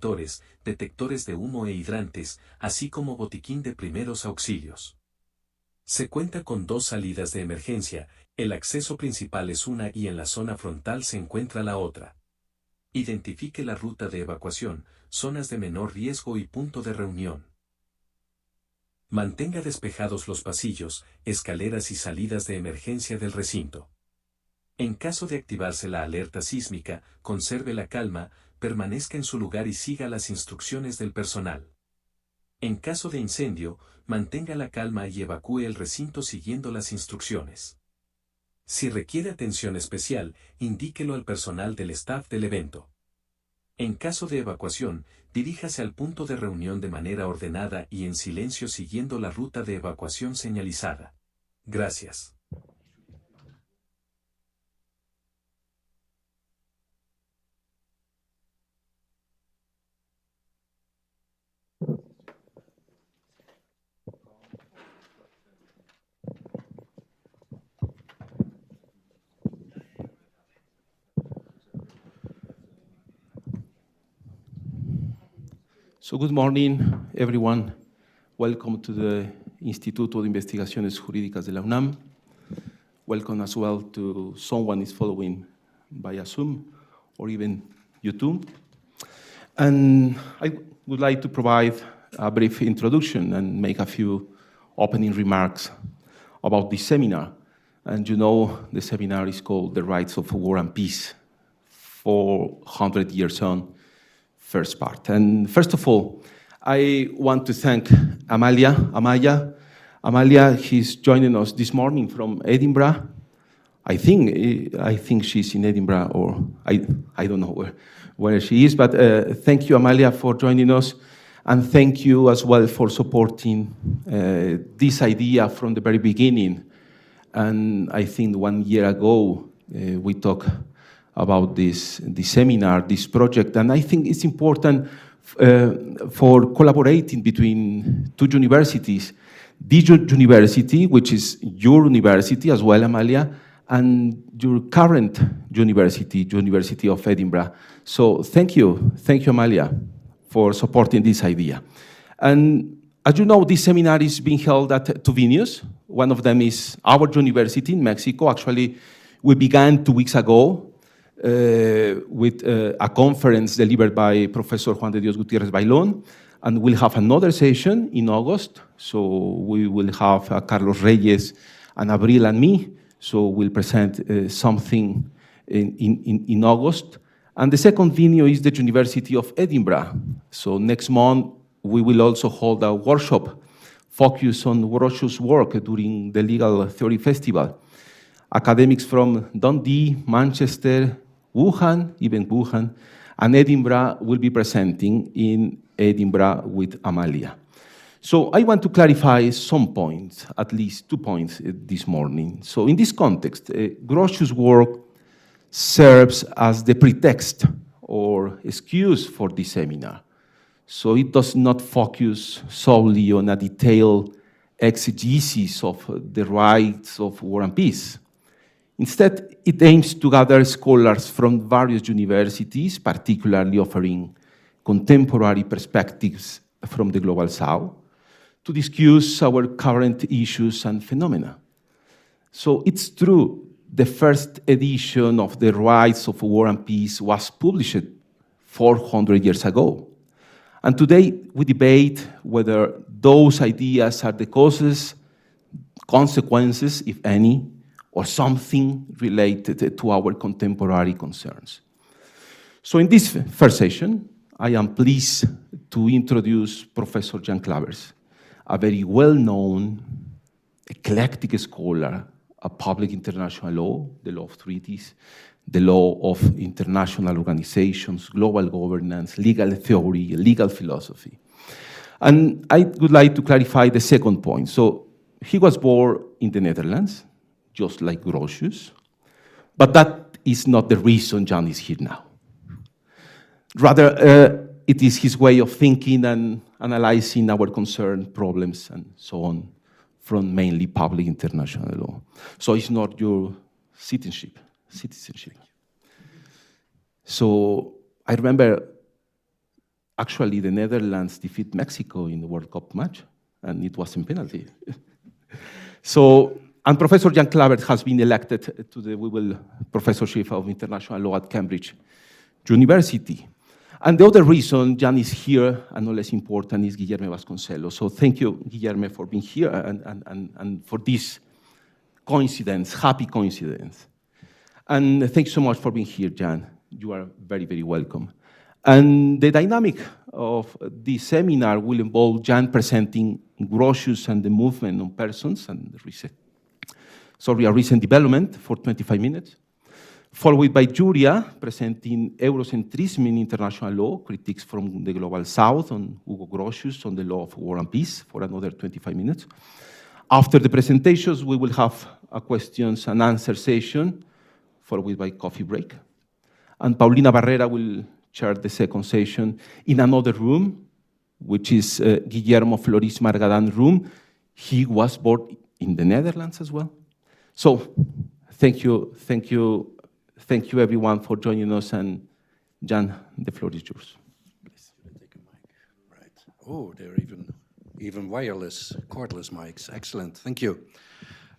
extintores, detectores de humo e hidrantes, así como botiquín de primeros auxilios. Se cuenta con 2 salidas de emergencia, el acceso principal es una y en la zona frontal se encuentra la otra. Identifique la ruta de evacuación, zonas de menor riesgo y punto de reunión. Mantenga despejados los pasillos, escaleras y salidas de emergencia del recinto. En caso de activarse la alerta sísmica, conserve la calma, permanezca en su lugar y siga las instrucciones del personal. En caso de incendio, mantenga la calma y evacúe el recinto siguiendo las instrucciones. Si requiere atención especial, indíquelo al personal del staff del evento. En caso de evacuación, diríjase al punto de reunión de manera ordenada y en silencio siguiendo la ruta de evacuación señalizada. Gracias. So good morning, everyone. Welcome to the Instituto de Investigaciones Jurídicas de la UNAM. Welcome as well to someone is following via Zoom or even YouTube. And I would like to provide a brief introduction and make a few opening remarks about this seminar. And you know, the seminar is called The Rights of War and Peace, 400 years on, first part. And first of all, I want to thank Amaya. She's joining us this morning from Edinburgh. I think she's in Edinburgh, or I don't know where she is, but thank you, Amaya, for joining us. And thank you as well for supporting this idea from the very beginning. And I think 1 year ago, we talked about this seminar, this project, and I think it's important for collaborating between 2 universities. This university, which is your university as well, Amalia, and your current university, University of Edinburgh. So thank you, Amalia, for supporting this idea. And as you know, this seminar is being held at 2 venues. One of them is our university in Mexico. Actually, we began 2 weeks ago with a conference delivered by Professor Juan de Dios Gutiérrez Bailón, and we'll have another session in August. So we will have Carlos Reyes and Abril and me. So we'll present something in August. And the second venue is the University of Edinburgh. So next month, we will also hold a workshop focused on Grocio's work during the Legal Theory Festival. Academics from Dundee, Manchester, Wuhan, and Edinburgh will be presenting in Edinburgh with Amalia. So I want to clarify some points, at least 2 points this morning. So in this context, Grocio's work serves as the pretext or excuse for this seminar. So it does not focus solely on a detailed exegesis of the rights of war and peace. Instead, it aims to gather scholars from various universities, particularly offering contemporary perspectives from the Global South, to discuss our current issues and phenomena. So it's true, the first edition of The Rights of War and Peace was published 400 years ago. And today, we debate whether those ideas are the causes, consequences, if any, or something related to our contemporary concerns. So in this first session, I am pleased to introduce Professor Jan Clavers, a very well-known, eclectic scholar of public international law, the law of treaties, the law of international organizations, global governance, legal theory, legal philosophy. And I would like to clarify the second point. So he was born in the Netherlands, just like Grocio, but that is not the reason Jan is here now. Rather, it is his way of thinking and analyzing our concern, problems, and so on, from mainly public international law. So it's not your citizenship. So I remember actually the Netherlands defeat Mexico in the World Cup match, and it wasn't penalty. So, and Professor Jan Klavert has been elected to the Wewell Professorship of International Law at Cambridge University. And the other reason Jan is here, and no less important, is Guillermo Vasconcelos. So thank you, Guillermo, for being here and for this coincidence, happy coincidence. And thanks so much for being here, Jan. You are very, very welcome. And the dynamic of this seminar will involve Jan presenting Grocio and the movement on persons and a recent development for 25 minutes, followed by Julia presenting Eurocentrism in international law, critiques from the Global South on Hugo Grocio on the law of war and peace for another 25 minutes. After the presentations, we will have a questions and answer session, followed by coffee break. And Paulina Barrera will chair the second session in another room, which is Guillermo Floris Margadant room. He was born in the Netherlands as well. So thank you everyone for joining us, and Jan, the floor is yours. Please take a mic. Right. Oh, they're even wireless, cordless mics. Excellent. Thank you.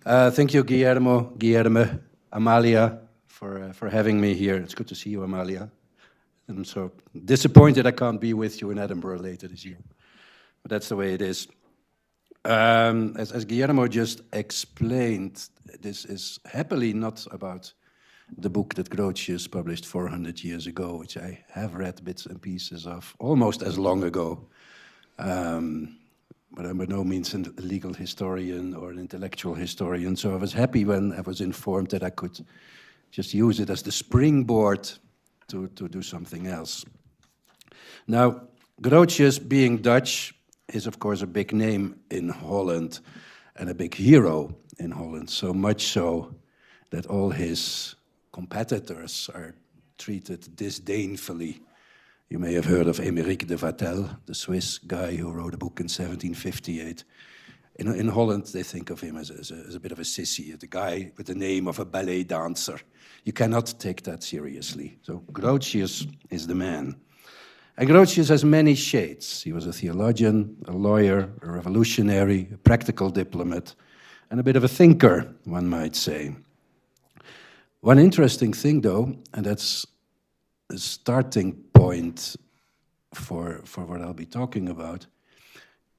Thank you, Guillermo, Amalia, for having me here. It's good to see you, Amalia. I'm so disappointed I can't be with you in Edinburgh later this year, but that's the way it is. As Guillermo just explained, this is happily not about the book that Grocio published 400 years ago, which I have read bits and pieces of almost as long ago. But I'm by no means a legal historian or an intellectual historian, so I was happy when I was informed that I could just use it as the springboard to do something else. Now, Grocio, being Dutch, is of course a big name in Holland and a big hero in Holland, so much so that all his competitors are treated disdainfully. You may have heard of Émeric de Vattel, the Swiss guy who wrote a book in 1758. In Holland, they think of him as a bit of a sissy, the guy with the name of a ballet dancer. You cannot take that seriously. So Grocio is the man. And Grocio has many shades. He was a theologian, a lawyer, a revolutionary, a practical diplomat, and a bit of a thinker, one might say. One interesting thing, though, and that's the starting point for what I'll be talking about,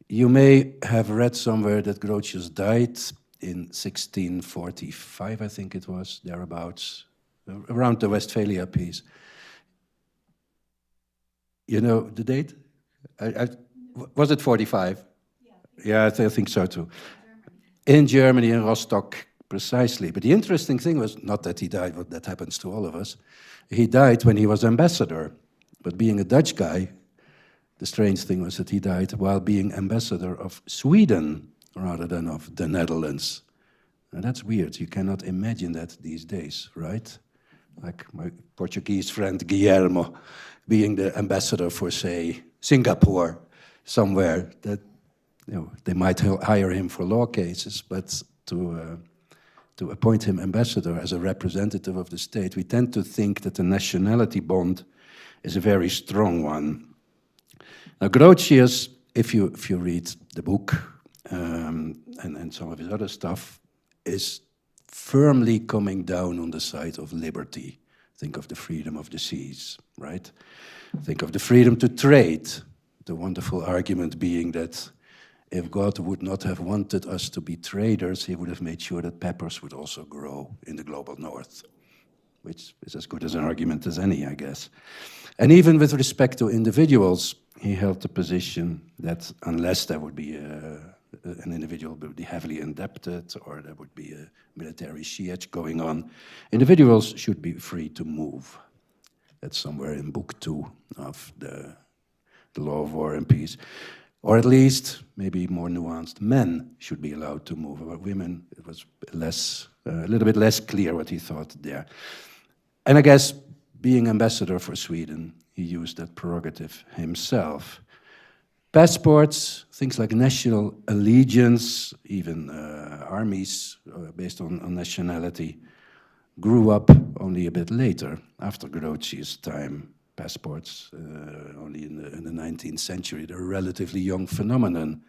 you may have read somewhere that Grocio died in 1645, I think it was, thereabouts, around the Westphalia Peace. You know the date? Was it 45? Yeah, I think so too. In Germany, in Rostock, precisely. But the interesting thing was not that he died, but that happens to all of us. He died when he was ambassador. But being a Dutch guy, the strange thing was that he died while being ambassador of Sweden rather than of the Netherlands. Now that's weird. You cannot imagine that these days, right? Like my Portuguese friend Guillermo being the ambassador for, say, Singapore, somewhere that, you know, they might hire him for law cases, but to appoint him ambassador as a representative of the state, we tend to think that the nationality bond is a very strong one. Now, Grocio, if you read the book and some of his other stuff, is firmly coming down on the side of liberty. Think of the freedom of the seas, right? Think of the freedom to trade. The wonderful argument being that if God would not have wanted us to be traders, he would have made sure that peppers would also grow in the global north, which is as good as an argument as any, I guess. And even with respect to individuals, he held the position that unless there would be an individual would be heavily indebted or there would be a military siege going on, individuals should be free to move. That's somewhere in Book 2 of the Law of War and Peace. Or at least, maybe more nuanced, men should be allowed to move. About women, it was a little bit less clear what he thought there. And I guess, being ambassador for Sweden, he used that prerogative himself. Passports, things like national allegiance, even armies based on nationality, grew up only a bit later, after Grocio's time. passports, only in the 19th century. They're a relatively young phenomenon.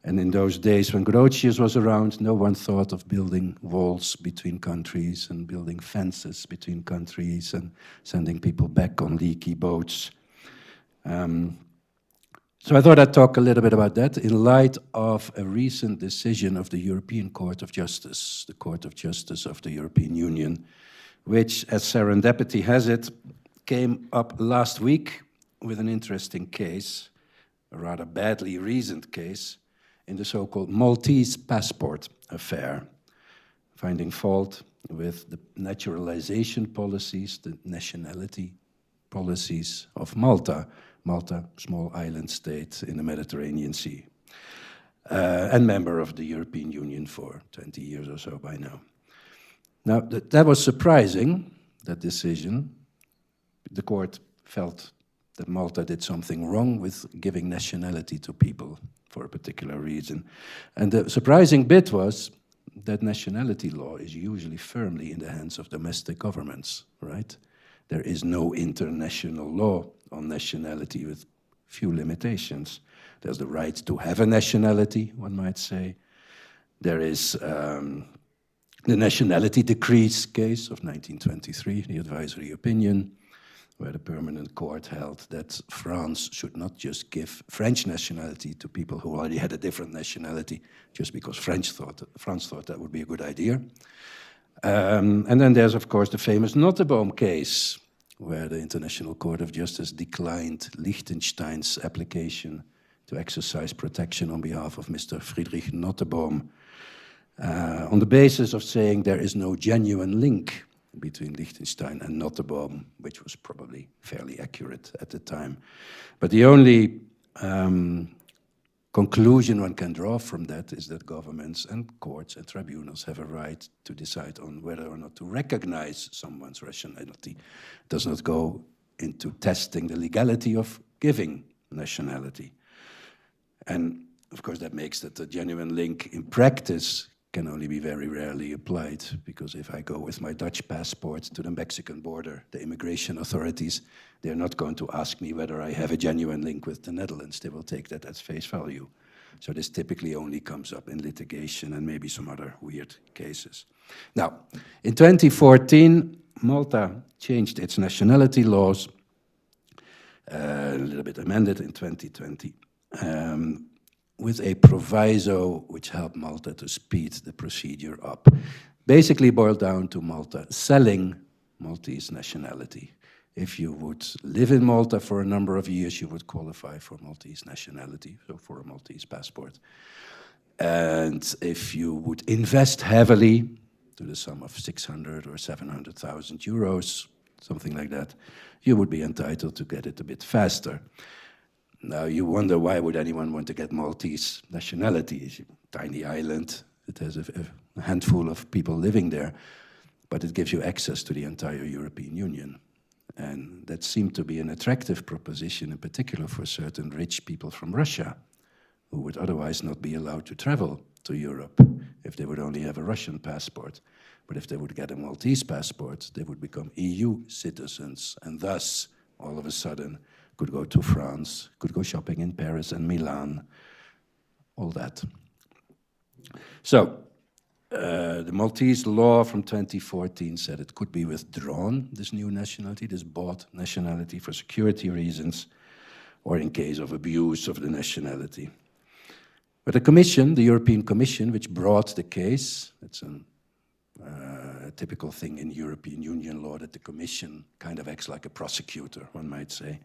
And in those days when Grocio was around, no one thought of building walls between countries and building fences between countries and sending people back on leaky boats. So I thought I'd talk a little bit about that in light of a recent decision of the European Court of Justice, the Court of Justice of the European Union, which, as serendipity has it, came up last week with an interesting case, a rather badly reasoned case, in the so-called Maltese passport affair, finding fault with the naturalization policies, the nationality policies of Malta. Malta, small island state in the Mediterranean Sea, and member of the European Union for 20 years or so by now. Now, that was surprising, that decision. The court felt that Malta did something wrong with giving nationality to people for a particular reason. And the surprising bit was that nationality law is usually firmly in the hands of domestic governments, right? There is no international law on nationality with few limitations. There's the right to have a nationality, one might say. There is the nationality decrees case of 1923, the advisory opinion, where the permanent court held that France should not just give French nationality to people who already had a different nationality, just because France thought that would be a good idea. And then there's, of course, the famous Nottebohm case, where the International Court of Justice declined Liechtenstein's application to exercise protection on behalf of Mr. Friedrich Nottebohm, on the basis of saying there is no genuine link between Liechtenstein and Nottebohm, which was probably fairly accurate at the time. But the only conclusion one can draw from that is that governments and courts and tribunals have a right to decide on whether or not to recognize someone's nationality. It does not go into testing the legality of giving nationality. And of course that makes that the genuine link in practice can only be very rarely applied, because if I go with my Dutch passport to the Mexican border, the immigration authorities, they're not going to ask me whether I have a genuine link with the Netherlands. They will take that as face value. So this typically only comes up in litigation and maybe some other weird cases. Now, in 2014, Malta changed its nationality laws, a little bit amended in 2020, with a proviso which helped Malta to speed the procedure up. Basically boiled down to Malta selling Maltese nationality. If you would live in Malta for a number of years, you would qualify for Maltese nationality, so for a Maltese passport. And if you would invest heavily, to the sum of 600 or 700,000 euros, something like that, you would be entitled to get it a bit faster. Now you wonder, why would anyone want to get Maltese nationality? It's a tiny island, it has a handful of people living there, but it gives you access to the entire European Union. And that seemed to be an attractive proposition, in particular for certain rich people from Russia, who would otherwise not be allowed to travel to Europe if they would only have a Russian passport. But if they would get a Maltese passport, they would become EU citizens, and thus, all of a sudden, could go to France, could go shopping in Paris and Milan, all that. So, the Maltese law from 2014 said it could be withdrawn, this new nationality, this bought nationality, for security reasons, or in case of abuse of the nationality. But the Commission, the European Commission, which brought the case, it's a typical thing in European Union law that the Commission kind of acts like a prosecutor, one might say.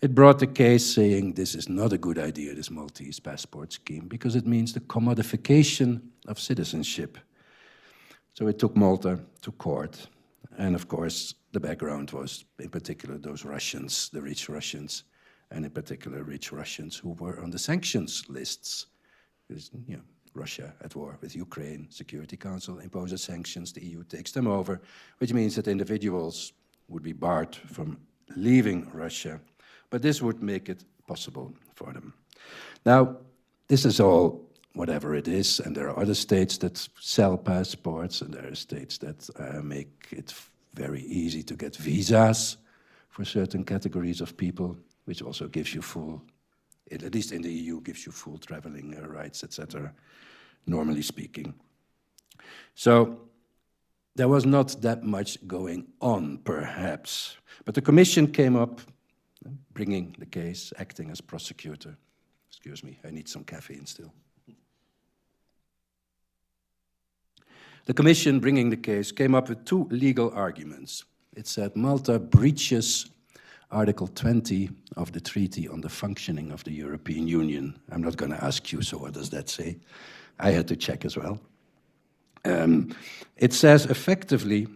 It brought the case saying this is not a good idea, this Maltese passport scheme, because it means the commodification of citizenship. So it took Malta to court. And of course, the background was, in particular, those Russians, the rich Russians, and in particular, rich Russians who were on the sanctions lists. Because, you know, Russia at war with Ukraine, Security Council imposes sanctions, the EU takes them over, which means that individuals would be barred from leaving Russia. But this would make it possible for them. Now, this is all whatever it is, and there are other states that sell passports, and there are states that make it very easy to get visas for certain categories of people, which also gives you full, at least in the EU, gives you full traveling rights, etc., normally speaking. So there was not that much going on, perhaps. But the Commission came up, bringing the case, acting as prosecutor. Excuse me, I need some caffeine still. The Commission, bringing the case, came up with two legal arguments. It said Malta breaches Article 20 of the Treaty on the Functioning of the European Union. I'm not going to ask you, so what does that say? I had to check as well. It says, effectively,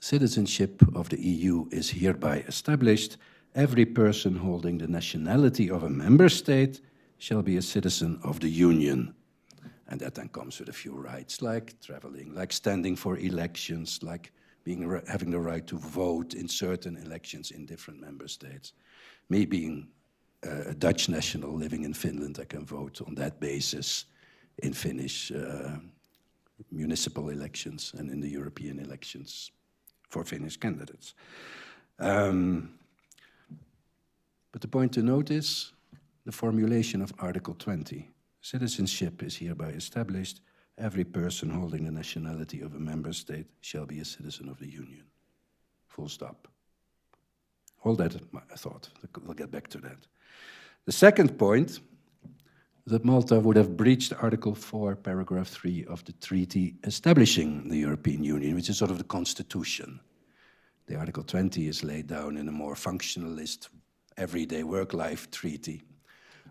citizenship of the EU is hereby established. Every person holding the nationality of a member state shall be a citizen of the Union. And that then comes with a few rights, like traveling, like standing for elections, like having the right to vote in certain elections in different member states. Me being a Dutch national living in Finland, I can vote on that basis in Finnish municipal elections and in the European elections for Finnish candidates. But the point to note is the formulation of Article 20. Citizenship is hereby established. Every person holding the nationality of a member state shall be a citizen of the Union. Full stop. Hold that thought. We'll get back to that. The second point is that Malta would have breached Article 4, Paragraph 3 of the treaty establishing the European Union, which is sort of the constitution. The Article 20 is laid down in a more functionalist, everyday work-life treaty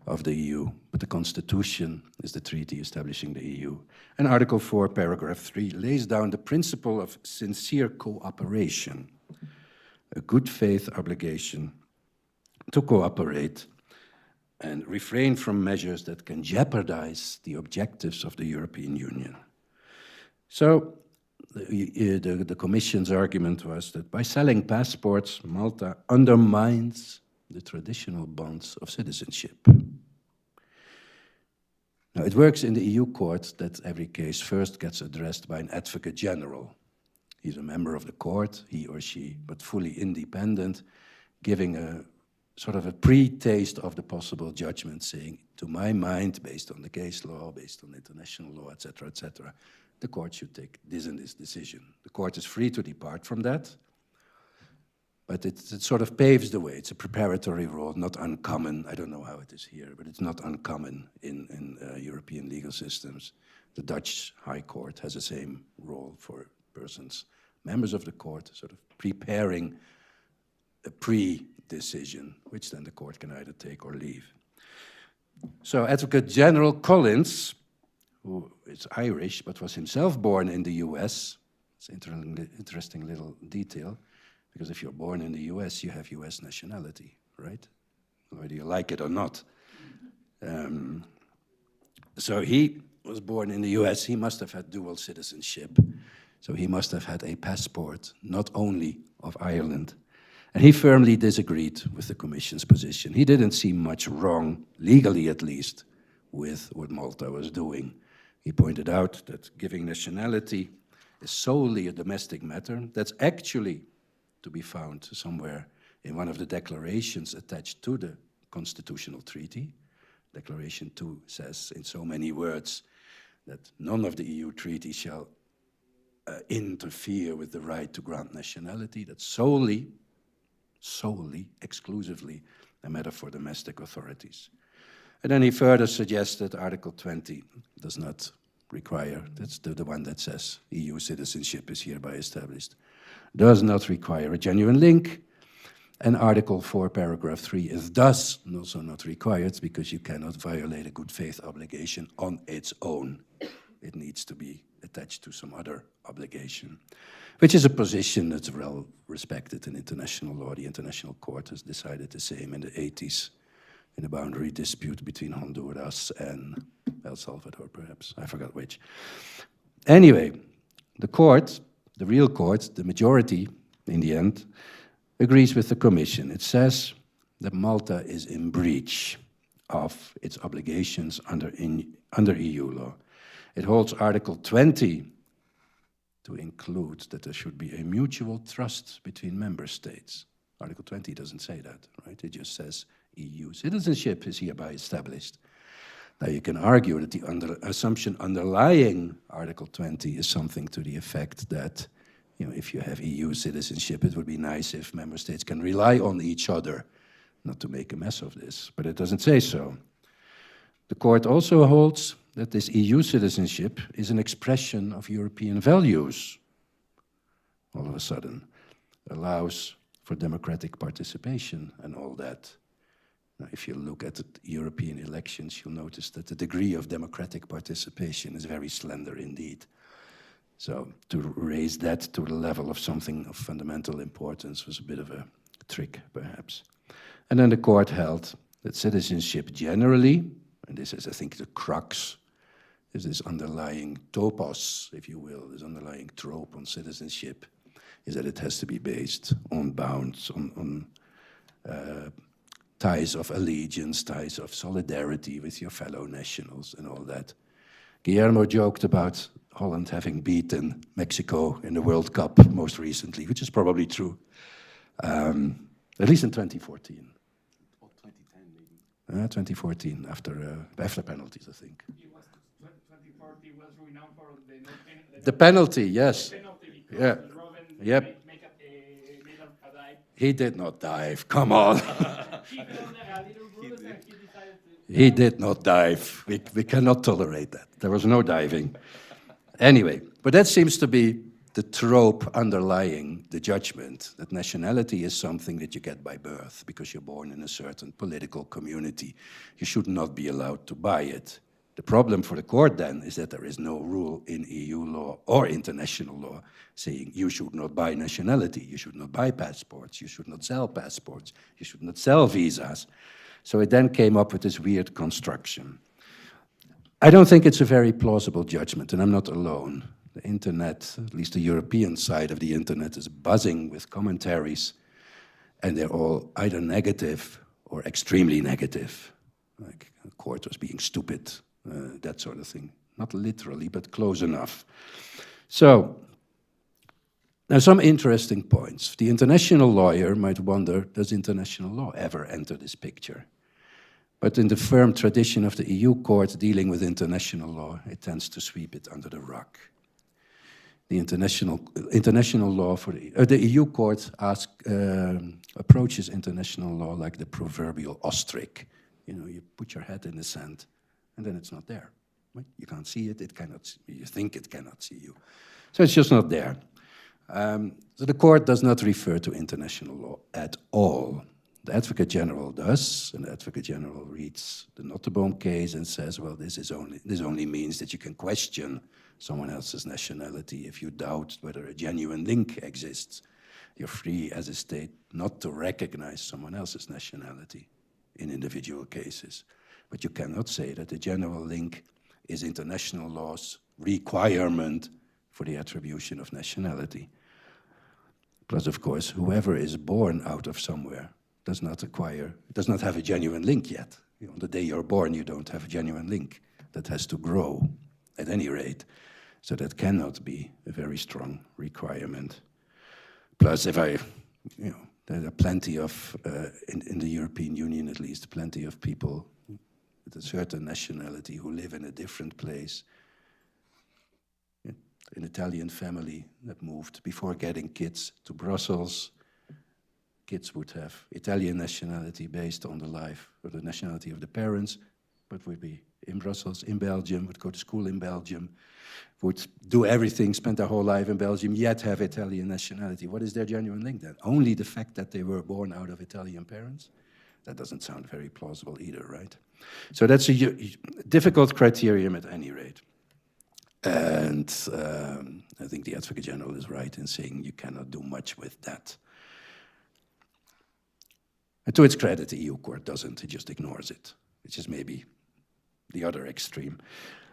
of the EU, but the Constitution is the treaty establishing the EU. And Article 4, Paragraph 3 lays down the principle of sincere cooperation, a good faith obligation to cooperate and refrain from measures that can jeopardize the objectives of the European Union. So the Commission's argument was that by selling passports, Malta undermines the traditional bonds of citizenship. Now, it works in the EU court that every case first gets addressed by an advocate general. He's a member of the court, he or she, but fully independent, giving a sort of a pre-taste of the possible judgment, saying, to my mind, based on the case law, based on international law, etc., the court should take this and this decision. The court is free to depart from that, but it sort of paves the way. It's a preparatory role, not uncommon. I don't know how it is here, but it's not uncommon in European legal systems. The Dutch High Court has the same role for persons, members of the court, sort of preparing a pre-decision, which then the court can either take or leave. So Advocate General Collins, who is Irish but was himself born in the US, it's an interesting little detail, because if you're born in the US, you have US nationality, right? Whether you like it or not. So he was born in the US, he must have had dual citizenship. So he must have had a passport, not only of Ireland. And he firmly disagreed with the Commission's position. He didn't see much wrong, legally at least, with what Malta was doing. He pointed out that giving nationality is solely a domestic matter. That's actually to be found somewhere in one of the declarations attached to the constitutional treaty. Declaration 2 says in so many words that none of the EU treaties shall interfere with the right to grant nationality. That's solely, exclusively a matter for domestic authorities. And then he further suggests that Article 20 does not require, that's the one that says EU citizenship is hereby established, does not require a genuine link, and Article 4, Paragraph 3 is thus also not required because you cannot violate a good faith obligation on its own. It needs to be attached to some other obligation, which is a position that's well respected in international law. The International Court has decided the same in the 80s in a boundary dispute between Honduras and El Salvador, perhaps. I forgot which. Anyway, the court, the real court, the majority, in the end, agrees with the Commission. It says that Malta is in breach of its obligations under EU law. It holds Article 20 to include that there should be a mutual trust between member states. Article 20 doesn't say that, right? It just says EU citizenship is hereby established. Now you can argue that the assumption underlying Article 20 is something to the effect that, you know, if you have EU citizenship, it would be nice if member states can rely on each other not to make a mess of this, but it doesn't say so. The court also holds that this EU citizenship is an expression of European values, all of a sudden, allows for democratic participation and all that. Now, if you look at the European elections, you'll notice that the degree of democratic participation is very slender indeed. So to raise that to the level of something of fundamental importance was a bit of a trick, perhaps. And then the court held that citizenship generally, and this is, I think, the crux, is this underlying topos, if you will, this underlying trope on citizenship, is that it has to be based on bounds, on ties of allegiance, ties of solidarity with your fellow nationals and all that. Guillermo joked about Holland having beaten Mexico in the World Cup most recently, which is probably true, at least in 2014. Or 2010 maybe. 2014, after penalties, I think. 2014 was renowned for The penalty, yes. The penalty because Yeah. Robin Yep. made a dive. He did not dive, come on. He fell there a little bruise and he decided to... He did not dive. We cannot tolerate that. There was no diving. Anyway, but that seems to be the trope underlying the judgment, that nationality is something that you get by birth because you're born in a certain political community. You should not be allowed to buy it. The problem for the court then is that there is no rule in EU law or international law saying you should not buy nationality, you should not buy passports, you should not sell passports, you should not sell visas. So it then came up with this weird construction. I don't think it's a very plausible judgment, and I'm not alone. The internet, at least the European side of the internet, is buzzing with commentaries, and they're all either negative or extremely negative. Like, the court was being stupid, that sort of thing. Not literally, but close enough. So, now some interesting points. The international lawyer might wonder, does international law ever enter this picture? But in the firm tradition of the EU court dealing with international law, it tends to sweep it under the rug. The international law for the EU court approaches international law like the proverbial ostrich. You know, you put your head in the sand, and then it's not there. Right? You can't see it. It cannot. You think it cannot see you, so it's just not there. So the court does not refer to international law at all. The Advocate General does, and the Advocate General reads the Nottebohm case and says, well, this only means that you can question someone else's nationality if you doubt whether a genuine link exists. You're free as a state not to recognize someone else's nationality in individual cases. But you cannot say that the general link is international law's requirement for the attribution of nationality. Plus, of course, whoever is born out of somewhere does not have a genuine link yet. You know, on the day you're born, you don't have a genuine link. That has to grow at any rate. So that cannot be a very strong requirement. Plus, there are plenty of, in the European Union at least, plenty of people with a certain nationality who live in a different place. An Italian family that moved before getting kids to Brussels. Kids would have Italian nationality based on the life or the nationality of the parents, but would be in Brussels, in Belgium, would go to school in Belgium, would do everything, spend their whole life in Belgium, yet have Italian nationality. What is their genuine link then? Only the fact that they were born out of Italian parents? That doesn't sound very plausible either, right? So that's a difficult criterion at any rate. And I think the Advocate General is right in saying you cannot do much with that. And to its credit, the EU court doesn't, it just ignores it, which is maybe the other extreme.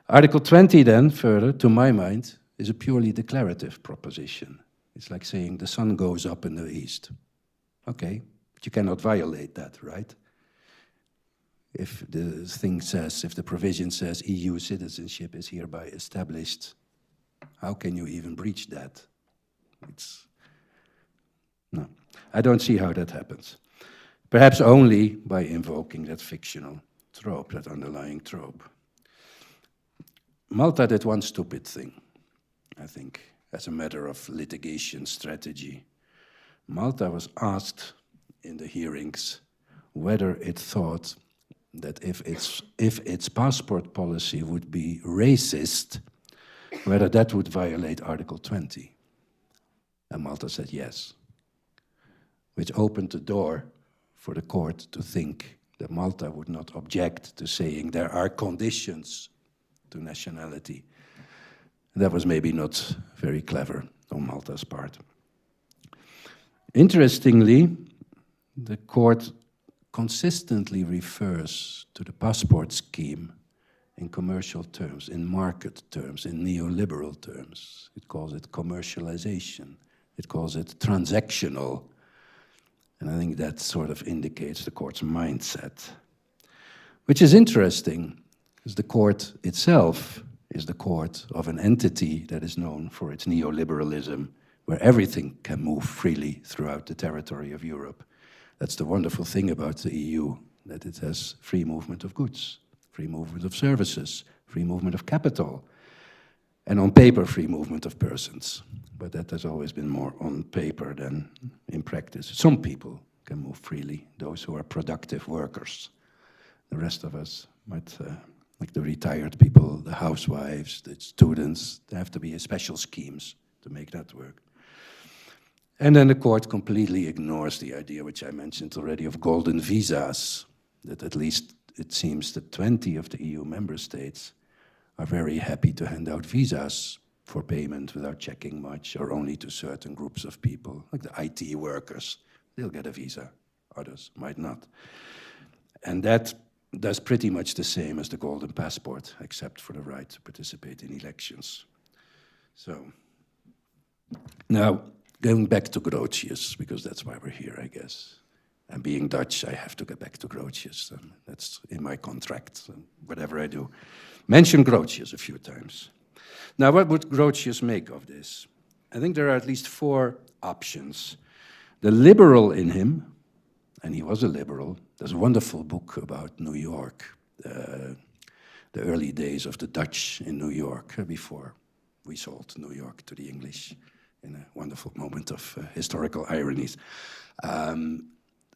Article 20 then, further, to my mind, is a purely declarative proposition. It's like saying the sun goes up in the east. Okay, but you cannot violate that, right? If the provision says EU citizenship is hereby established, how can you even breach that? No. I don't see how that happens. Perhaps only by invoking that fictional trope, that underlying trope. Malta did one stupid thing, I think, as a matter of litigation strategy. Malta was asked in the hearings whether it thought that if its passport policy would be racist, whether that would violate Article 20. And Malta said yes, which opened the door for the court to think that Malta would not object to saying there are conditions to nationality. That was maybe not very clever on Malta's part. Interestingly, the court consistently refers to the passport scheme in commercial terms, in market terms, in neoliberal terms. It calls it commercialization. It calls it transactional. And I think that sort of indicates the court's mindset, which is interesting, because the court itself is the court of an entity that is known for its neoliberalism, where everything can move freely throughout the territory of Europe. That's the wonderful thing about the EU, that it has free movement of goods, free movement of services, free movement of capital, and on paper, free movement of persons. But that has always been more on paper than in practice. Some people can move freely, those who are productive workers. The rest of us might, like the retired people, the housewives, the students, there have to be special schemes to make that work. And then the court completely ignores the idea, which I mentioned already, of golden visas, that at least it seems that 20 of the EU member states are very happy to hand out visas for payment without checking much, or only to certain groups of people, like the IT workers. They'll get a visa, others might not. And that does pretty much the same as the golden passport, except for the right to participate in elections. So, now, going back to Grotius, because that's why we're here, I guess. And being Dutch, I have to get back to Grotius. That's in my contract, whatever I do. Mention Grotius a few times. Now, what would Grotius make of this? I think there are at least 4 options. The liberal in him, and he was a liberal, there's a wonderful book about New York, the early days of the Dutch in New York, before we sold New York to the English, in a wonderful moment of historical ironies.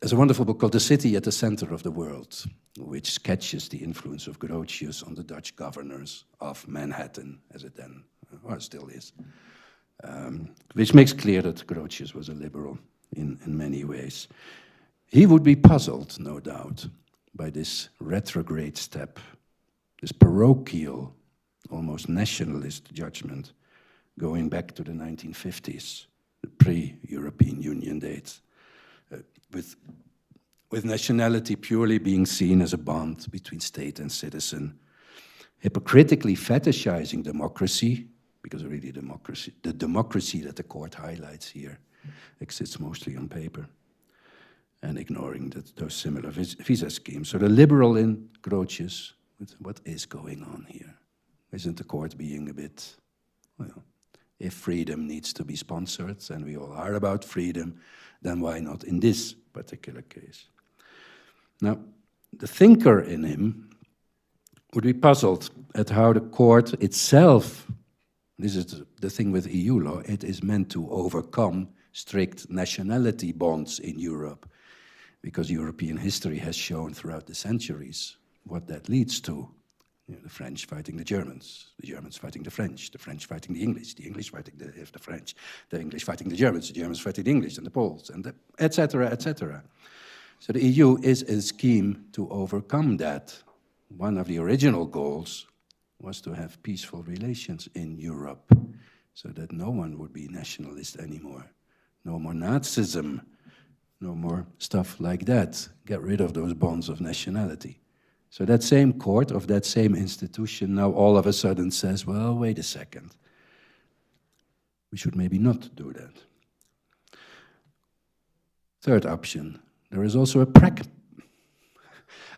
There's a wonderful book called The City at the Center of the World, which sketches the influence of Grotius on the Dutch governors of Manhattan, as it then, or still is, which makes clear that Grotius was a liberal in many ways. He would be puzzled, no doubt, by this retrograde step, this parochial, almost nationalist judgment, going back to the 1950s, the pre-European Union dates, with nationality purely being seen as a bond between state and citizen, hypocritically fetishizing democracy, because really the democracy that the court highlights here exists mostly on paper, and ignoring those similar visa schemes. So the liberal in Grotius, what is going on here? Isn't the court being a bit, well, if freedom needs to be sponsored, and we all are about freedom, then why not in this particular case? Now, the thinker in him would be puzzled at how the court itself, this is the thing with EU law, it is meant to overcome strict nationality bonds in Europe, because European history has shown throughout the centuries what that leads to. You know, the French fighting the Germans fighting the French fighting the English fighting the French, the English fighting the Germans fighting the English and the Poles, and etc., etc. So the EU is a scheme to overcome that. One of the original goals was to have peaceful relations in Europe, so that no one would be nationalist anymore. No more Nazism, no more stuff like that. Get rid of those bonds of nationality. So that same court of that same institution now all of a sudden says, well, wait a second. We should maybe not do that. Third option, there is also a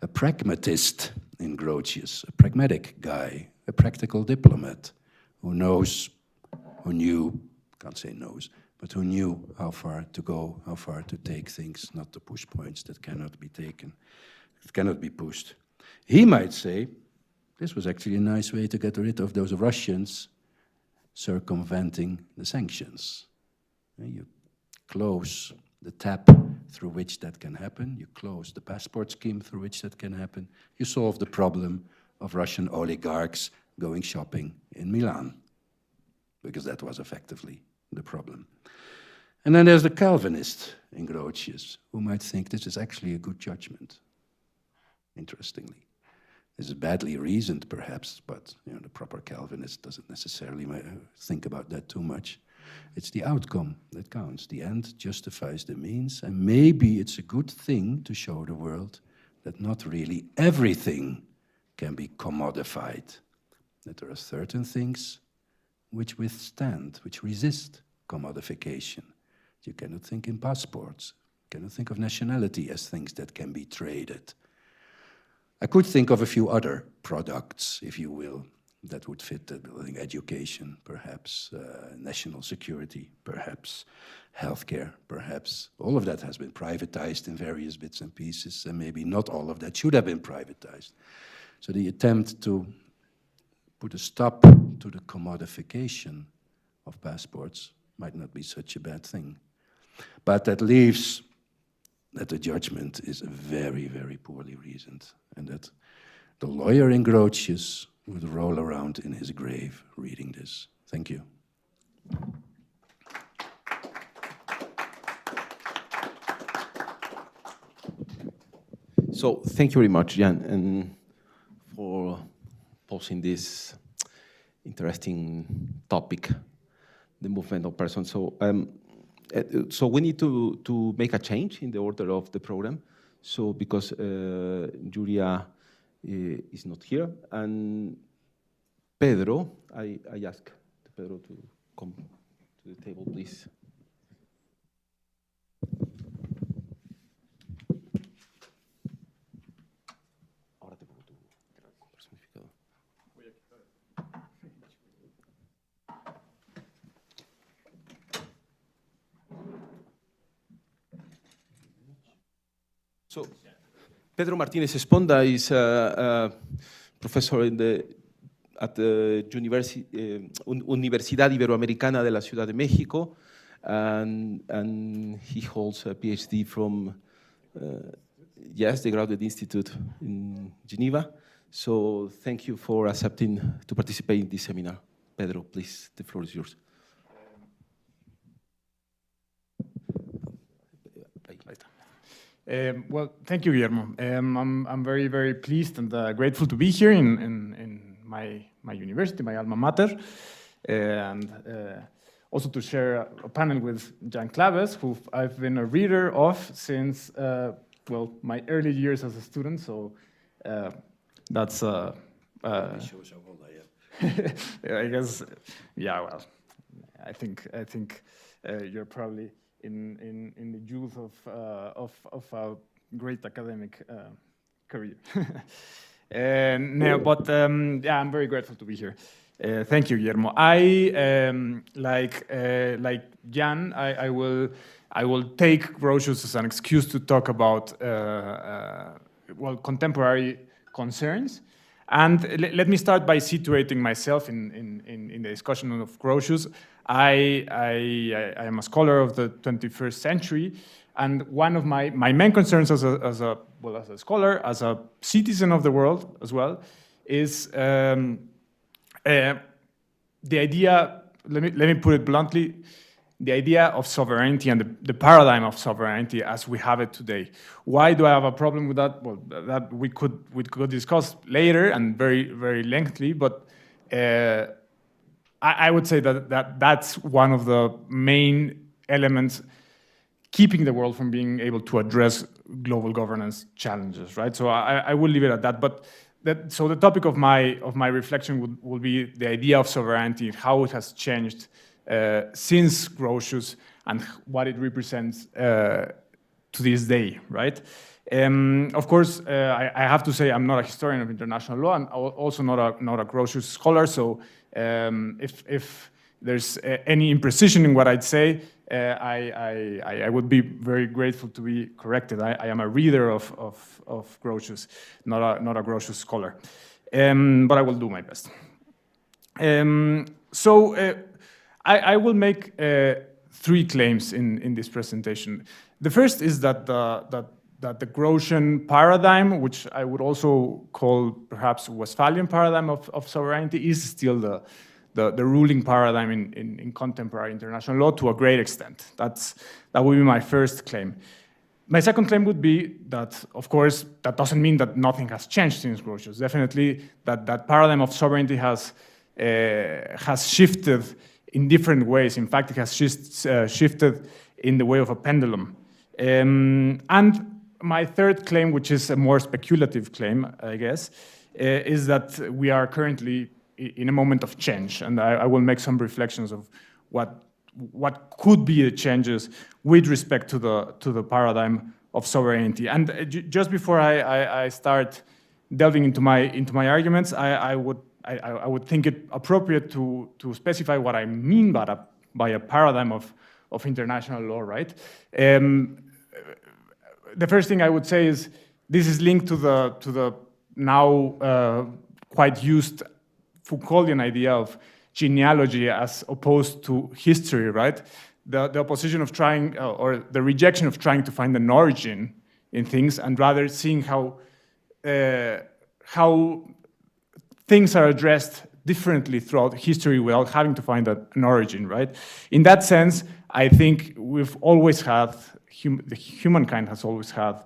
pragmatist in Grotius, a pragmatic guy, a practical diplomat who knows, who knew, can't say knows, but who knew how far to go, how far to take things, not to push points that cannot be taken, that cannot be pushed. He might say, this was actually a nice way to get rid of those Russians circumventing the sanctions. You close the tap through which that can happen. You close the passport scheme through which that can happen. You solve the problem of Russian oligarchs going shopping in Milan, because that was effectively the problem. And then there's the Calvinist in Grotius, who might think this is actually a good judgment, interestingly. This is badly reasoned, perhaps, but the proper Calvinist doesn't necessarily think about that too much. It's the outcome that counts. The end justifies the means, and maybe it's a good thing to show the world that not really everything can be commodified, that there are certain things which withstand, which resist commodification. You cannot think in passports, you cannot think of nationality as things that can be traded. I could think of a few other products, if you will, that would fit the building: education, perhaps, national security, perhaps, healthcare, perhaps. All of that has been privatized in various bits and pieces, and maybe not all of that should have been privatized. So the attempt to put a stop to the commodification of passports might not be such a bad thing. But that leaves that the judgment is very, very poorly reasoned, and that the lawyer in Grotius would roll around in his grave reading this. Thank you. So thank you very much, Jan, and for posing this interesting topic, the movement of persons. So we need to make a change in the order of the program. So because Julia is not here, and Pedro, I ask Pedro to come to the table, please. So, Pedro Martínez Esponda is a professor at the Universidad Iberoamericana de la Ciudad de México, and he holds a PhD from the Graduate Institute in Geneva. So thank you for accepting to participate in this seminar. Pedro, please, the floor is yours. Well, thank you, Guillermo. I'm very, very pleased and grateful to be here in my university, my alma mater, and also to share a panel with Jan Claves, who I've been a reader of since, my early years as a student. So that's Shows how old I am. I guess, yeah. Well, I think you're probably in the youth of a great academic career. I'm very grateful to be here. Thank you, Guillermo. I like Jan, I will take Grotius as an excuse to talk about contemporary concerns. And let me start by situating myself in the discussion of Grotius. I am a scholar of the 21st century, and one of my main concerns as a scholar, as a citizen of the world as well, is the idea. Let me put it bluntly: the idea of sovereignty and the paradigm of sovereignty as we have it today. Why do I have a problem with that? Well, that we could discuss later and very, very lengthily, but I would say that's one of the main elements keeping the world from being able to address global governance challenges, right? So I will leave it at that. But so the topic of my reflection will be the idea of sovereignty, how it has changed since Grotius, and what it represents to this day, right? Of course, I have to say I'm not a historian of international law, and also not a Grotius scholar. So if there's any imprecision in what I'd say, I would be very grateful to be corrected. I am a reader of Grocius, not a Grocius scholar, but I will do my best. I will make 3 claims in this presentation. The first is that the Grocian paradigm, which I would also call perhaps Westphalian paradigm of sovereignty, is still the ruling paradigm in contemporary international law to a great extent. That would be my first claim. My second claim would be that, of course, that doesn't mean that nothing has changed since Grocio. Definitely that paradigm of sovereignty has shifted in different ways. In fact, it has shifted in the way of a pendulum. And my third claim, which is a more speculative claim, I guess, is that we are currently in a moment of change, and I will make some reflections of what could be the changes with respect to the paradigm of sovereignty. And just before I start delving into my arguments, I would think it appropriate to specify what I mean by a paradigm of international law, right? The first thing I would say is this is linked to the now quite used Foucauldian idea of genealogy as opposed to history, right? The opposition of trying, or the rejection of trying to find an origin in things, and rather seeing how things are addressed differently throughout history without having to find an origin, right? In that sense, I think we've always had, humankind has always had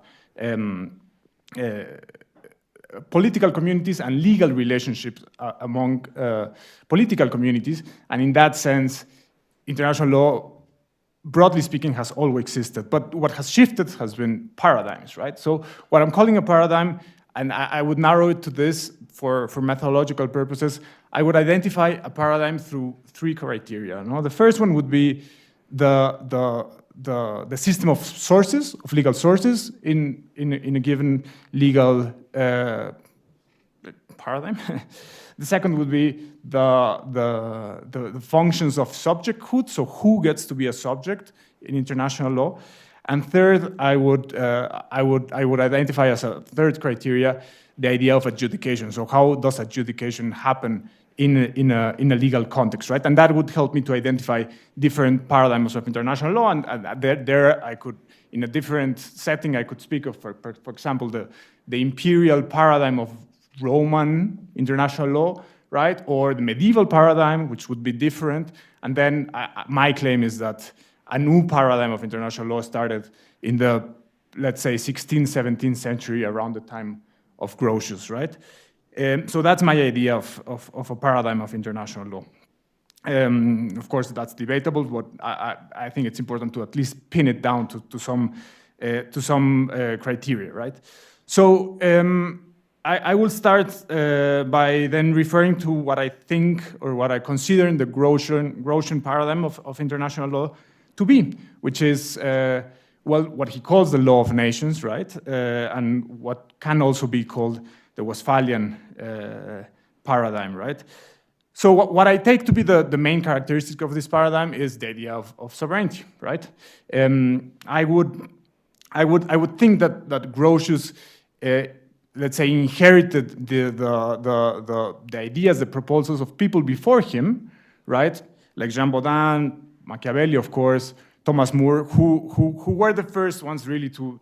political communities and legal relationships among political communities, and in that sense, international law, broadly speaking, has always existed. But what has shifted has been paradigms, right? So what I'm calling a paradigm, and I would narrow it to this for methodological purposes, I would identify a paradigm through 3 criteria. No? The first one would be the system of sources, of legal sources in a given legal paradigm. The second would be the functions of subjecthood, so who gets to be a subject in international law. And third, I would identify as a third criteria the idea of adjudication. So how does adjudication happen in a legal context, right? And that would help me to identify different paradigms of international law. And there I could, in a different setting, I could speak of, for example, the imperial paradigm of Roman international law, right? Or the medieval paradigm, which would be different. And then my claim is that a new paradigm of international law started in the, let's say, 16th, 17th century, around the time of Grotius, right? So that's my idea of a paradigm of international law. Of course, that's debatable, but I think it's important to at least pin it down to some criteria, right? So I will start by then referring to what I think, or what I consider in the Grotian paradigm of international law to be, which is, well, what he calls the law of nations, right? And what can also be called the Westphalian paradigm, right? So what I take to be the main characteristic of this paradigm is the idea of sovereignty, right? I would think that Grotius, let's say, inherited the ideas, the proposals of people before him, right? Like Jean Baudin, Machiavelli, of course, Thomas More, who were the first ones really to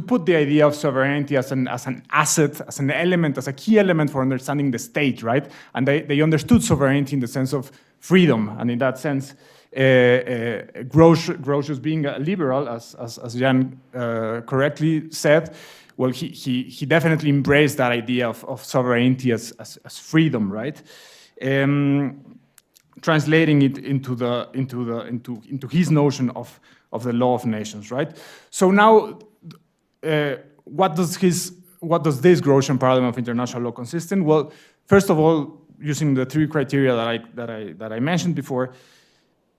put the idea of sovereignty as an asset, as an element, as a key element for understanding the state, right? And they understood sovereignty in the sense of freedom, and in that sense, Grotius being a liberal, as Jan correctly said, well, he definitely embraced that idea of sovereignty as freedom, right? Translating it into his notion of the law of nations, right? So now, what does this Grotian paradigm of international law consist in? Well, first of all, using the 3 criteria that I mentioned before.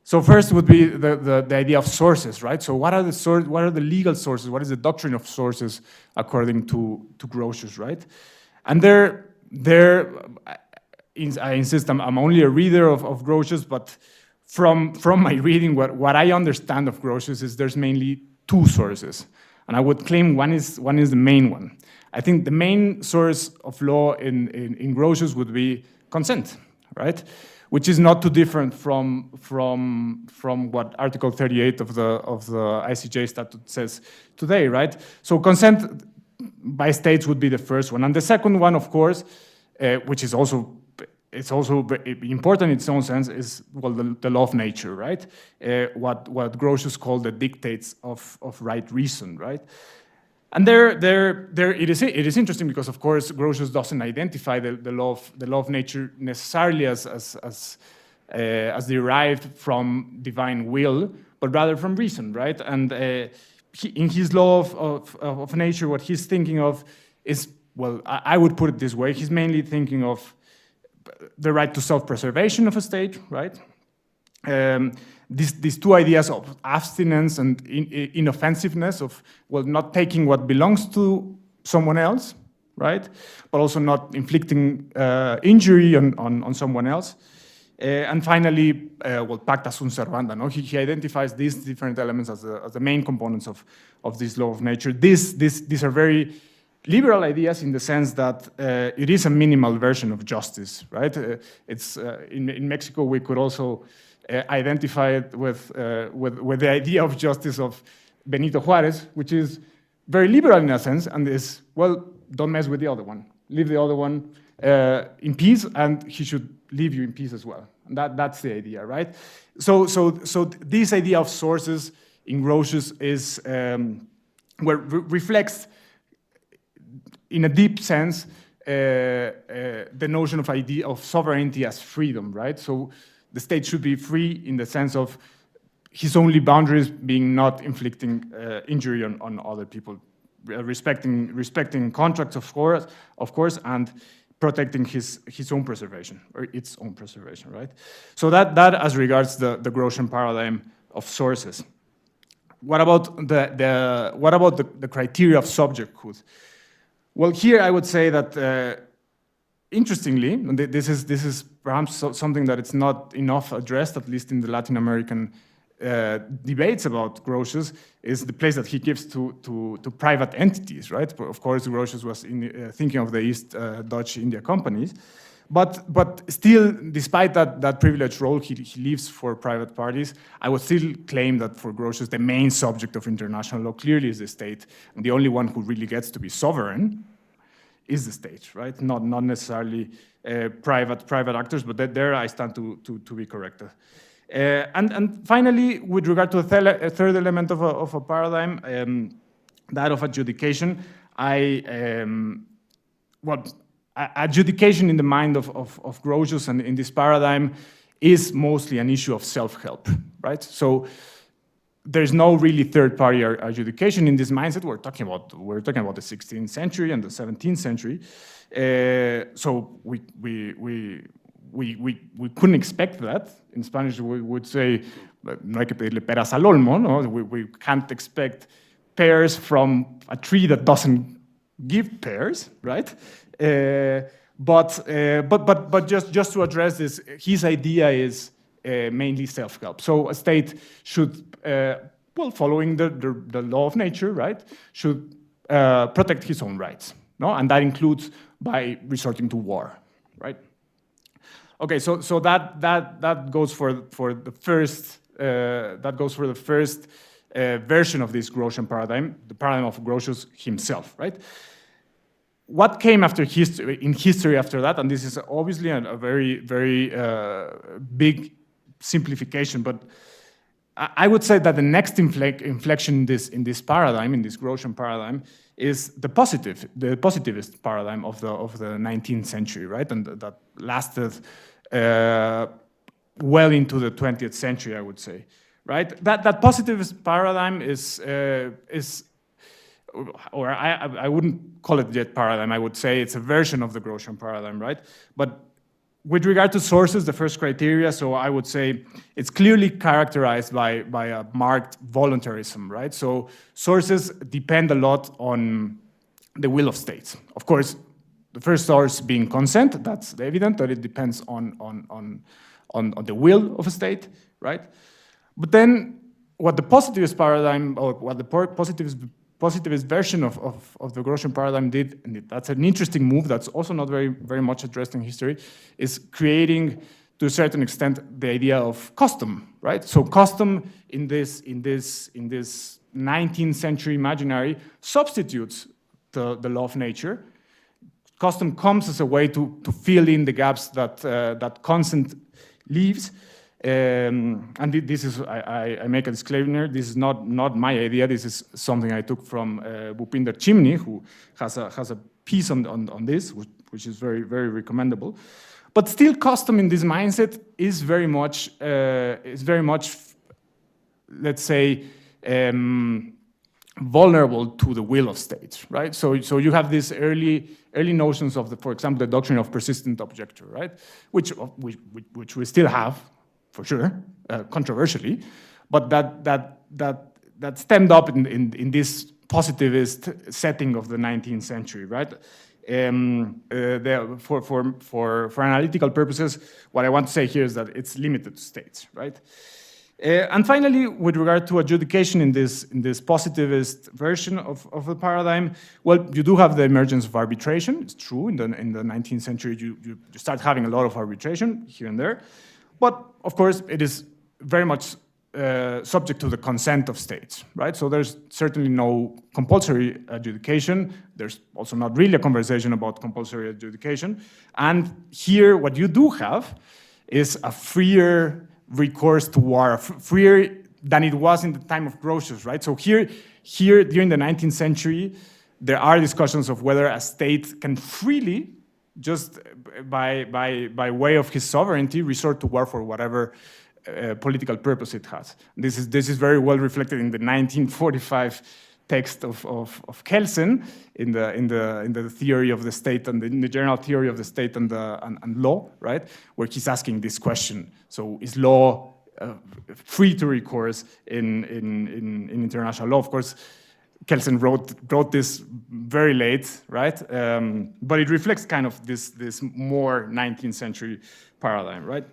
So first would be the idea of sources, right? So what are the legal sources? What is the doctrine of sources according to Grotius, right? And I insist, I'm only a reader of Grotius, but from my reading, what I understand of Grotius is there's mainly two sources. And I would claim one is the main one. I think the main source of law in Grotius would be consent, right? Which is not too different from what Article 38 of the ICJ statute says today, right? So consent by states would be the first one. And the second one, of course, which is also important in its own sense, is, well, the law of nature, right? What Grotius called the dictates of right reason, right? And there it is interesting because, of course, Grotius doesn't identify the law of nature necessarily as derived from divine will, but rather from reason, right? And in his law of nature, what he's thinking of is, well, I would put it this way: he's mainly thinking of the right to self-preservation of a state, right? These two ideas of abstinence and inoffensiveness, of, well, not taking what belongs to someone else, right? But also not inflicting injury on someone else. And finally, well, pacta sunt servanda, no? He identifies these different elements as the main components of this law of nature. These are very liberal ideas in the sense that it is a minimal version of justice, right? It's in Mexico we could also identify it with the idea of justice of Benito Juárez, which is very liberal in a sense, and is, well, don't mess with the other one, leave the other one in peace, and he should leave you in peace as well. And that's the idea, right? So this idea of sources in Grotius is reflects in a deep sense the notion of sovereignty as freedom, right? So the state should be free in the sense of his only boundaries being not inflicting injury on other people, respecting contracts, of course, and protecting his own preservation, or its own preservation, right? So that as regards the Grotian paradigm of sources. What about the criteria of subjecthood? Well, here I would say that interestingly, this is perhaps something that it's not enough addressed, at least in the Latin American debates about Grotius, is the place that he gives to private entities, right? Of course, Grotius was thinking of the East Dutch India companies, but still, despite that privileged role he leaves for private parties, I would still claim that for Grotius, the main subject of international law clearly is the state, and the only one who really gets to be sovereign is the state, right? Not necessarily private actors, but there I stand to be corrected. And finally, with regard to a third element of a paradigm, that of adjudication, adjudication in the mind of Grotius and in this paradigm is mostly an issue of self-help, right? So there's no really third-party adjudication in this mindset. We're talking about the 16th century and the 17th century. So we couldn't expect that. In Spanish, we would say, no hay que pedirle peras al olmo, no? We can't expect pears from a tree that doesn't give pears, right? But just to address this, his idea is mainly self-help. So a state should, following the law of nature, right, should protect his own rights, no? And that includes by resorting to war, right? Okay, so that goes for the first version of this Grotian paradigm, the paradigm of Grotius himself, right? What came after in history after that, and this is obviously a very, very big simplification, but I would say that the next inflection in this paradigm, in this Grotian paradigm, is the positivist paradigm of the 19th century, right? And that lasted well into the 20th century, I would say, right? That positivist paradigm is or I wouldn't call it yet paradigm. I would say it's a version of the Grotian paradigm, right? But with regard to sources, the first criteria, so I would say it's clearly characterized by a marked voluntarism, right? So sources depend a lot on the will of states. Of course, the first source being consent, that's evident that it depends on on the will of a state, right? But then what the positivist paradigm, or what the positivist version of the Grocian paradigm did, and that's an interesting move that's also not very much addressed in history, is creating, to a certain extent, the idea of custom, right? So custom in this 19th century imaginary substitutes the law of nature. Custom comes as a way to fill in the gaps that consent leaves. And this is, I make a disclaimer, this is not my idea, this is something I took from Bhupinder Chimni, who has a piece on this, which is very recommendable. But still, custom in this mindset is very much, let's say, vulnerable to the will of states, right? So you have these early notions of for example, the doctrine of persistent objector, right? Which we still have, for sure, controversially, but that stemmed up in this positivist setting of the 19th century, right? For analytical purposes, what I want to say here is that it's limited to states, right? And finally, with regard to adjudication in this positivist version of the paradigm, well, you do have the emergence of arbitration. It's true, in the 19th century, you start having a lot of arbitration here and there. But of course, it is very much subject to the consent of states, right? So there's certainly no compulsory adjudication. There's also not really a conversation about compulsory adjudication. And here, what you do have is a freer recourse to war, freer than it was in the time of Grocio, right? So here during the 19th century, there are discussions of whether a state can freely, just by way of his sovereignty, resort to war for whatever political purpose it has. This is very well reflected in the 1945 text of Kelsen in the theory of the state and in the general theory of the state and law, right? Where he's asking this question: so is law free to recourse in international law? Of course, Kelsen wrote this very late, right? But it reflects kind of this more 19th century paradigm, right?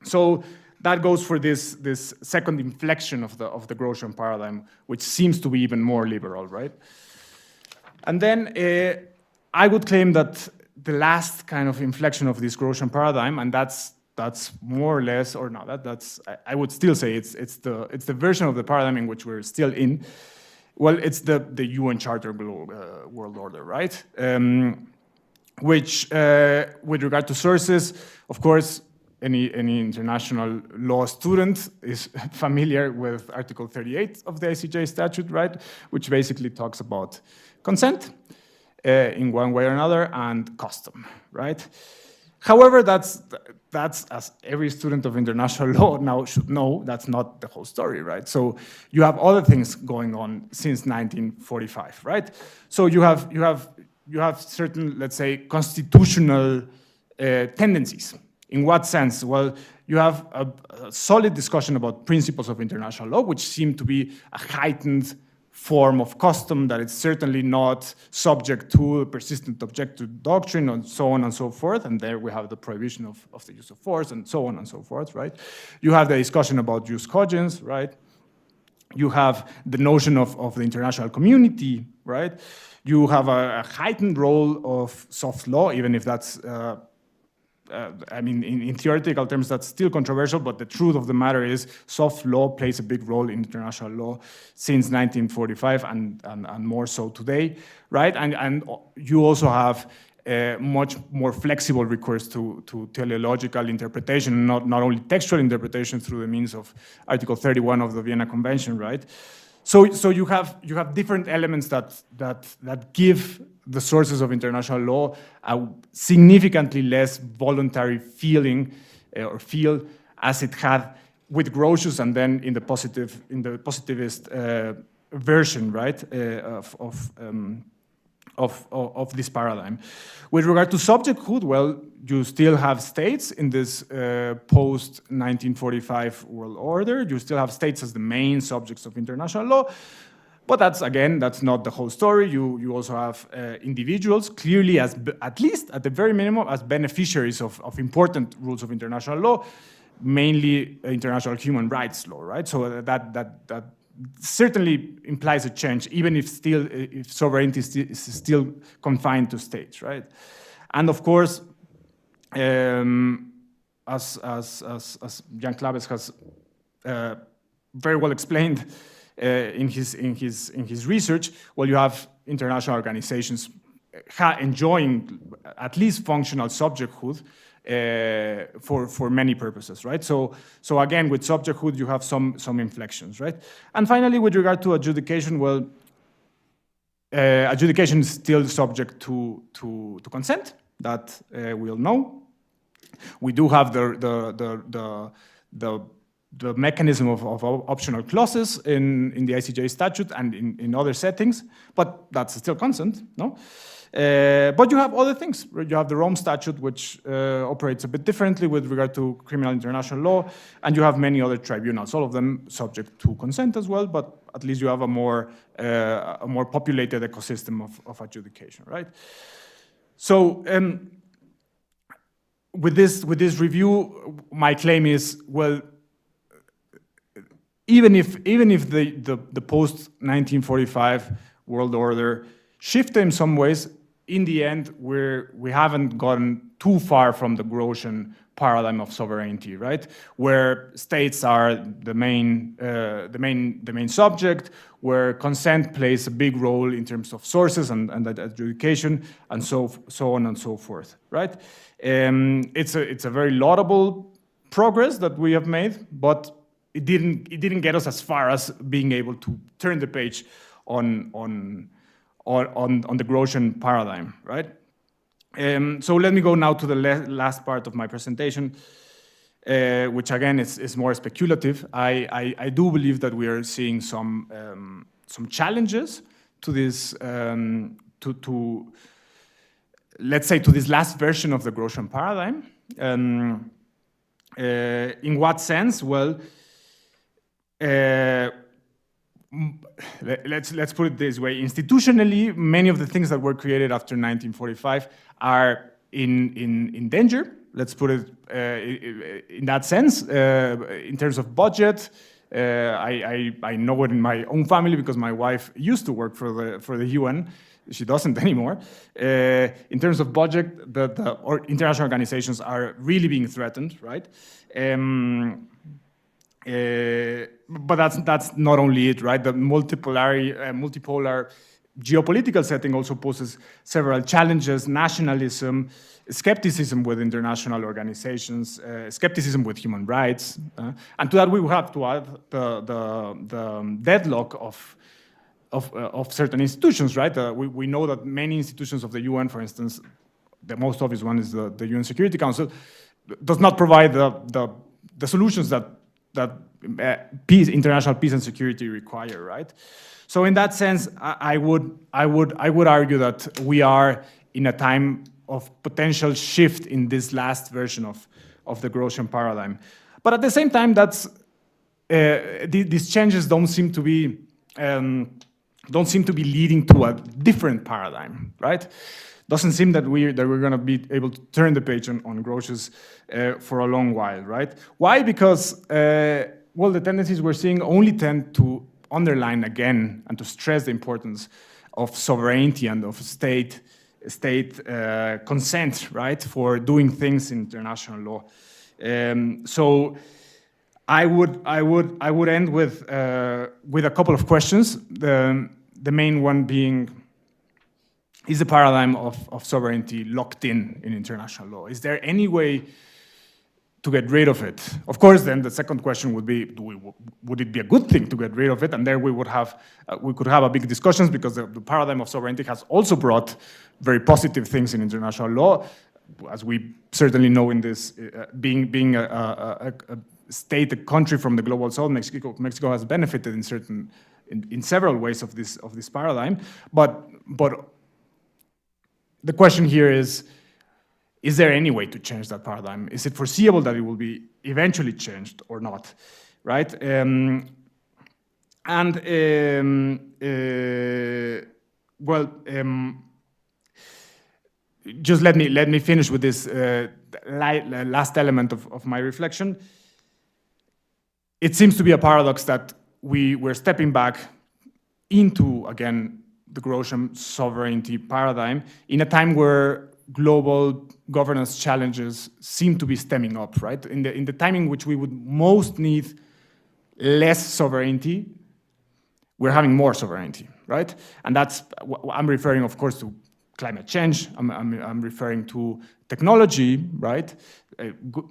So that goes for this second inflection of the Grocian paradigm, which seems to be even more liberal, right? And then I would claim that the last kind of inflection of this Grocian paradigm, and that's more or less, or no, I would still say it's the version of the paradigm in which we're still in. Well, it's the UN Charter world order, right? Which, with regard to sources, of course, any international law student is familiar with Article 38 of the ICJ statute, right? Which basically talks about consent in one way or another and custom, right? However, that's as every student of international law now should know, that's not the whole story, right? So you have other things going on since 1945, right? So you have certain, let's say, constitutional tendencies. In what sense? Well, you have a solid discussion about principles of international law, which seem to be a heightened form of custom that is certainly not subject to a persistent objective doctrine and so on and so forth. And there we have the prohibition of the use of force and so on and so forth, right? You have the discussion about jus cogens, right? You have the notion of the international community, right? You have a heightened role of soft law, even if that's I mean, in theoretical terms, that's still controversial, but the truth of the matter is soft law plays a big role in international law since 1945 and more so today, right? And you also have much more flexible recourse to teleological interpretation, not only textual interpretation through the means of Article 31 of the Vienna Convention, right? So you have different elements that give the sources of international law a significantly less voluntary feeling or feel as it had with Grotius and then in the positivist version, right, of this paradigm. With regard to subjecthood, well, you still have states in this post-1945 world order. You still have states as the main subjects of international law. But that's not the whole story. You also have individuals clearly at least at the very minimum as beneficiaries of important rules of international law, mainly international human rights law, right? So that certainly implies a change, even if sovereignty is still confined to states, right? And of course, as Jan Claves has very well explained in his research, well, you have international organizations enjoying at least functional subjecthood for many purposes, right? So again, with subjecthood, you have some inflections, right? And finally, with regard to adjudication, well, adjudication is still subject to consent. That we'll know. We do have the mechanism of optional clauses in the ICJ statute and in other settings, but that's still consent, no? But you have other things. You have the Rome Statute, which operates a bit differently with regard to criminal international law, and you have many other tribunals, all of them subject to consent as well, but at least you have a more populated ecosystem of adjudication, right? So with this review, my claim is, well, even if the post-1945 world order shifted in some ways, in the end, we haven't gotten too far from the Grocian paradigm of sovereignty, right? Where states are the main subject, where consent plays a big role in terms of sources and adjudication, and so on and so forth, right? It's a very laudable progress that we have made, but it didn't get us as far as being able to turn the page on the Grocian paradigm, right? So let me go now to the last part of my presentation, which again is more speculative. I do believe that we are seeing some challenges to this, let's say, to this last version of the Grocian paradigm. In what sense? Well, let's put it this way. Institutionally, many of the things that were created after 1945 are in danger. Let's put it in that sense. In terms of budget, I know it in my own family because my wife used to work for the UN. She doesn't anymore. In terms of budget, the international organizations are really being threatened, right? But that's not only it, right? The multipolar geopolitical setting also poses several challenges: nationalism, skepticism with international organizations, skepticism with human rights, and to that we will have to add the deadlock of certain institutions, right? We know that many institutions of the UN, for instance, the most obvious one is the UN Security Council, does not provide the solutions that international peace and security require, right? So in that sense, I would argue that we are in a time of potential shift in this last version of the Grocian paradigm. But at the same time, these changes don't seem to be leading to a different paradigm, right? Doesn't seem that we're going to be able to turn the page on Grocius for a long while, right? Why? Because well, the tendencies we're seeing only tend to underline again and to stress the importance of sovereignty and of state consent, right, for doing things in international law. So I would end with a couple of questions. The main one being, is the paradigm of sovereignty locked in international law? Is there any way to get rid of it? Of course, then the second question would be, would it be a good thing to get rid of it? And there we could have a big discussions, because the paradigm of sovereignty has also brought very positive things in international law, as we certainly know in this, being a state, a country from the global south. Mexico has benefited in several ways of this paradigm, but the question here is there any way to change that paradigm? Is it foreseeable that it will be eventually changed or not, right? And just let me finish with this last element of my reflection. It seems to be a paradox that we're stepping back into, again, the Grocian sovereignty paradigm in a time where global governance challenges seem to be stemming up, right? In the time in which we would most need less sovereignty, we're having more sovereignty, right? And that's, I'm referring, of course, to climate change. I'm referring to technology, right?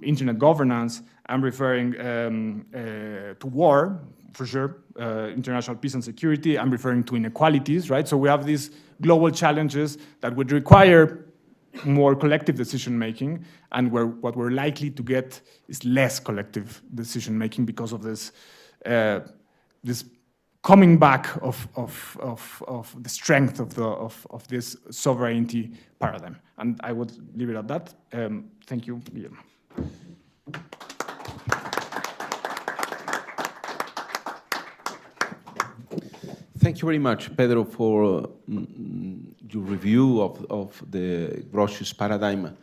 Internet governance. I'm referring to war, for sure, international peace and security. I'm referring to inequalities, right? So we have these global challenges that would require more collective decision-making, and what we're likely to get is less collective decision-making because of this coming back of the strength of this sovereignty paradigm. And I would leave it at that. Thank you, Guillermo. Thank you very much, Pedro, for your review of the Grocius paradigm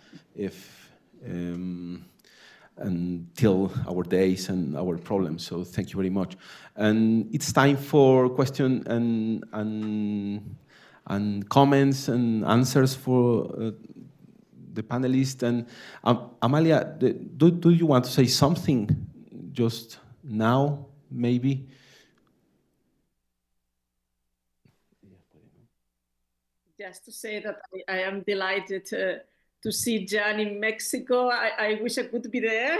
until our days and our problems. So thank you very much. And it's time for questions and comments and answers for the panelists. And Amalia, do you want to say something just now, maybe? Just to say that I am delighted to see Jan in Mexico. I wish I could be there.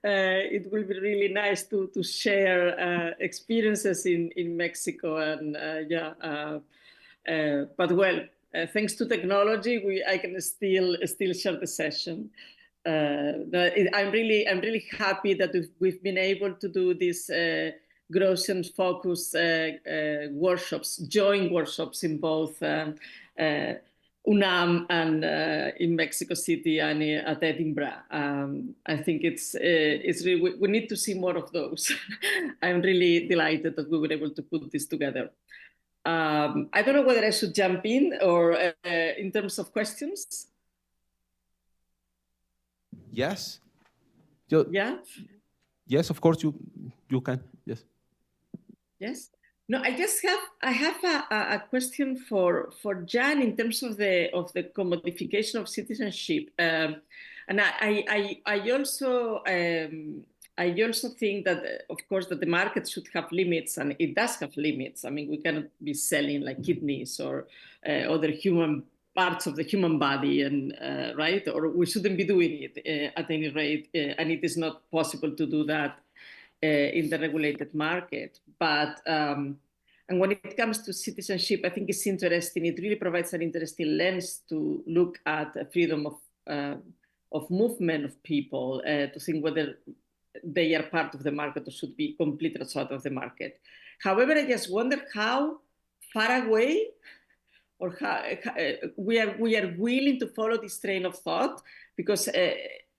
It will be really nice to share experiences in Mexico. And but well, thanks to technology, I can still share the session. I'm really happy that we've been able to do this Grocian focus workshops, joint workshops in both UNAM and in Mexico City and at Edinburgh. I think it's really, we need to see more of those. I'm really delighted that we were able to put this together. I don't know whether I should jump in or in terms of questions. Yes. Yeah. Yes, of course you can. Yes. Yes. No, I have a question for Jan in terms of the commodification of citizenship, and I also think that of course that the market should have limits, and it does have limits. I mean, we cannot be selling like kidneys or other human parts of the human body, and right, or we shouldn't be doing it at any rate, and it is not possible to do that in the regulated market. But and when it comes to citizenship, I think it's interesting. It really provides an interesting lens to look at freedom of movement of people, to think whether they are part of the market or should be completely outside of the market. However, I just wonder how far away or how we are willing to follow this train of thought, because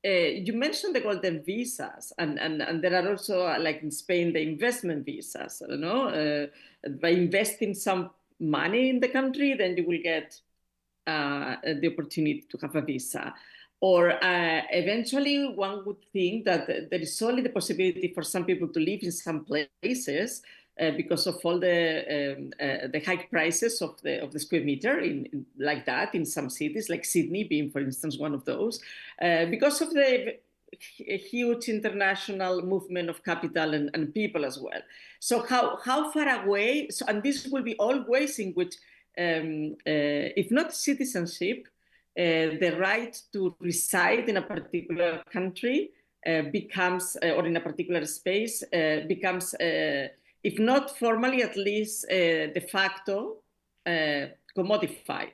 you mentioned the golden visas, and there are also, like in Spain, the investment visas. I don't know, by investing some money in the country, then you will get the opportunity to have a visa. Or eventually, one would think that there is only the possibility for some people to live in some places because of all the high prices of the square meter, like that in some cities, like Sydney being, for instance, one of those, because of the huge international movement of capital and people as well. So how far away? So, and this will be all ways in which, if not citizenship, the right to reside in a particular country becomes, or in a particular space, becomes, if not formally, at least de facto, commodified.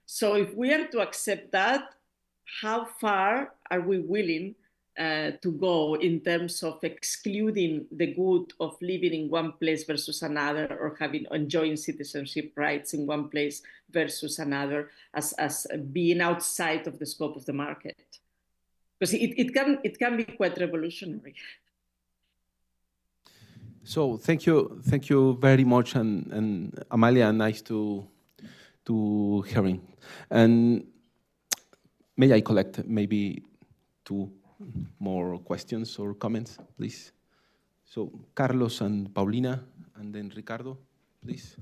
So if we are to accept that, how far are we willing to go in terms of excluding the good of living in one place versus another, or enjoying citizenship rights in one place versus another, as being outside of the scope of the market? Because it can be quite revolutionary. So thank you very much, and Amalia, nice to hearing. And may I collect maybe 2 more questions or comments, please? So Carlos and Paulina, and then Ricardo, please.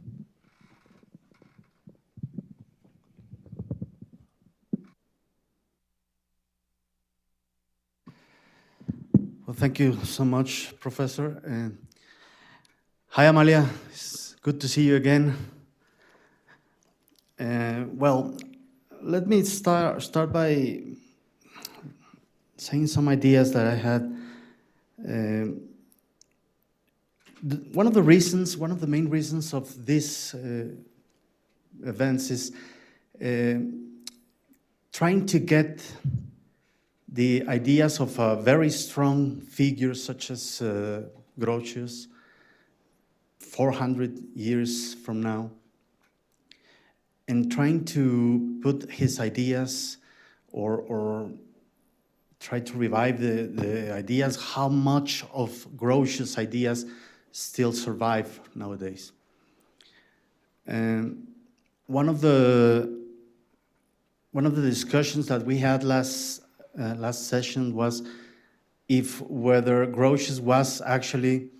Well, thank you so much, Professor. Hi, Amalia. It's good to see you again. Well, let me start by saying some ideas that I had. One of the main reasons of these events is trying to get the ideas of a very strong figure such as Grocio 400 years from now, and trying to put his ideas or try to revive the ideas, how much of Grocio's ideas still survive nowadays. And one of the discussions that we had last session was whether Grocio was actually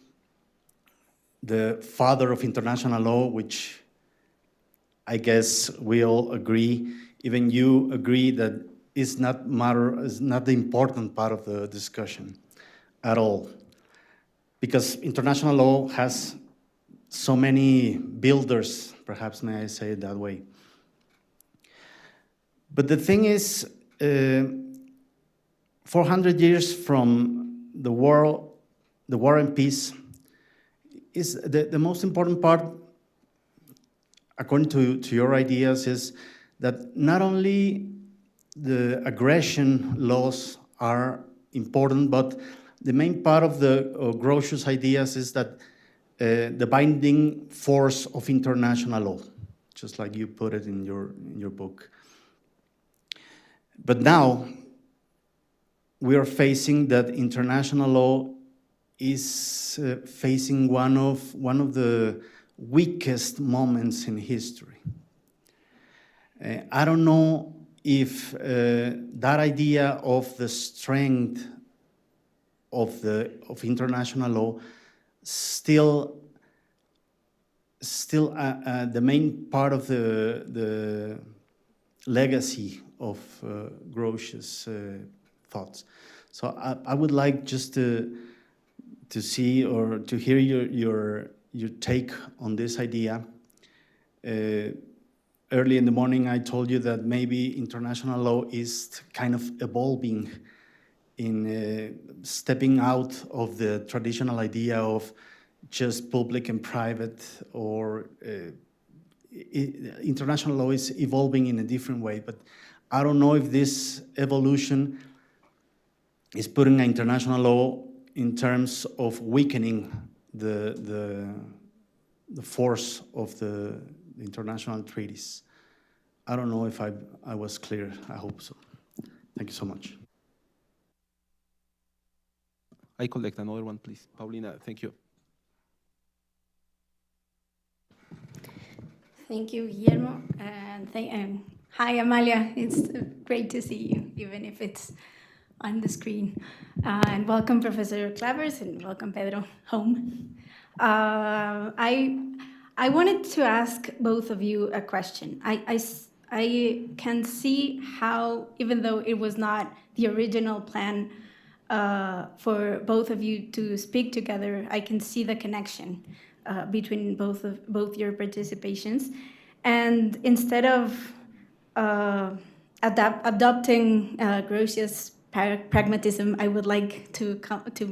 the father of international law, which I guess we all agree. Even you agree that is not the important part of the discussion at all, because international law has so many builders, perhaps may I say it that way. But the thing is, 400 years from the war and peace is the most important part, according to your ideas, is that not only the aggression laws are important, but the main part of Grocio's ideas is that the binding force of international law, just like you put it in your book. But now we are facing that international law is facing one of the weakest moments in history. I don't know if that idea of the strength of international law still the main part of the legacy of Grocio's thoughts. So I would like just to see or to hear your take on this idea. Early in the morning, I told you that maybe international law is kind of evolving in stepping out of the traditional idea of just public and private, or international law is evolving in a different way. But I don't know if this evolution is putting international law in terms of weakening the force of the international treaties. I don't know if I was clear. I hope so. Thank you so much. I collect another one, please. Paulina, thank you. Thank you, Guillermo. And hi, Amalia. It's great to see you, even if it's on the screen. And welcome, Professor Clavers, and welcome, Pedro, home. I wanted to ask both of you a question. I can see how, even though it was not the original plan for both of you to speak together, I can see the connection between both your participations. And instead of adopting Grocio's pragmatism, I would like to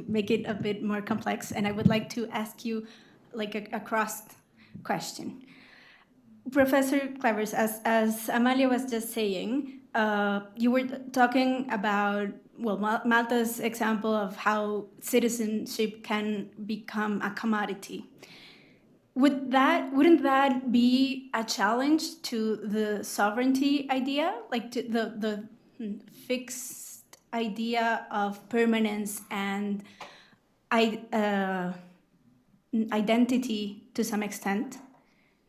make it a bit more complex, and I would like to ask you like a cross question. Professor Clavers, as Amalia was just saying, you were talking about, well, Malta's example of how citizenship can become a commodity. Wouldn't that be a challenge to the sovereignty idea, like to the fixed idea of permanence and identity to some extent,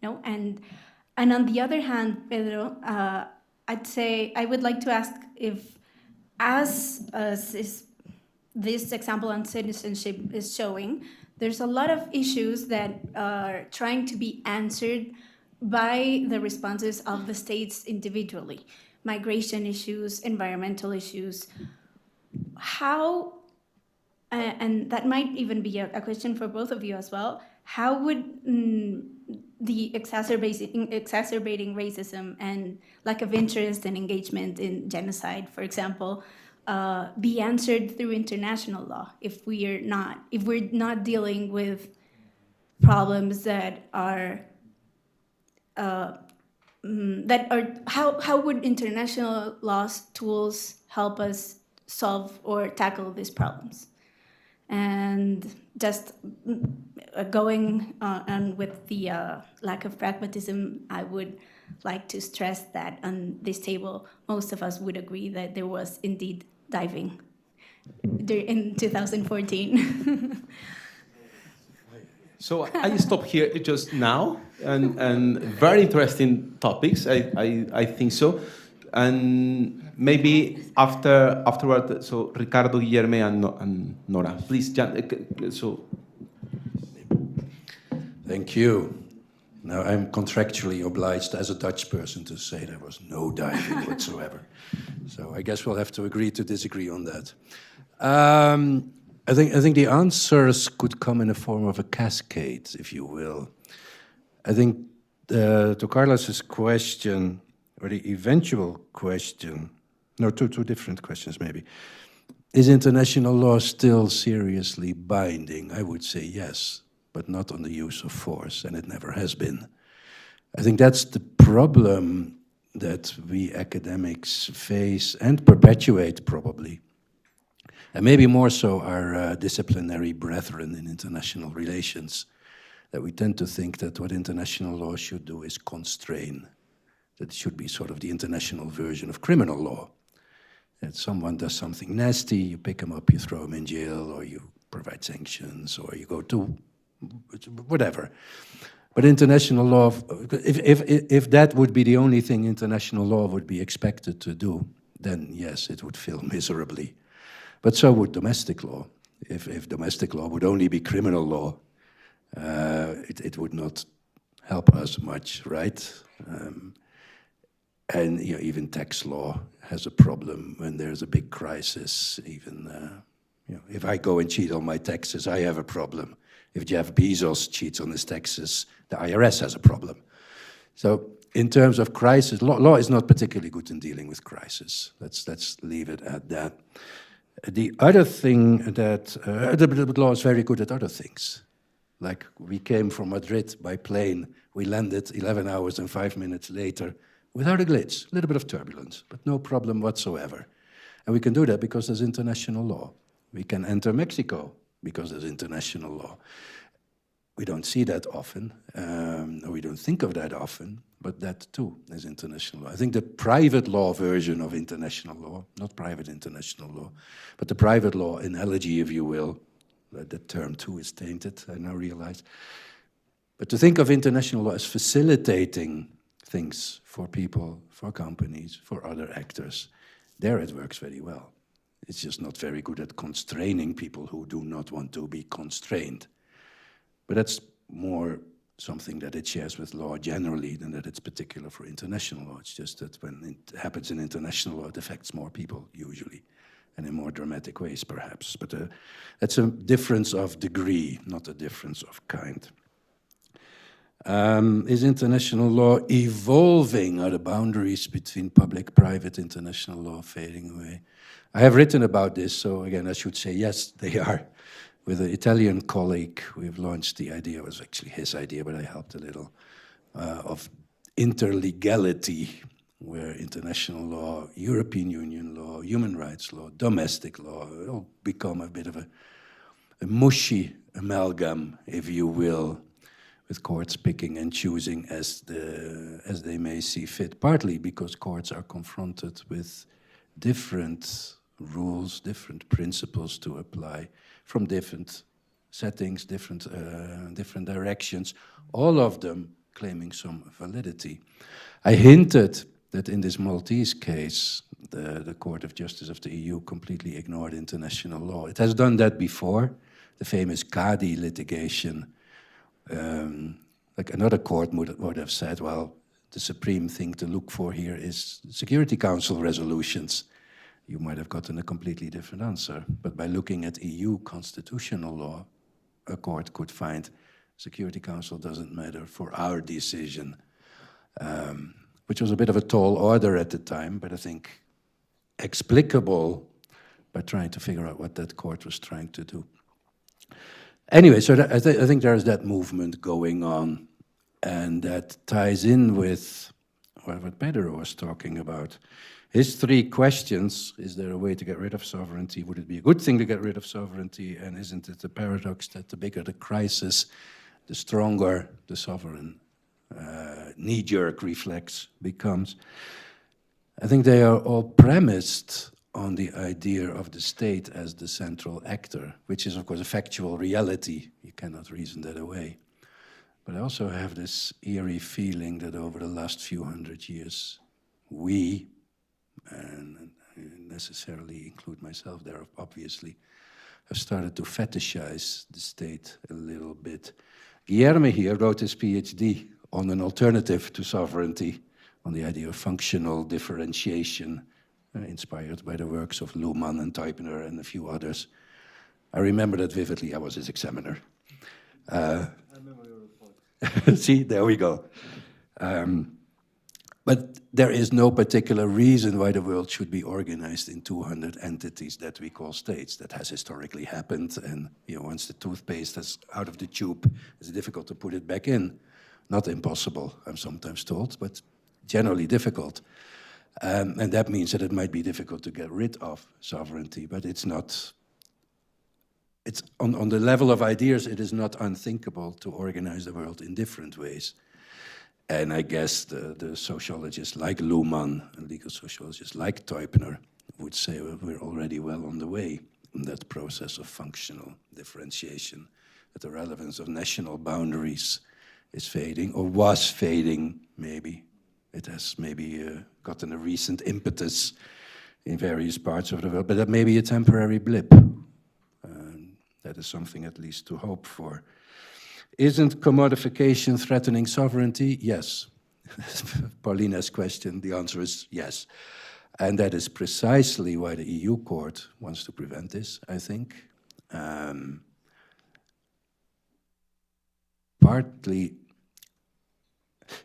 no? And on the other hand, Pedro, I'd say I would like to ask if, as is this example on citizenship is showing, there's a lot of issues that are trying to be answered by the responses of the states individually. Migration issues, environmental issues. How, and that might even be a question for both of you as well, how would the exacerbating racism and lack of interest and engagement in genocide, for example, be answered through international law if we're not dealing with problems that are how would international law's tools help us solve or tackle these problems? And just going on with the lack of pragmatism, I would like to stress that on this table, most of us would agree that there was indeed diving in 2014. So I stop here just now, and very interesting topics, I think so. And maybe afterward, so Ricardo, Guillermo, and Nora, please. So. Thank you. Now I'm contractually obliged as a Dutch person to say there was no diving whatsoever. So I guess we'll have to agree to disagree on that. I think the answers could come in the form of a cascade, if you will. I think to Carlos's question, or the eventual question, no, two different questions maybe. Is international law still seriously binding? I would say yes, but not on the use of force, and it never has been. I think that's the problem that we academics face and perpetuate probably. And maybe more so our disciplinary brethren in international relations, that we tend to think that what international law should do is constrain, that it should be sort of the international version of criminal law. That someone does something nasty, you pick them up, you throw them in jail, or you provide sanctions, or you go to whatever. But international law, if that would be the only thing international law would be expected to do, then yes, it would fail miserably. But so would domestic law. If domestic law would only be criminal law, it would not help us much, right? And you know, even tax law has a problem when there's a big crisis. Even you know, if I go and cheat on my taxes, I have a problem. If Jeff Bezos cheats on his taxes, the IRS has a problem. So in terms of crisis, law is not particularly good in dealing with crisis. Let's leave it at that. The other thing that the law is very good at other things. Like we came from Madrid by plane, we landed 11 hours and 5 minutes later without a glitch, a little bit of turbulence, but no problem whatsoever. And we can do that because there's international law. We can enter Mexico because there's international law. We don't see that often, or we don't think of that often, but that too is international law. I think the private law version of international law, not private international law, but the private law analogy, if you will, that term too is tainted, I now realize. But to think of international law as facilitating things for people, for companies, for other actors, there it works very well. It's just not very good at constraining people who do not want to be constrained. But that's more something that it shares with law generally than that it's particular for international law. It's just that when it happens in international law, it affects more people usually, and in more dramatic ways perhaps. But that's a difference of degree, not a difference of kind. Is international law evolving? Are the boundaries between public-private international law fading away? I have written about this, so again, I should say yes, they are. With an Italian colleague, we've launched the idea, it was actually his idea, but I helped a little, of interlegality, where international law, European Union law, human rights law, domestic law, all become a bit of a mushy amalgam, if you will, with courts picking and choosing as they may see fit, partly because courts are confronted with different rules, different principles to apply from different settings, different directions, all of them claiming some validity. I hinted that in this Maltese case, the Court of Justice of the EU completely ignored international law. It has done that before, the famous Cadi litigation. Like another court would have said, well, the supreme thing to look for here is Security Council resolutions. You might have gotten a completely different answer. But by looking at EU constitutional law, a court could find Security Council doesn't matter for our decision, which was a bit of a tall order at the time, but I think explicable by trying to figure out what that court was trying to do. Anyway, so I think there's that movement going on, and that ties in with what Pedro was talking about. His three questions: is there a way to get rid of sovereignty? Would it be a good thing to get rid of sovereignty? And isn't it a paradox that the bigger the crisis, the stronger the sovereign knee-jerk reflex becomes? I think they are all premised on the idea of the state as the central actor, which is, of course, a factual reality. You cannot reason that away. But I also have this eerie feeling that over the last few hundred years, we, and I necessarily include myself there, obviously, have started to fetishize the state a little bit. Guillermo here wrote his PhD on an alternative to sovereignty, on the idea of functional differentiation, inspired by the works of Luhmann and Teubner and a few others. I remember that vividly. I was his examiner. I remember your report. See, there we go. But there is no particular reason why the world should be organized in 200 entities that we call states. That has historically happened, and once the toothpaste is out of the tube, it's difficult to put it back in. Not impossible, I'm sometimes told, but generally difficult. And that means that it might be difficult to get rid of sovereignty, but it's not. It's on the level of ideas, it is not unthinkable to organize the world in different ways. And I guess the sociologists like Luhmann and legal sociologists like Teubner would say we're already well on the way in that process of functional differentiation, that the relevance of national boundaries is fading, or was fading, maybe. It has maybe gotten a recent impetus in various parts of the world, but that may be a temporary blip. That is something at least to hope for. Isn't commodification threatening sovereignty? Yes. Paulina's question, the answer is yes. And that is precisely why the EU court wants to prevent this, I think. Partly,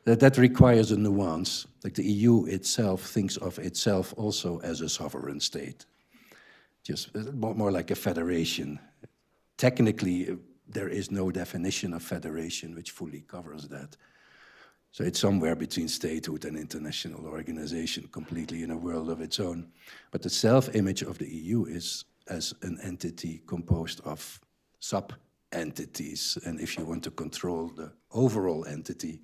that requires a nuance. Like the EU itself thinks of itself also as a sovereign state. Just more like a federation. Technically, there is no definition of federation which fully covers that. So it's somewhere between statehood and international organization, completely in a world of its own. But the self-image of the EU is as an entity composed of sub-entities. And if you want to control the overall entity,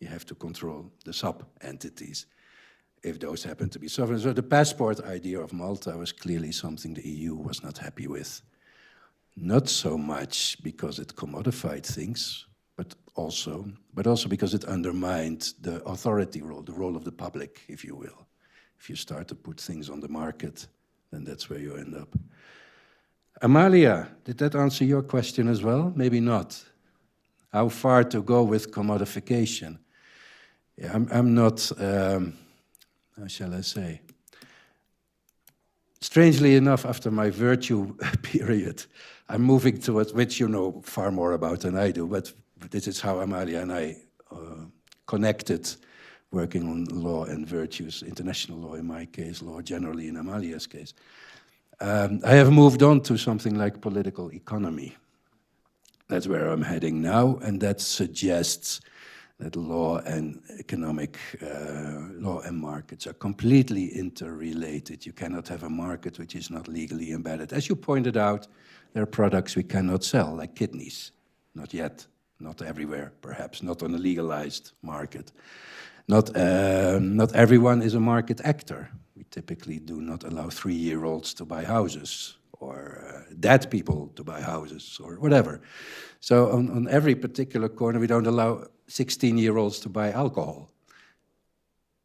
you have to control the sub-entities, if those happen to be sovereign. So the passport idea of Malta was clearly something the EU was not happy with. Not so much because it commodified things, but also because it undermined the authority role, the role of the public, if you will. If you start to put things on the market, then that's where you end up. Amalia, did that answer your question as well? Maybe not. How far to go with commodification? Yeah, I'm not, how shall I say? Strangely enough, after my virtue period, I'm moving towards, which you know far more about than I do, but this is how Amalia and I connected, working on law and virtues, international law in my case, law generally in Amalia's case. I have moved on to something like political economy. That's where I'm heading now, and that suggests that law and economic, law and markets are completely interrelated. You cannot have a market which is not legally embedded. As you pointed out, there are products we cannot sell, like kidneys. Not yet, not everywhere, perhaps, not on a legalized market. Not everyone is a market actor. We typically do not allow 3-year-olds to buy houses or dead people to buy houses or whatever. So on every particular corner, we don't allow 16-year-olds to buy alcohol,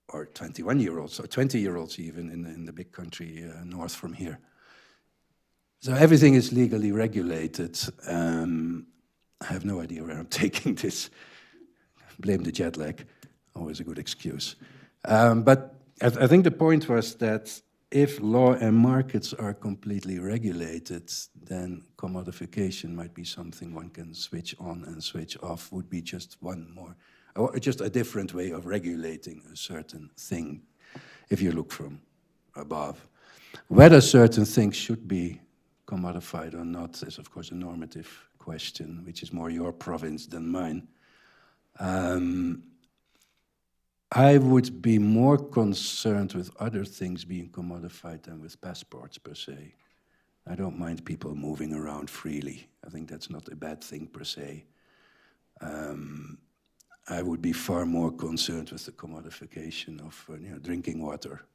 or 21-year-olds, or 20-year-olds even in the big country north from here. So everything is legally regulated. I have no idea where I'm taking this. Blame the jet lag, always a good excuse. But I think the point was that if law and markets are completely regulated, then commodification might be something one can switch on and switch off, would be just one more, or just a different way of regulating a certain thing, if you look from above. Whether certain things should be commodified or not is, of course, a normative question, which is more your province than mine. I would be more concerned with other things being commodified than with passports per se. I don't mind people moving around freely. I think that's not a bad thing per se. I would be far more concerned with the commodification of drinking water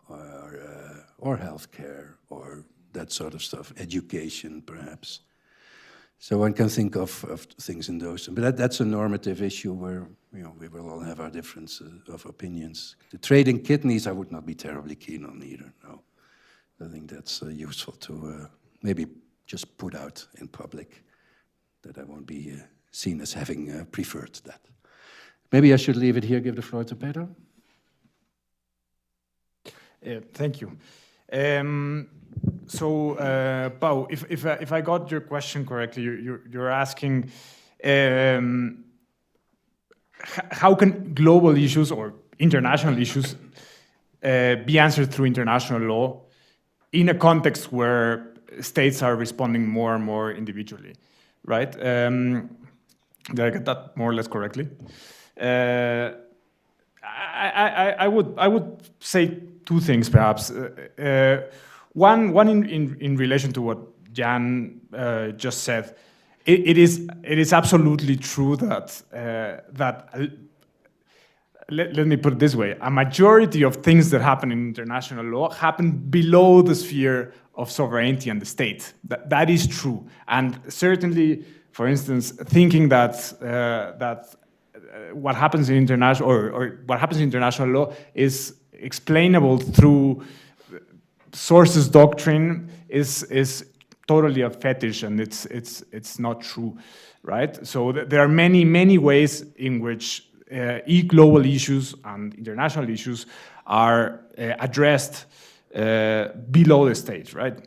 or healthcare or that sort of stuff, education perhaps. So one can think of things in those, but that's a normative issue where we will all have our differences of opinions. The trading kidneys, I would not be terribly keen on either. No, I think that's useful to maybe just put out in public, that I won't be seen as having preferred that. Maybe I should leave it here. Give the floor to Pedro. Thank you. So, Pau, if I got your question correctly, you're asking how can global issues or international issues be answered through international law in a context where states are responding more and more individually, right? Did I get that more or less correctly? I would say two things, perhaps. One in relation to what Jan just said. It is absolutely true that let me put it this way: a majority of things that happen in international law happen below the sphere of sovereignty and the state. That is true, and certainly, for instance, thinking that what happens in international or what happens in international law is explainable through sources doctrine is totally a fetish, and it's not true, right? So there are many ways in which global issues and international issues are addressed below the state, right?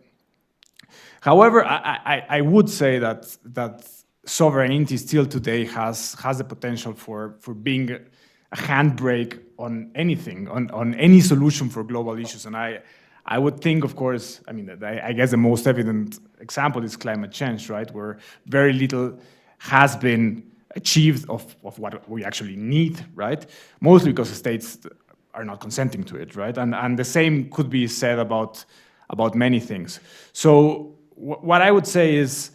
However, I would say that sovereignty still today has the potential for being a handbrake on anything, on any solution for global issues. And I would think, of course, I mean, I guess the most evident example is climate change, right? Where very little has been achieved of what we actually need, right? Mostly because the states are not consenting to it, right? And the same could be said about many things. So what I would say is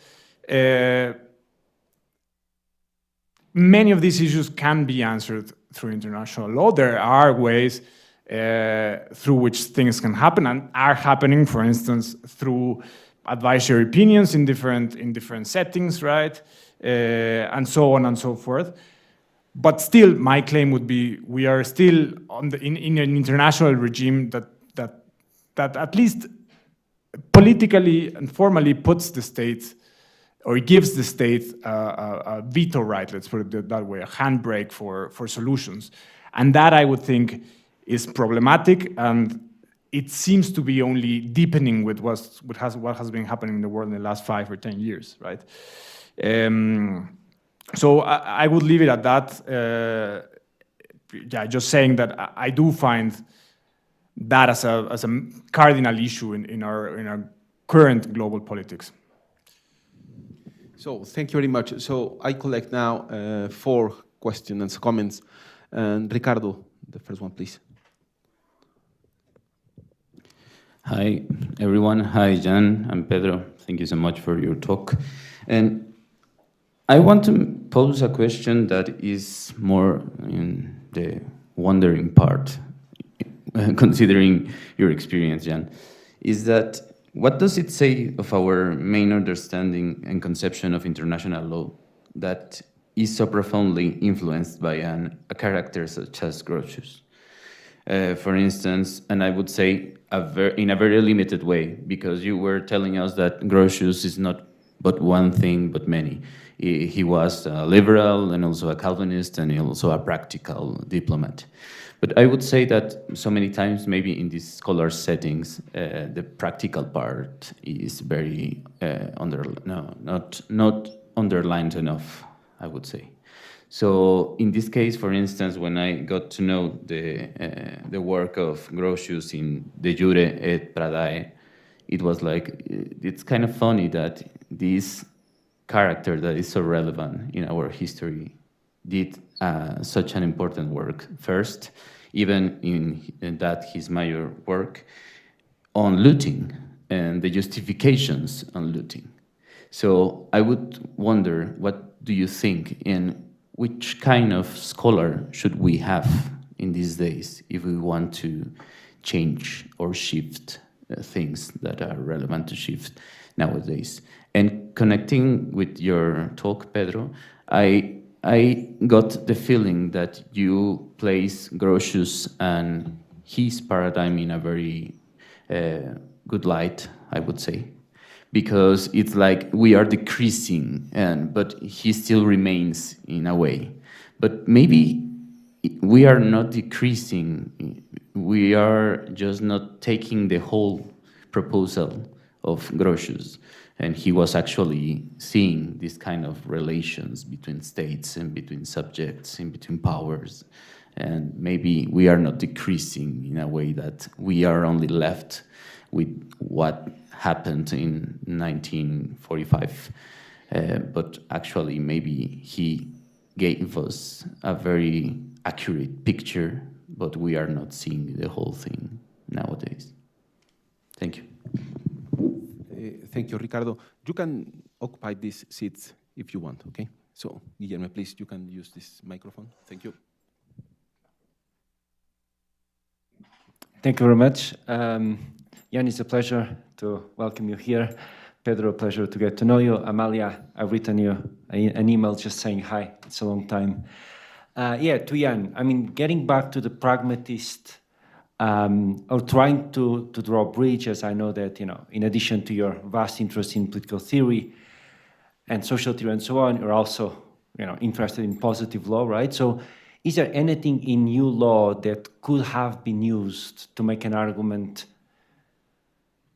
many of these issues can be answered through international law. There are ways through which things can happen and are happening, for instance, through advisory opinions in different settings, right? And so on and so forth. But still, my claim would be we are still in an international regime that at least politically and formally puts the state or gives the state a veto right, let's put it that way, a handbrake for solutions. And that, I would think, is problematic, and it seems to be only deepening with what has been happening in the world in the last 5 or 10 years, right? So I would leave it at that. Just saying that I do find that as a cardinal issue in our current global politics. So thank you very much. So I collect now 4 questions and comments. And Ricardo, the first one, please. Hi, everyone. Hi, Jan and Pedro. Thank you so much for your talk. And I want to pose a question that is more in the wondering part, considering your experience, Jan, is that what does it say of our main understanding and conception of international law that is so profoundly influenced by a character such as Grotius? For instance, and I would say in a very limited way, because you were telling us that Grotius is not but one thing, but many. He was a liberal and also a Calvinist and also a practical diplomat. But I would say that so many times, maybe in these scholar settings, the practical part is very not underlined enough, I would say. So in this case, for instance, when I got to know the work of Grotius in De Jure et Pradae, it was like, it's kind of funny that this character that is so relevant in our history did such an important work first, even in that his major work on looting and the justifications on looting. So I would wonder, what do you think, and which kind of scholar should we have in these days if we want to change or shift things that are relevant to shift nowadays? And connecting with your talk, Pedro, I got the feeling that you place Grotius and his paradigm in a very good light, I would say, because it's like we are decreasing, but he still remains in a way. But maybe we are not decreasing, we are just not taking the whole proposal of Grotius. And he was actually seeing this kind of relations between states and between subjects and between powers. And maybe we are not decreasing in a way that we are only left with what happened in 1945. But actually, maybe he gave us a very accurate picture, but we are not seeing the whole thing nowadays. Thank you. Thank you, Ricardo. You can occupy these seats if you want, okay? So, Guillermo, please, you can use this microphone. Thank you. Thank you very much. Jan, it's a pleasure to welcome you here. Pedro, a pleasure to get to know you. Amalia, I've written you an email just saying hi. It's a long time. To Jan, I mean, getting back to the pragmatist, or trying to draw bridges. I know that, in addition to your vast interest in political theory and social theory and so on, you're also, interested in positive law, right? So is there anything in new law that could have been used to make an argument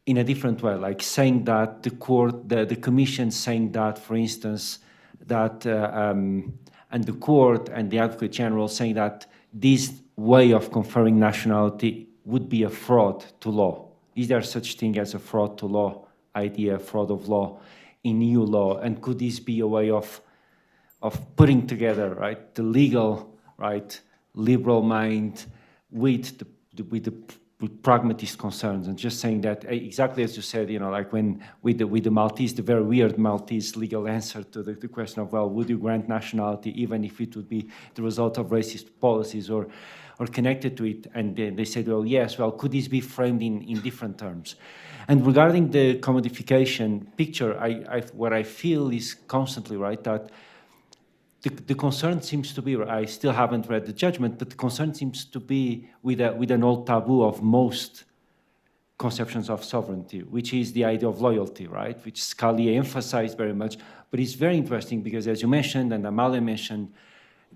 in a different way, like saying that the court, the commission saying that, for instance, that, and the court and the Advocate General saying that this way of conferring nationality would be a fraud to law? Is there such thing as a fraud to law idea, fraud of law in new law? And could this be a way of putting together, right, the legal, right, liberal mind with the pragmatist concerns, and just saying that exactly as you said, like when with the Maltese, the very weird Maltese legal answer to the question of, well, would you grant nationality even if it would be the result of racist policies or connected to it? And they said, well, yes, well, could this be framed in different terms? And regarding the commodification picture, what I feel is constantly, right, that the concern seems to be, I still haven't read the judgment, but the concern seems to be with an old taboo of most conceptions of sovereignty, which is the idea of loyalty, right? Which Scalia emphasized very much. But it's very interesting because, as you mentioned, and Amalia mentioned,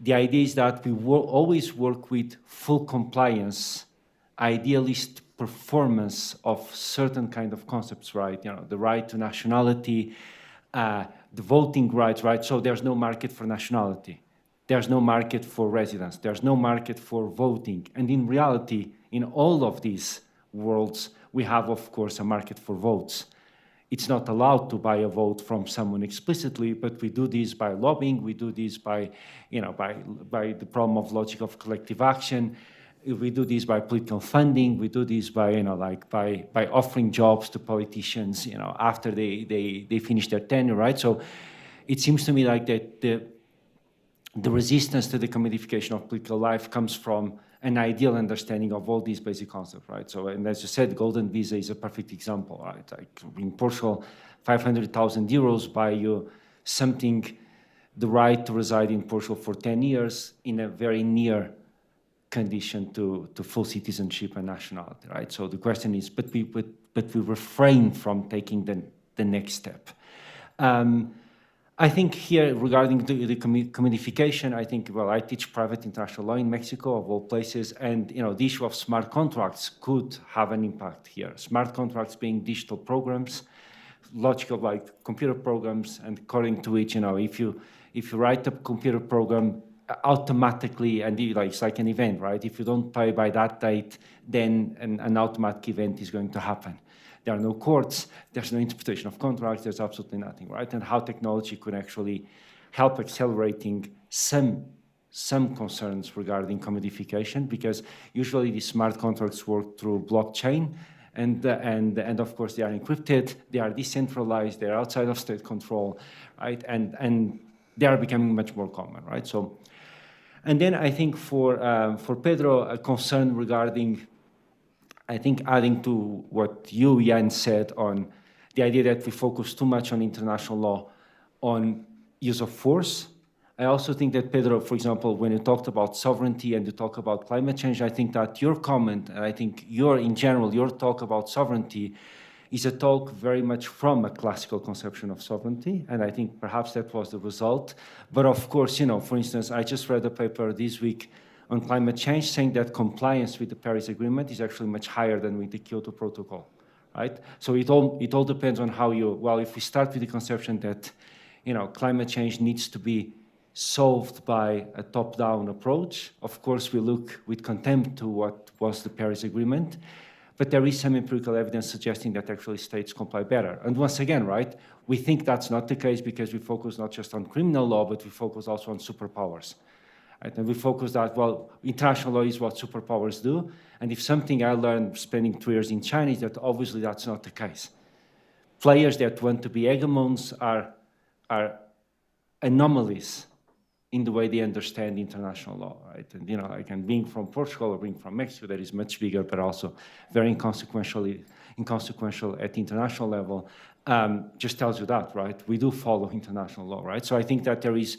the idea is that we will always work with full compliance, idealist performance of certain kind of concepts, right? The right to nationality, the voting rights, right? So there's no market for nationality. There's no market for residence. There's no market for voting. And in reality, in all of these worlds, we have, of course, a market for votes. It's not allowed to buy a vote from someone explicitly, but we do this by lobbying. We do this by, by the problem of logic of collective action. We do this by political funding. We do this by, by offering jobs to politicians, after they finish their tenure, right? So it seems to me like that the resistance to the commodification of political life comes from an ideal understanding of all these basic concepts, right? So, and as you said, golden visa is a perfect example, right? Like in Portugal, 500,000 euros buy you something, the right to reside in Portugal for 10 years in a very near condition to full citizenship and nationality, right? So the question is, but we refrain from taking the next step. I think here regarding the commodification, I think, well, I teach private international law in Mexico, of all places, and the issue of smart contracts could have an impact here. Smart contracts being digital programs, logical like computer programs, and according to which, if you write a computer program automatically, and it's like an event, right? If you don't pay by that date, then an automatic event is going to happen. There are no courts, there's no interpretation of contracts, there's absolutely nothing, right? And how technology could actually help accelerating some concerns regarding commodification, because usually these smart contracts work through blockchain, and of course they are encrypted, they are decentralized, they're outside of state control, right? And they are becoming much more common, right? So, and then I think for Pedro, a concern regarding, I think adding to what you, Jan, said on the idea that we focus too much on international law, on use of force. I also think that, Pedro, for example, when you talked about sovereignty and you talk about climate change, I think that your comment, and I think in general, your talk about sovereignty is a talk very much from a classical conception of sovereignty, and I think perhaps that was the result. But of course, for instance, I just read a paper this week on climate change saying that compliance with the Paris Agreement is actually much higher than with the Kyoto Protocol, right? So it all depends on how if we start with the conception that, climate change needs to be solved by a top-down approach, of course we look with contempt to what was the Paris Agreement, but there is some empirical evidence suggesting that actually states comply better. And once again, right, we think that's not the case because we focus not just on criminal law, but we focus also on superpowers. Right? And we focus that, international law is what superpowers do. And if something I learned spending 2 years in China is that obviously that's not the case. Players that want to be hegemons are anomalies in the way they understand international law, right? And being from Portugal or being from Mexico, that is much bigger, but also very inconsequential at international level, just tells you that, right? We do follow international law, right? So I think that there is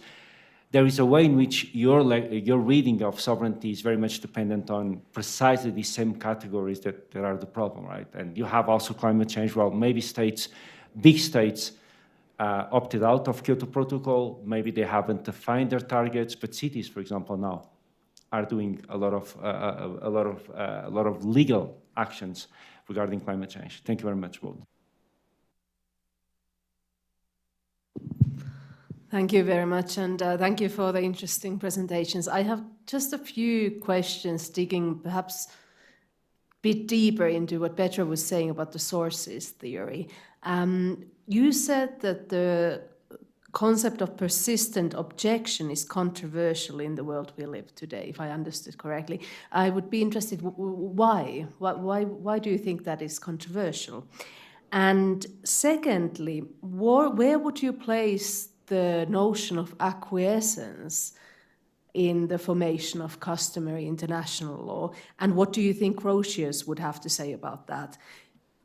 a way in which your reading of sovereignty is very much dependent on precisely the same categories that are the problem, right? And you have also climate change. Well, maybe big states, opted out of Kyoto Protocol. Maybe they haven't defined their targets, but cities, for example, now are doing a lot of legal actions regarding climate change. Thank you very much, both. Thank you very much, and thank you for the interesting presentations. I have just a few questions digging perhaps a bit deeper into what Petra was saying about the sources theory. You said that the concept of persistent objection is controversial in the world we live today, if I understood correctly. I would be interested, why? Why do you think that is controversial? And secondly, where would you place the notion of acquiescence in the formation of customary international law? And what do you think Grocio would have to say about that?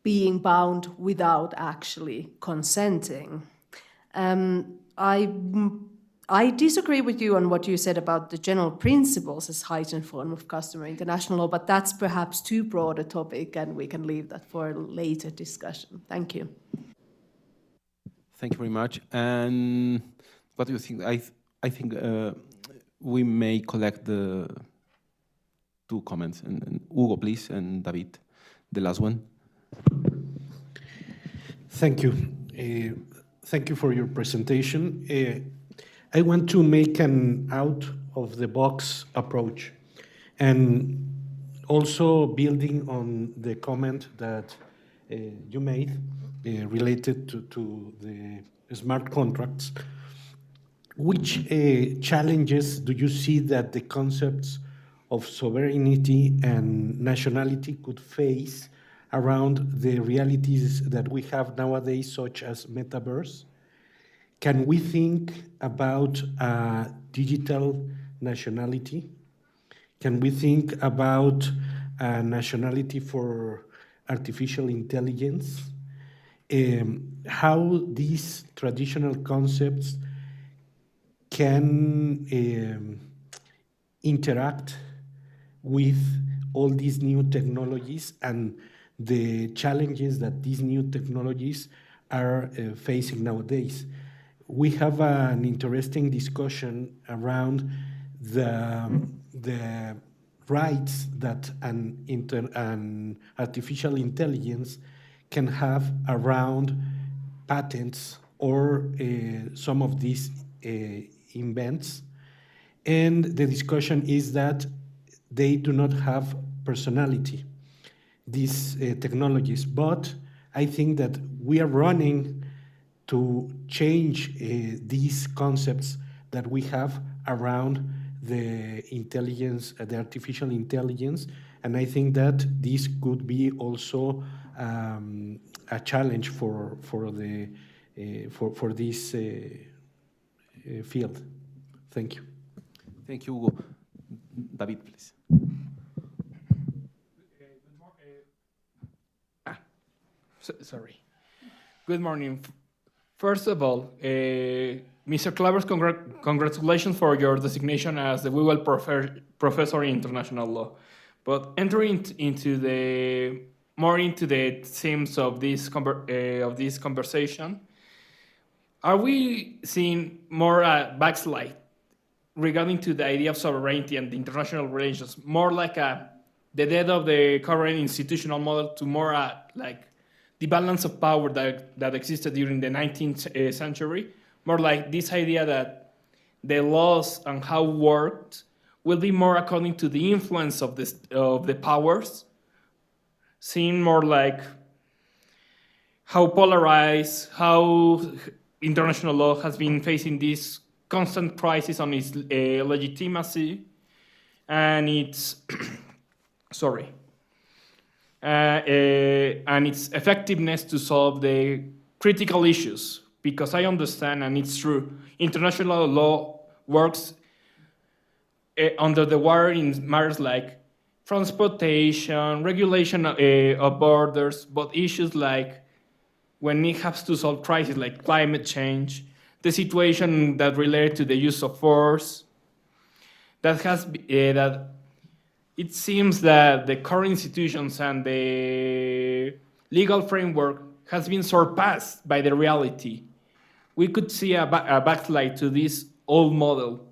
Being bound without actually consenting. I disagree with you on what you said about the general principles as heightened form of customary international law, but that's perhaps too broad a topic and we can leave that for a later discussion. Thank you. Thank you very much. And what do you think? I think we may collect the two comments. And Hugo, please, and David, the last one. Thank you. Thank you for your presentation. I want to make an out-of-the-box approach, and also building on the comment that you made related to the smart contracts. Which challenges do you see that the concepts of sovereignty and nationality could face around the realities that we have nowadays, such as metaverse? Can we think about digital nationality? Can we think about a nationality for artificial intelligence? How these traditional concepts can interact with all these new technologies and the challenges that these new technologies are facing nowadays. We have an interesting discussion around the rights that an artificial intelligence can have around patents or some of these invents. And the discussion is that they do not have personality, these technologies. But I think that we are running to change these concepts that we have around the intelligence, the artificial intelligence, and I think that this could be also a challenge for this field. Thank you. Thank you, Hugo. David, please. Sorry. Good morning. First of all, Mr. Clavers, congratulations for your designation as the Google Professor in International Law. But entering into the themes of this conversation, are we seeing more backslide regarding to the idea of sovereignty and the international relations, more like the death of the current institutional model to more like the balance of power that existed during the 19th century, more like this idea that the laws and how it worked will be more according to the influence of the powers, seeing more like how polarized, how international law has been facing this constant crisis on its legitimacy and its and its effectiveness to solve the critical issues. Because I understand, and it's true, international law works under the water in matters like transportation, regulation of borders, but issues like when it has to solve crises like climate change, the situation that relate to the use of force, that it seems that the current institutions and the legal framework has been surpassed by the reality. We could see a backslide to this old model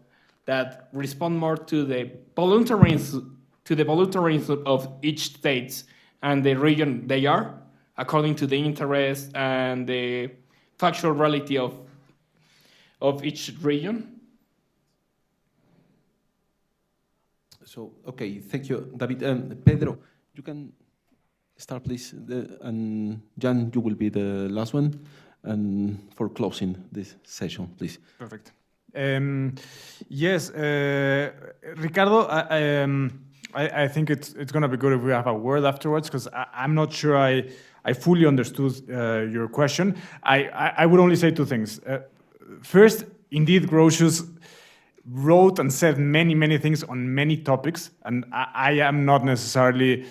that respond more to the voluntarism of each state and the region they are, according to the interest and the factual reality of each region. So, okay, thank you, David. Pedro, you can start, please, and Jan, you will be the last one, and for closing this session, please. Perfect. Yes, Ricardo, I think it's going to be good if we have a word afterwards, because I'm not sure I fully understood your question. I would only say two things. First, indeed, Grocio wrote and said many things on many topics, and I am not necessarily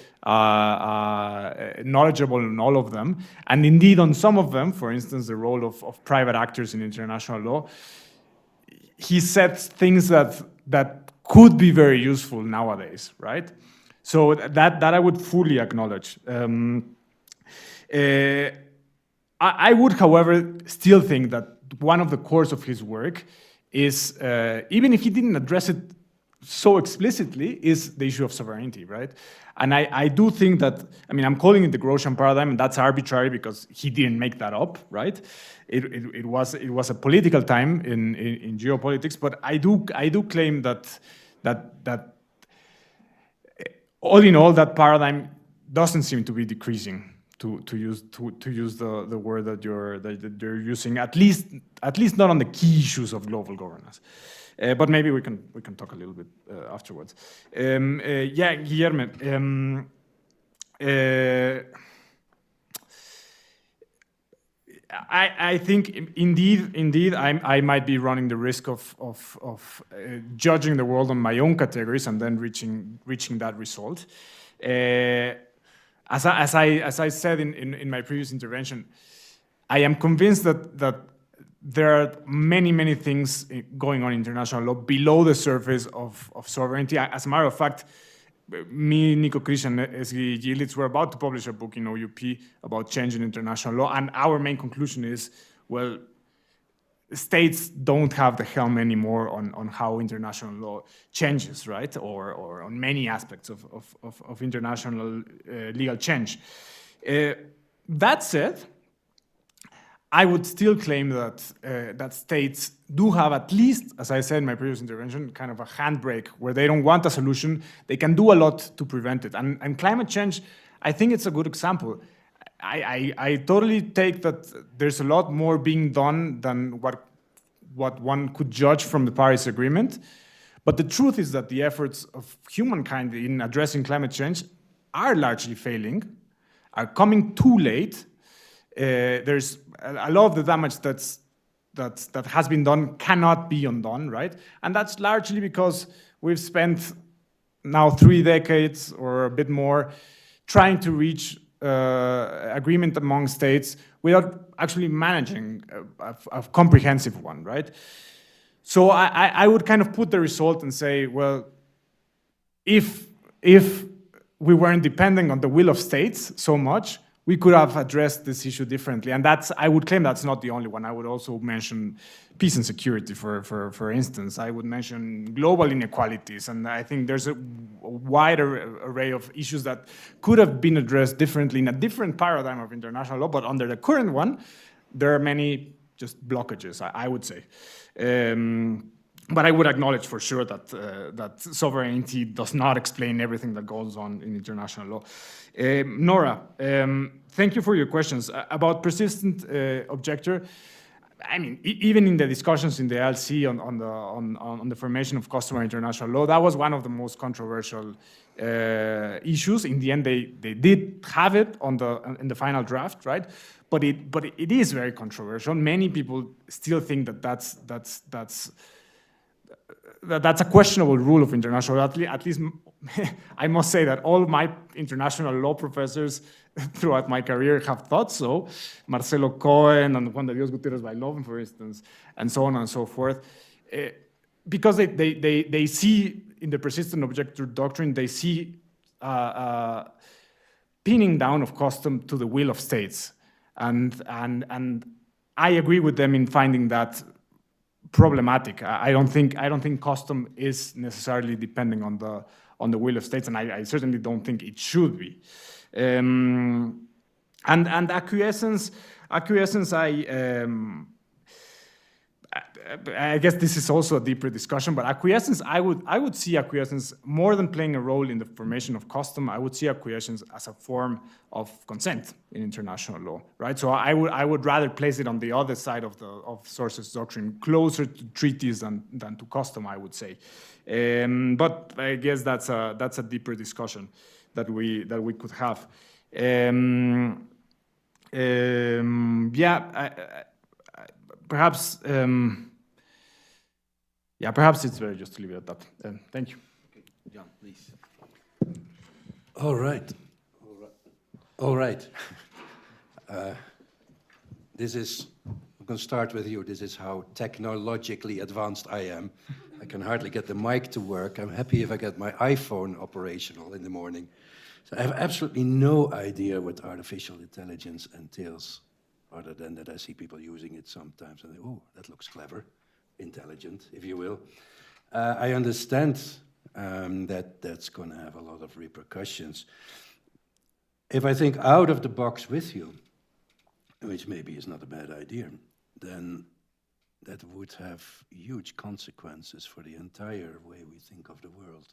knowledgeable in all of them. And indeed, on some of them, for instance, the role of private actors in international law, he said things that could be very useful nowadays, right? So that I would fully acknowledge. I would, however, still think that one of the cores of his work is, even if he didn't address it so explicitly, is the issue of sovereignty, right? And I do think that, I mean, I'm calling it the Grocian paradigm, and that's arbitrary because he didn't make that up, right? It was a political time in geopolitics, but I do claim that all in all, that paradigm doesn't seem to be decreasing. To use the word that you're using, at least not on the key issues of global governance. But maybe we can talk a little bit afterwards. Yeah, Guillermo. I think indeed, I might be running the risk of judging the world on my own categories and then reaching that result. As I said in my previous intervention, I am convinced that there are many things going on in international law below the surface of sovereignty. As a matter of fact, me, Nico Christian, SG Gilitz, we're about to publish a book in OUP about change in international law, and our main conclusion is, well, states don't have the helm anymore on how international law changes, right? Or on many aspects of international legal change. That said, I would still claim that states do have, at least, as I said in my previous intervention, kind of a handbrake where they don't want a solution. They can do a lot to prevent it. And climate change, I think it's a good example. I totally take that there's a lot more being done than what one could judge from the Paris Agreement. But the truth is that the efforts of humankind in addressing climate change are largely failing, are coming too late. There's a lot of the damage that has been done cannot be undone, right? And that's largely because we've spent now 3 decades or a bit more trying to reach agreement among states without actually managing a comprehensive one, right? So I would kind of put the result and say, well, if we weren't depending on the will of states so much, we could have addressed this issue differently. And I would claim that's not the only one. I would also mention peace and security, for instance. I would mention global inequalities. And I think there's a wider array of issues that could have been addressed differently in a different paradigm of international law. But under the current one, there are many just blockages, I would say. But I would acknowledge for sure that sovereignty does not explain everything that goes on in international law. Nora, thank you for your questions. About persistent objector, I mean, even in the discussions in the LC on the formation of customary international law, that was one of the most controversial issues. In the end, they did have it in the final draft, right? But it is very controversial. Many people still think that's a questionable rule of international law. At least I must say that all my international law professors throughout my career have thought so. Marcelo Cohen and Juan de Dios Gutierrez Bailón, for instance, and so on and so forth. Because they see in the persistent objector doctrine, they see pinning down of custom to the will of states. And I agree with them in finding that problematic. I don't think custom is necessarily depending on the will of states, and I certainly don't think it should be. And acquiescence, I guess this is also a deeper discussion, but acquiescence, I would see acquiescence more than playing a role in the formation of custom. I would see acquiescence as a form of consent in international law, right? So I would rather place it on the other side of sources doctrine, closer to treaties than to custom, I would say. But I guess that's a deeper discussion that we could have. Perhaps it's better just to leave it at that. Thank you. John, please. All right. I'm going to start with you. This is how technologically advanced I am. I can hardly get the mic to work. I'm happy if I get my iPhone operational in the morning. So I have absolutely no idea what artificial intelligence entails, other than that I see people using it sometimes and oh, that looks clever, intelligent, if you will. I understand that that's going to have a lot of repercussions. If I think out of the box with you, which maybe is not a bad idea, then that would have huge consequences for the entire way we think of the world.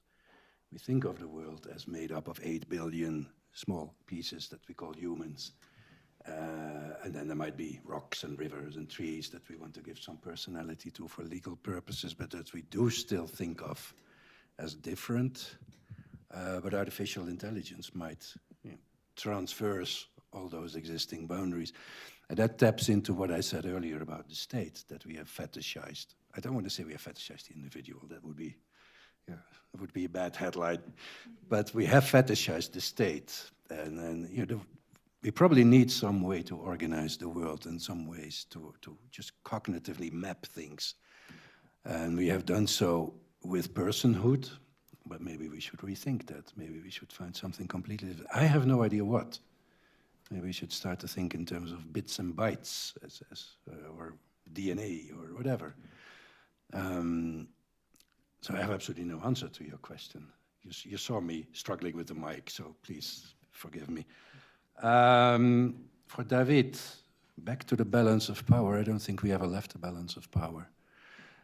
We think of the world as made up of 8 billion small pieces that we call humans. And then there might be rocks and rivers and trees that we want to give some personality to for legal purposes, but that we do still think of as different. But artificial intelligence might transverse all those existing boundaries. And that taps into what I said earlier about the state, that we have fetishized. I don't want to say we have fetishized the individual. That would be, it would be a bad headline. But we have fetishized the state. And then, we probably need some way to organize the world in some ways, to just cognitively map things. And we have done so with personhood, but maybe we should rethink that. Maybe we should find something completely different. I have no idea what. Maybe we should start to think in terms of bits and bytes, or DNA, or whatever. So I have absolutely no answer to your question. You saw me struggling with the mic, so please forgive me. For David, back to the balance of power, I don't think we ever left the balance of power.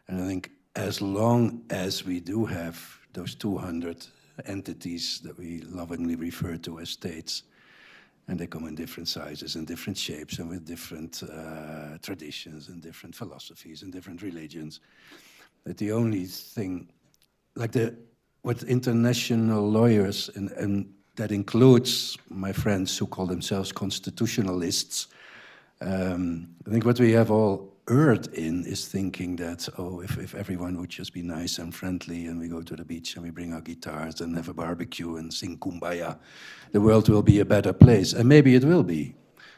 And I think as long as we do have those 200 entities that we lovingly refer to as states, and they come in different sizes and different shapes and with different traditions and different philosophies and different religions, that the only thing, like what international lawyers, and that includes my friends who call themselves constitutionalists, I think what we have all erred in is thinking that, if everyone would just be nice and friendly and we go to the beach and we bring our guitars and have a barbecue and sing Kumbaya, the world will be a better place. And maybe it will be,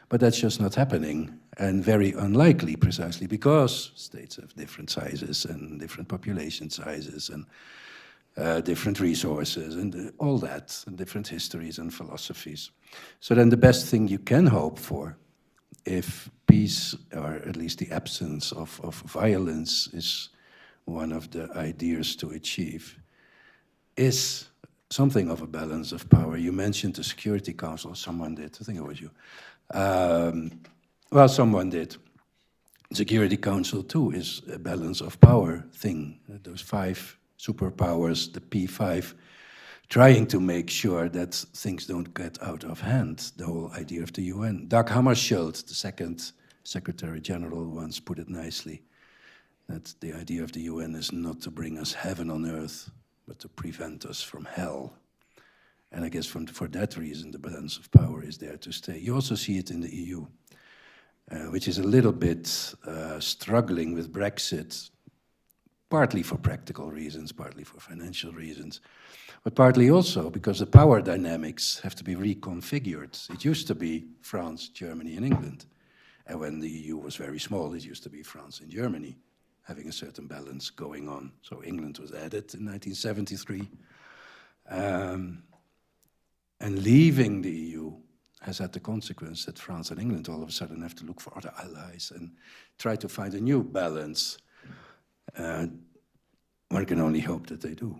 but that's just not happening, and very unlikely, precisely because states have different sizes and different population sizes and different resources and all that, and different histories and philosophies. So then the best thing you can hope for, if peace, or at least the absence of violence, is one of the ideas to achieve, is something of a balance of power. You mentioned the Security Council, someone did, I think it was you. Well, someone did. Security Council too is a balance of power thing. Those 5 superpowers, the P5, trying to make sure that things don't get out of hand, the whole idea of the UN. Dag Hammarskjöld, the second Secretary General, once put it nicely, that the idea of the UN is not to bring us heaven on earth, but to prevent us from hell. And I guess for that reason, the balance of power is there to stay. You also see it in the EU, which is a little bit struggling with Brexit, partly for practical reasons, partly for financial reasons, but partly also because the power dynamics have to be reconfigured. It used to be France, Germany, and England. And when the EU was very small, it used to be France and Germany having a certain balance going on. So England was added in 1973. And leaving the EU has had the consequence that France and England all of a sudden have to look for other allies and try to find a new balance. One can only hope that they do,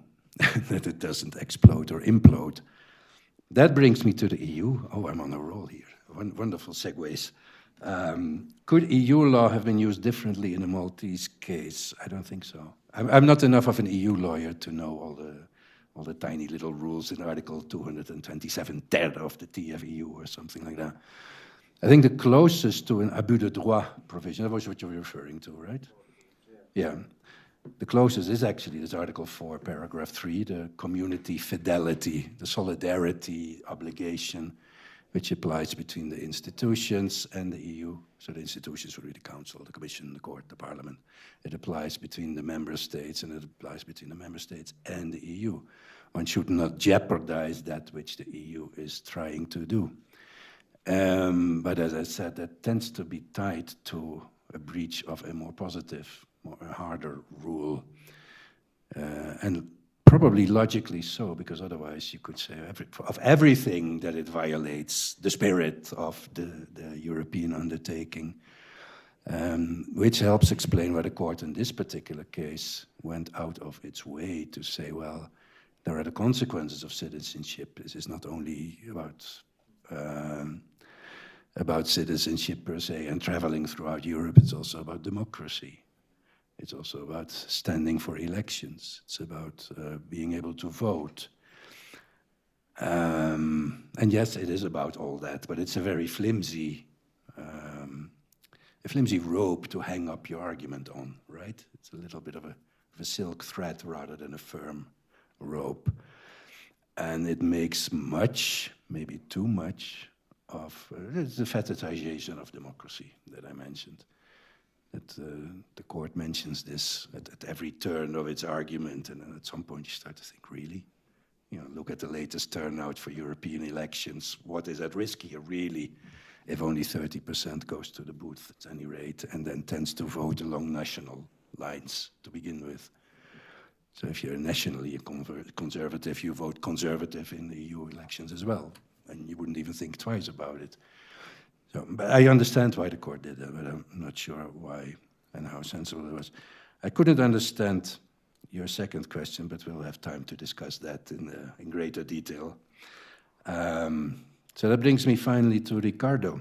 that it doesn't explode or implode. That brings me to the EU. Oh, I'm on a roll here. Wonderful segues. Could EU law have been used differently in the Maltese case? I don't think so. I'm not enough of an EU lawyer to know all the tiny little rules in Article 227 ter of the TFEU or something like that. I think the closest to an abus de droit provision, that was what you were referring to, right? Yeah. The closest is actually this Article 4, paragraph 3, the community fidelity, the solidarity obligation, which applies between the institutions and the EU. So the institutions would be the Council, the Commission, the Court, the Parliament. It applies between the member states, and it applies between the member states and the EU. One should not jeopardize that which the EU is trying to do. But as I said, that tends to be tied to a breach of a more positive, a harder rule, and probably logically so, because otherwise you could say of everything that it violates the spirit of the European undertaking, which helps explain why the court in this particular case went out of its way to say, well, there are the consequences of citizenship. This is not only about citizenship per se and traveling throughout Europe, it's also about democracy. It's also about standing for elections. It's about being able to vote. And yes, it is about all that, but it's a very flimsy rope to hang up your argument on, right? It's a little bit of a silk thread rather than a firm rope. And it makes much, maybe too much, of the fetishization of democracy that I mentioned. That the court mentions this at every turn of its argument, and then at some point you start to think, really? You know, look at the latest turnout for European elections. What is at risk here, really, if only 30% goes to the booth at any rate, and then tends to vote along national lines to begin with? So if you're nationally a conservative, you vote conservative in the EU elections as well, and you wouldn't even think twice about it. So, but I understand why the court did that, but I'm not sure why and how sensible it was. I couldn't understand your second question, but we'll have time to discuss that in greater detail. So that brings me finally to Ricardo.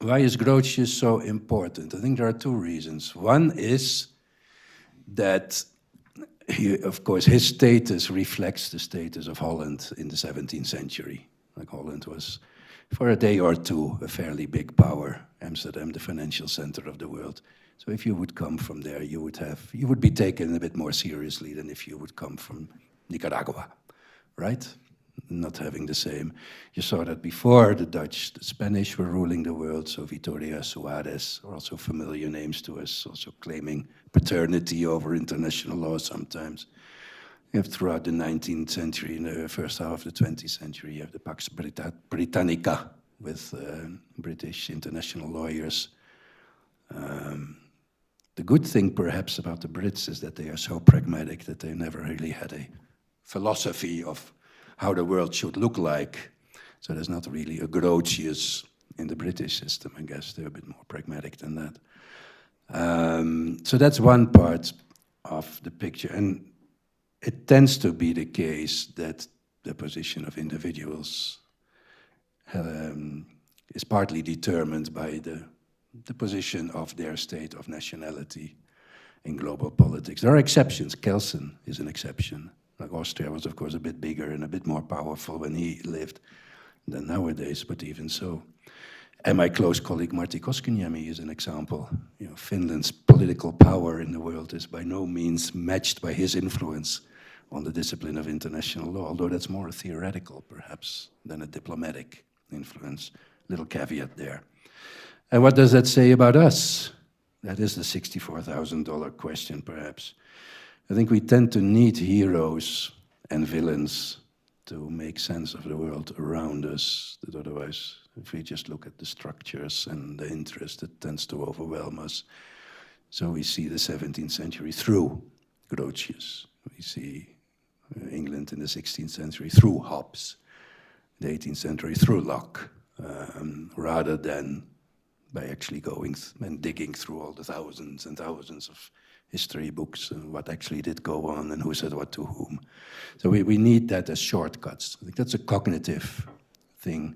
Why is Grocio so important? I think there are two reasons. One is that, of course, his status reflects the status of Holland in the 17th century. Like Holland was, for a day or two, a fairly big power. Amsterdam, the financial center of the world. So if you would come from there, you would be taken a bit more seriously than if you would come from Nicaragua, right? Not having the same. You saw that before the Dutch, the Spanish were ruling the world, so Vitoria, Suarez are also familiar names to us, also claiming paternity over international law sometimes. You have throughout the 19th century, in the first half of the 20th century, you have the Pax Britannica with British international lawyers. The good thing, perhaps, about the Brits is that they are so pragmatic that they never really had a philosophy of how the world should look like. So there's not really a Grotius in the British system, I guess. They're a bit more pragmatic than that. So that's one part of the picture. And it tends to be the case that the position of individuals is partly determined by the position of their state of nationality in global politics. There are exceptions. Kelsen is an exception. Like Austria was, of course, a bit bigger and a bit more powerful when he lived than nowadays, but even so. And my close colleague Martti Koskiniemi is an example. You know, Finland's political power in the world is by no means matched by his influence on the discipline of international law, although that's more a theoretical, perhaps, than a diplomatic influence. Little caveat there. And what does that say about us? That is the $64,000 question, perhaps. I think we tend to need heroes and villains to make sense of the world around us, that otherwise, if we just look at the structures and the interest, it tends to overwhelm us. So we see the 17th century through Grotius. We see England in the 16th century through Hobbes, the 18th century through Locke, rather than by actually going and digging through all the thousands and thousands of history books and what actually did go on and who said what to whom. So we need that as shortcuts. I think that's a cognitive thing.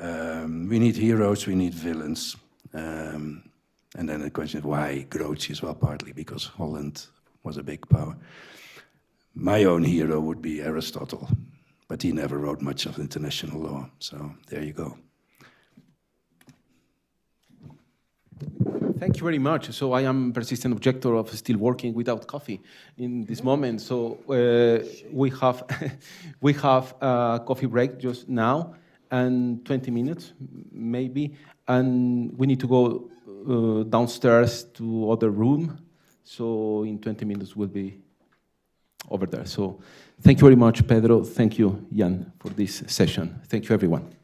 We need heroes, we need villains. And then the question is why Grotius? Well, partly because Holland was a big power. My own hero would be Aristotle, but he never wrote much of international law. So there you go. Thank you very much. So I am persistent objector of still working without coffee in this moment. So we have a coffee break just now and 20 minutes maybe, and we need to go downstairs to other room. So in 20 minutes we'll be over there. So thank you very much, Pedro. Thank you, Jan, for this session. Thank you, everyone.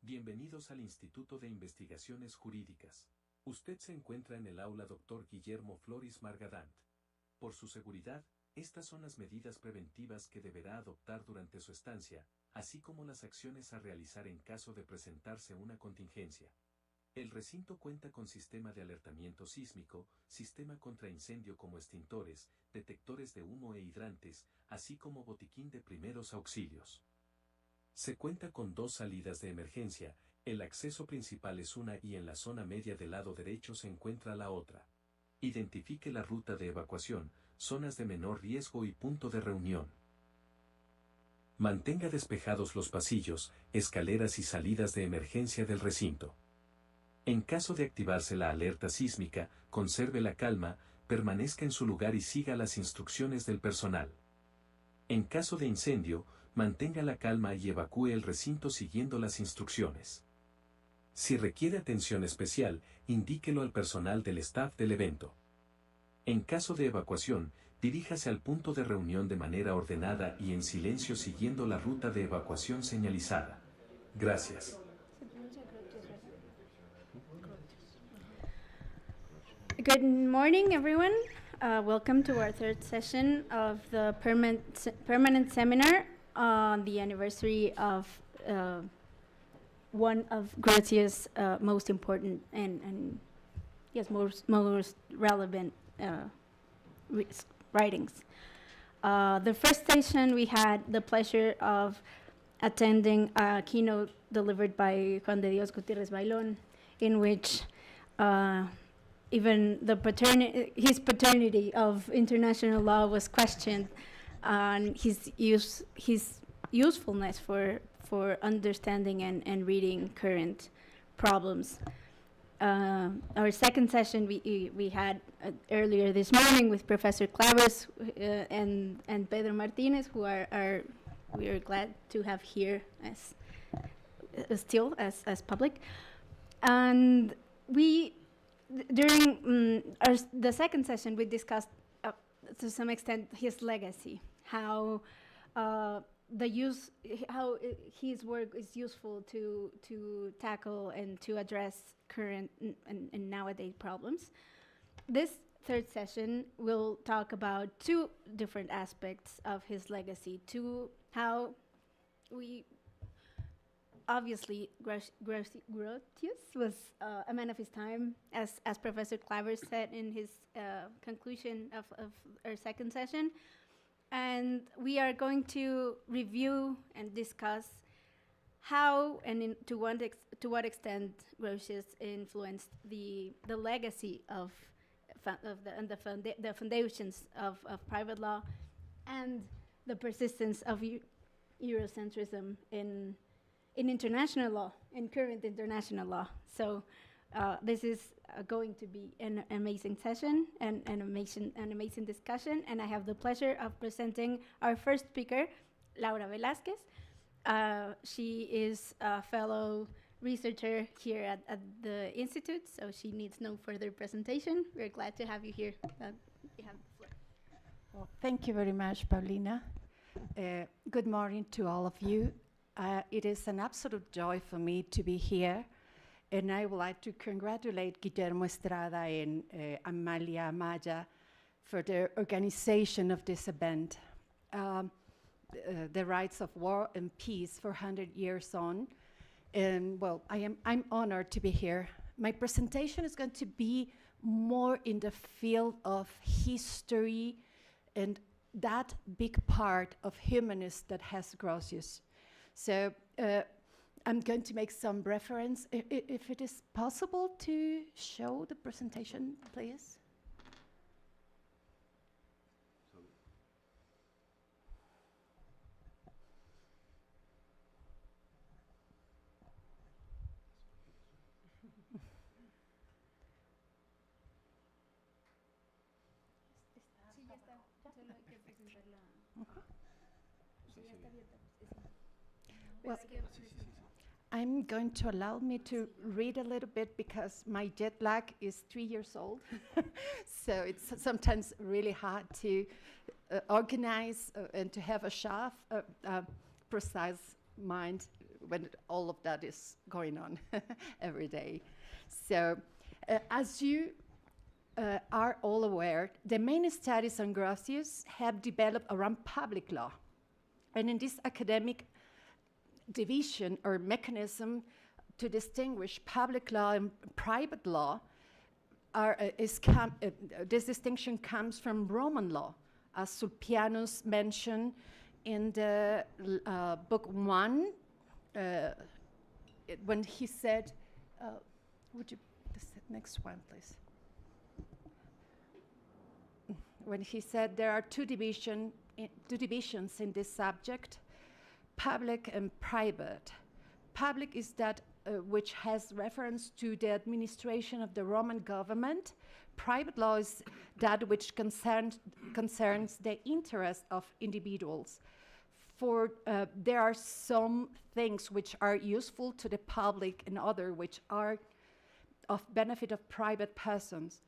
Bienvenidos al Instituto de Investigaciones Jurídicas. Usted se encuentra en el aula Dr. Guillermo Floris Margadant. Por su seguridad, estas son las medidas preventivas que deberá adoptar durante su estancia, así como las acciones a realizar en caso de presentarse una contingencia. El recinto cuenta con sistema de alertamiento sísmico, sistema contra incendio como extintores, detectores de humo e hidrantes, así como botiquín de primeros auxilios. Se cuenta con 2 salidas de emergencia, el acceso principal es una y en la zona media del lado derecho se encuentra la otra. Identifique la ruta de evacuación, zonas de menor riesgo y punto de reunión. Mantenga despejados los pasillos, escaleras y salidas de emergencia del recinto. En caso de activarse la alerta sísmica, conserve la calma, permanezca en su lugar y siga las instrucciones del personal. En caso de incendio, mantenga la calma y evacúe el recinto siguiendo las instrucciones. Si requiere atención especial, indíquelo al personal del staff del evento. En caso de evacuación, diríjase al punto de reunión de manera ordenada y en silencio siguiendo la ruta de evacuación señalizada. Gracias. Good morning, everyone. Welcome to our third session of the permanent seminar on the anniversary of one of Grocio's most important and yes, most relevant writings. The first session we had the pleasure of attending a keynote delivered by Juan de Dios Gutiérrez Bailón, in which even his paternity of international law was questioned, and his usefulness for understanding and reading current problems. Our second session we had earlier this morning with Professor Clavers and Pedro Martinez, who we are glad to have here as public, and we. During the second session, we discussed to some extent his legacy, how his work is useful to tackle and to address current and nowadays problems. This third session will talk about 2 different aspects of his legacy, to how we. Obviously, Grotius was a man of his time, as Professor Clavers said in his conclusion of our second session. And we are going to review and discuss how and to what extent Grotius influenced the legacy of the foundations of private law and the persistence of Eurocentrism in international law, in current international law. So this is going to be an amazing session and an amazing discussion. And I have the pleasure of presenting our first speaker, Laura Velázquez. She is a fellow researcher here at the Institute, so she needs no further presentation. We're glad to have you here. You have the floor. Well, thank you very much, Paulina. Good morning to all of you. It is an absolute joy for me to be here, and I would like to congratulate Guillermo Estrada and Amalia Amaya for the organization of this event. The Rights of War and Peace 400 years on, and well, I'm honored to be here. My presentation is going to be more in the field of history and that big part of humanist that has Grotius. So I'm going to make some reference. If it is possible to show the presentation, please. Well, I'm going to allow me to read a little bit because my jet lag is 3 years old. So it's sometimes really hard to organize and to have a precise mind when all of that is going on every day. So, as you are all aware, the main studies on Grocio have developed around public law. And in this academic division or mechanism to distinguish public law and private law, this distinction comes from Roman law, as Sulpianus mentioned in the book 1, when he said, would you, this next one, please? When he said there are two divisions in this subject, public and private. Public is that which has reference to the administration of the Roman government. Private law is that which concerns the interest of individuals. For there are some things which are useful to the public and other which are of benefit of private persons.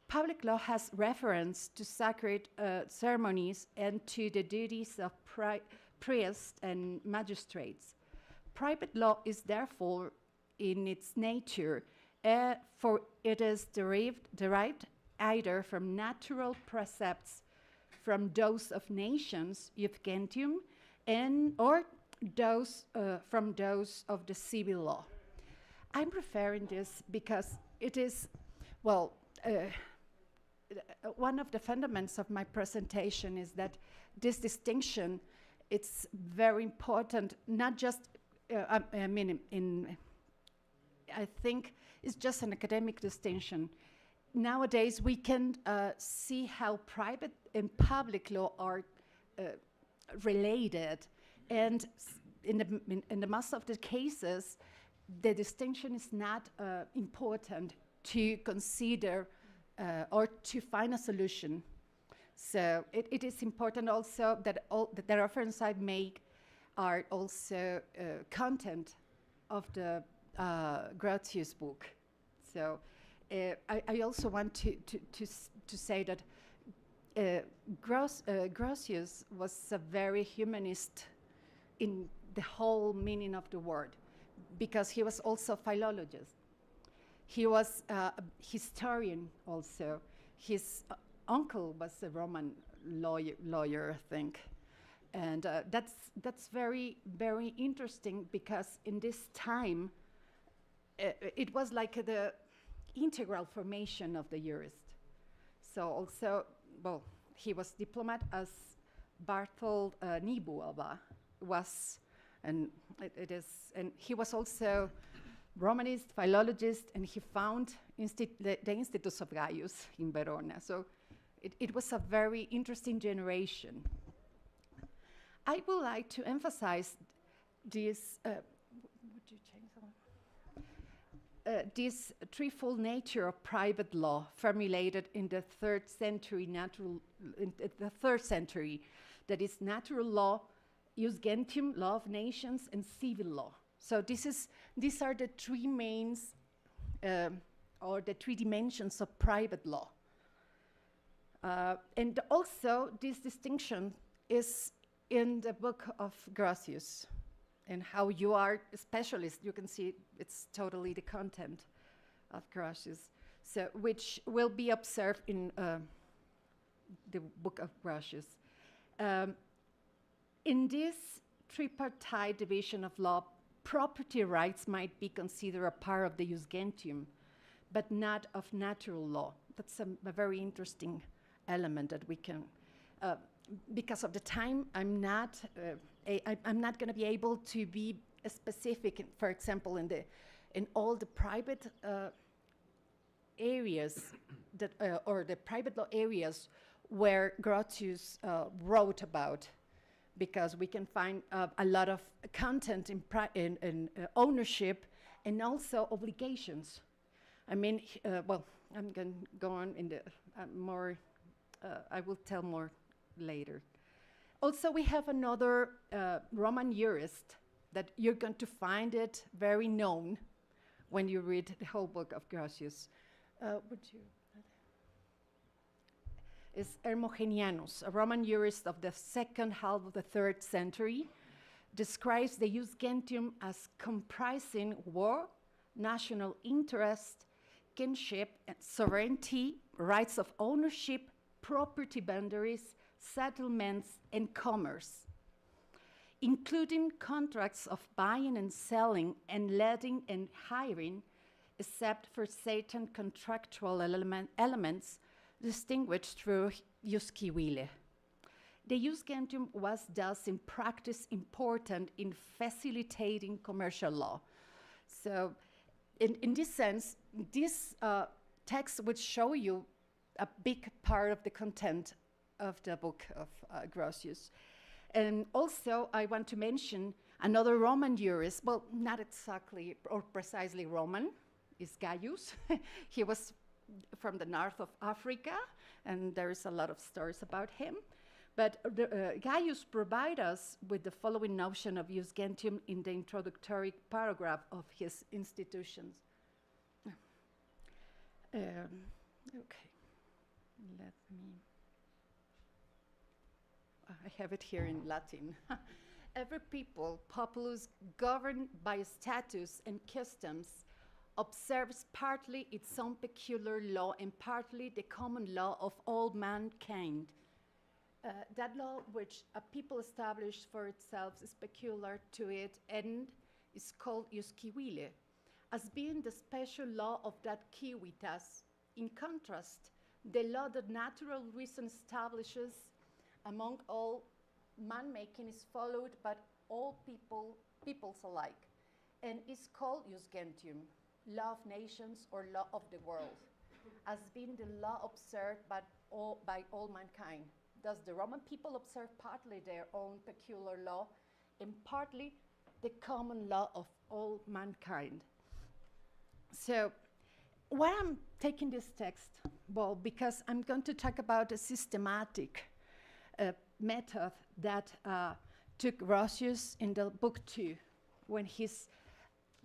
Public law has reference to sacred ceremonies and to the duties of priests and magistrates. Private law is therefore, in its nature, for it is derived either from natural precepts, from those of nations, ius gentium, or from those of the civil law. I'm referring this because it is, well, one of the fundamentals of my presentation is that this distinction, it's very important, not just, I think it's just an academic distinction. Nowadays, we can see how private and public law are related, and in the most of the cases, the distinction is not important to consider or to find a solution. So it is important also that all the references I make are also content of the Grocio's book. So I also want to say that Grocio was a very humanist in the whole meaning of the word, because he was also a philologist. He was a historian also. His uncle was a Roman lawyer, I think. And that's very, very interesting, because in this time, it was like the integral formation of the jurist. So also, well, he was diplomat as Barthold Niebuhr was, and and he was also Romanist, philologist, and he found the Institute of Gaius in Verona. So it was a very interesting generation. I would like to emphasize this, would you change this threefold nature of private law formulated in the third century, that is natural law, ius gentium, law of nations, and civil law. So these are the three mains, or the three dimensions of private law. And also this distinction is in the book of Grocio, and how you are a specialist, you can see it's totally the content of Grocio, so which will be observed in the book of Grocio. In this tripartite division of law, property rights might be considered a part of the ius gentium, but not of natural law. That's a very interesting element that we can, because of the time, I'm not going to be able to be specific. For example, in all the private areas that, or the private law areas where Grocio wrote about, because we can find a lot of content in ownership and also obligations. I mean, well, I'm going to go on in the more, I will tell more later. Also, we have another Roman jurist that you're going to find it very known when you read the whole book of Grocio. Would you? Is Hermogenianus, a Roman jurist of the second half of the 3rd century, describes the jus gentium as comprising war, national interest, kinship, and sovereignty, rights of ownership, property boundaries, settlements, and commerce, including contracts of buying and selling and letting and hiring, except for certain contractual elements distinguished through jus civile. The jus gentium was thus in practice important in facilitating commercial law. So in this sense, this text would show you a big part of the content of the book of Grocio. And also, I want to mention another Roman jurist, well, not exactly or precisely Roman, is Gaius. He was from the north of Africa, and there is a lot of stories about him. But Gaius provides us with the following notion of jus gentium in the introductory paragraph of his Institutions. Okay, let me. I have it here in Latin. Every people, populus, governed by status and customs, observes partly its own peculiar law and partly the common law of all mankind. That law which a people established for itself is peculiar to it and is called jus civile, as being the special law of that civitas. In contrast, the law that natural reason establishes among all man-making is followed by all peoples alike, and is called jus gentium, law of nations or law of the world, as being the law observed by all mankind. Thus, the Roman people observe partly their own peculiar law and partly the common law of all mankind. So, why I'm taking this text? Well, because I'm going to talk about a systematic method that took Grocio in the book 2, when he's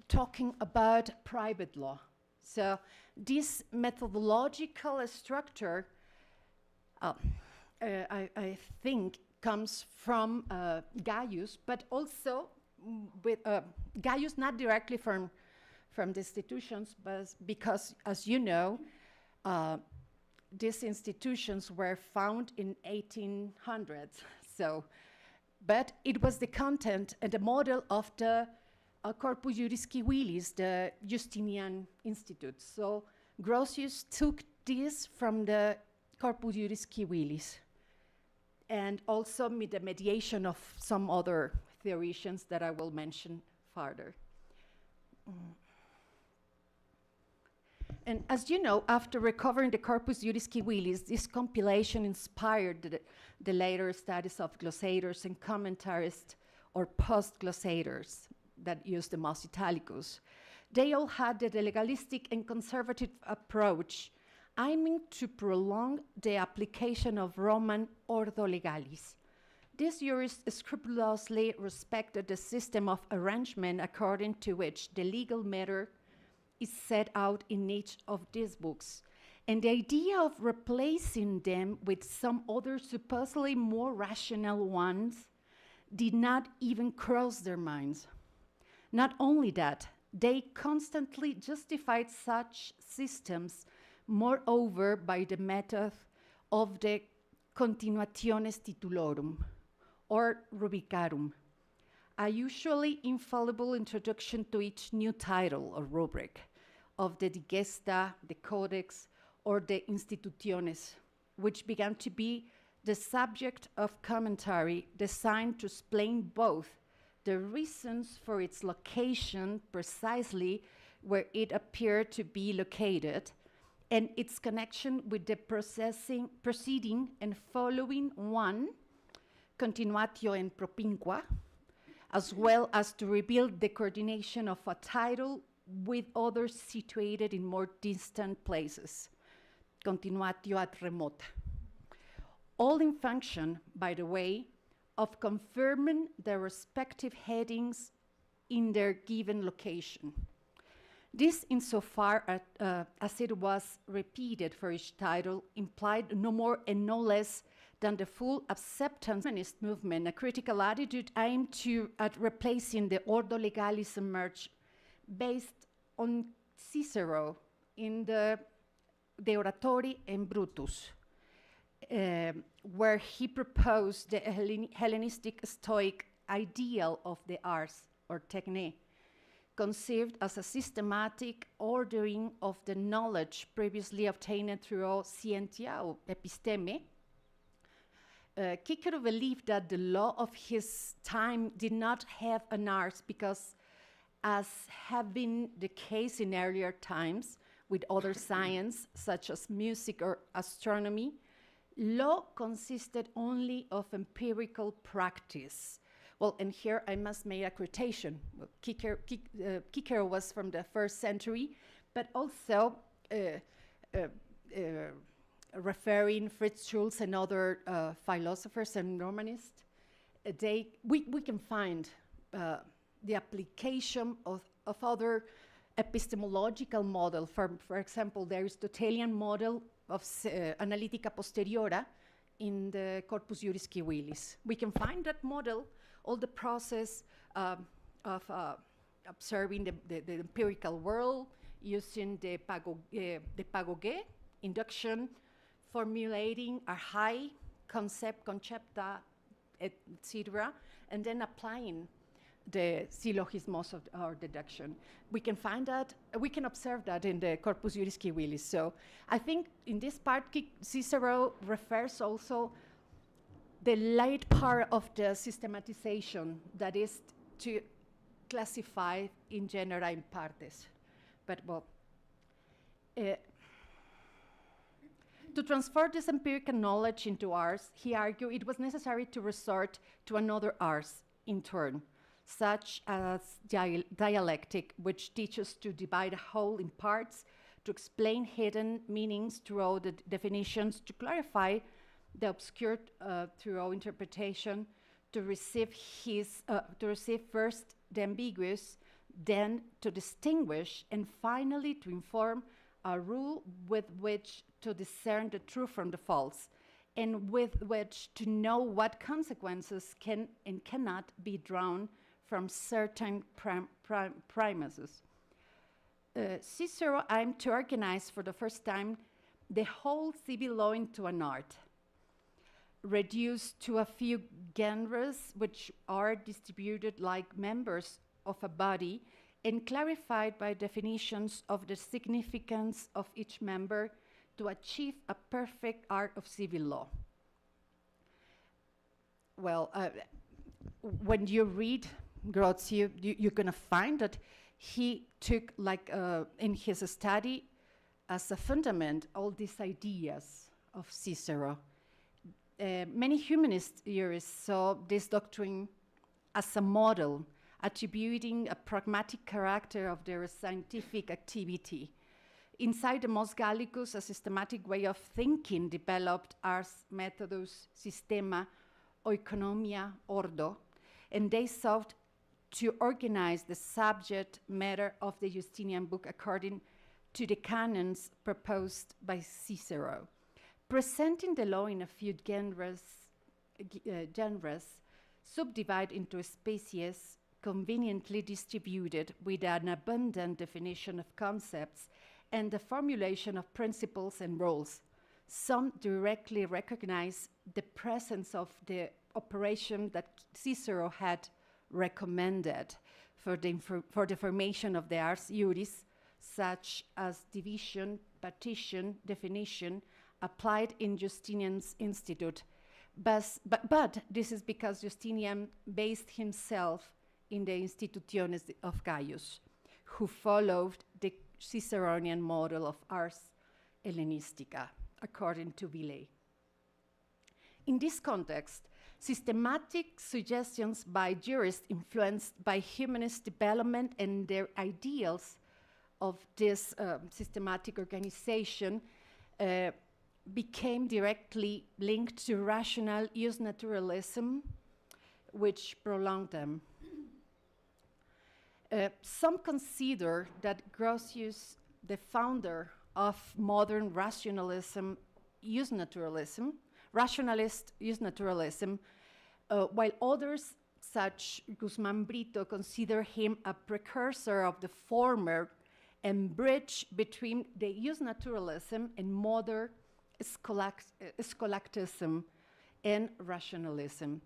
talking about private law. So, this methodological structure I think comes from Gaius, but also with Gaius not directly from the institutions, but because, as you know, these institutions were found in 1800s. So, but it was the content and the model of the Corpus Juris Civilis, the Justinian Institute. So Grocio took this from the Corpus Juris Civilis, and also with the mediation of some other theologians that I will mention further. And as you know, after recovering the Corpus Juris Civilis, this compilation inspired the later studies of glossators and commentarists or post-glossators that used the Mos Italicus. They all had the legalistic and conservative approach, aiming to prolong the application of Roman Ordo Legalis. These jurists scrupulously respected the system of arrangement according to which the legal matter is set out in each of these books, and the idea of replacing them with some other supposedly more rational ones did not even cross their minds. Not only that, they constantly justified such systems, moreover, by the method of the continuationes titulorum, or rubricarum, a usually infallible introduction to each new title or rubric of the digesta, the codex, or the institutiones, which began to be the subject of commentary designed to explain both the reasons for its location precisely where it appeared to be located, and its connection with the preceding and following one, continuatio and propinqua, as well as to reveal the coordination of a title with others situated in more distant places, continuatio ad remota. All in function, by the way, of confirming the respective headings in their given location. This, insofar as it was repeated for each title, implied no more and no less than the full acceptance of the feminist movement, a critical attitude aimed at replacing the ordo legalism merge based on Cicero in the De Oratori and Brutus, where he proposed the Hellenistic Stoic ideal of the ars, or techne, conceived as a systematic ordering of the knowledge previously obtained through scientia or episteme. Cicero believed that the law of his time did not have an ars because, as had been the case in earlier times with other science, such as music or astronomy, law consisted only of empirical practice. Well, and here I must make a quotation. Well, Cicero was from the 1st century, but also referring Fritz Schulz and other philosophers and Romanists. We can find the application of other epistemological model. For example, the Aristotelian model of analytica posteriora in the Corpus Juris Civilis. We can find that model, all the process of observing the empirical world, using the pagoge, induction, formulating a high concepta, etc., and then applying the syllogismos of our deduction. We can find that, we can observe that in the Corpus Juris Civilis. So I think in this part, Cicero refers also the late part of the systematization, that is to classify in genera in partes. But well, to transfer this empirical knowledge into ars, he argued it was necessary to resort to another ars in turn, such as dialectic, which teaches to divide a whole in parts, to explain hidden meanings throughout the definitions, to clarify the obscure throughout interpretation, to receive first the ambiguous, then to distinguish, and finally to inform a rule with which to discern the true from the false, and with which to know what consequences can and cannot be drawn from certain premises. Cicero aimed to organize for the first time the whole civil law into an art, reduced to a few genres which are distributed like members of a body and clarified by definitions of the significance of each member to achieve a perfect art of civil law. Well, when you read Grocio, you're going to find that he took, like in his study, as a fundament, all these ideas of Cicero. Many humanist theorists saw this doctrine as a model, attributing a pragmatic character of their scientific activity. Inside the Mos Gallicus, a systematic way of thinking developed ars methodus systema oikonomia ordo, and they sought to organize the subject matter of the Justinian book according to the canons proposed by Cicero, presenting the law in a few genres subdivided into species conveniently distributed with an abundant definition of concepts and the formulation of principles and rules. Some directly recognize the presence of the operation that Cicero had recommended for the formation of the ars juris, such as division, partition, definition, applied in Justinian's Institute. But this is because Justinian based himself in the Institutiones of Gaius, who followed the Ciceronian model of ars Hellenistica, according to Villay. In this context, systematic suggestions by jurists influenced by humanist development and their ideals of this systematic organization became directly linked to rational use naturalism, which prolonged them. Some consider that Grocio, the founder of modern rationalism, use naturalism, rationalist use naturalism, while others, such Guzmán Brito, consider him a precursor of the former and bridge between the use naturalism and modern scholasticism and rationalism,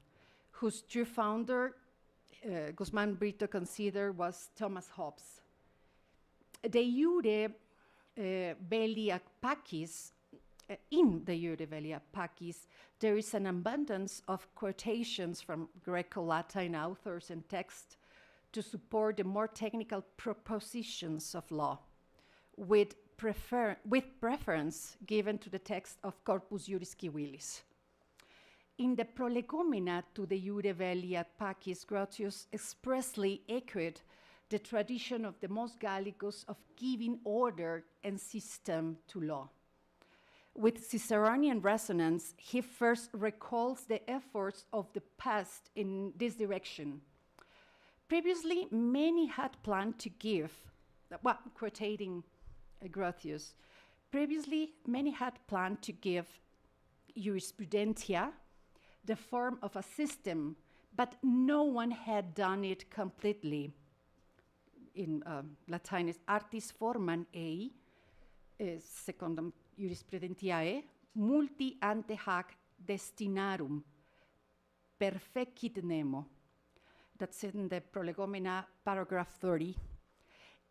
whose true founder, Guzmán Brito considered, was Thomas Hobbes. De iure belli ac pacis, in the iure belli ac pacis, there is an abundance of quotations from Greco-Latin authors and texts to support the more technical propositions of law, with preference given to the text of Corpus Juris Civilis. In the prolegomena to the Iure Belli ad Pacis, Grotius expressly echoed the tradition of the Mos Gallicus of giving order and system to law. With Ciceronian resonance, he first recalls the efforts of the past in this direction. Previously, many had planned to give, quoting Grotius, previously many had planned to give jurisprudentia the form of a system, but no one had done it completely. In Latin is artis formam ei, secundum jurisprudentiae, multi ante hac destinarum, perfecit nemo. That's in the Prolegomena, paragraph 30.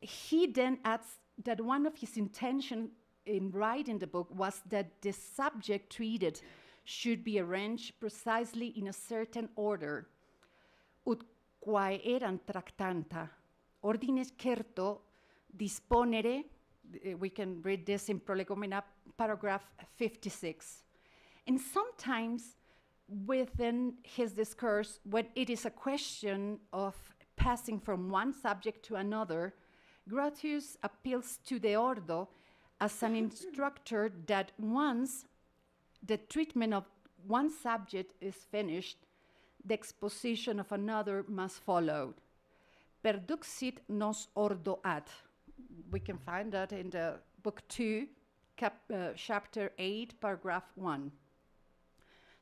He then adds that one of his intentions in writing the book was that the subject treated should be arranged precisely in a certain order, ut quae eran tractanta, ordines certo disponere, we can read this in Prolegomena, paragraph 56. And sometimes within his discourse, when it is a question of passing from one subject to another, Grotius appeals to the ordo as an instructor that once the treatment of one subject is finished, the exposition of another must follow. Perduxit nos ordo ad. We can find that in the book 2, chapter 8, paragraph 1.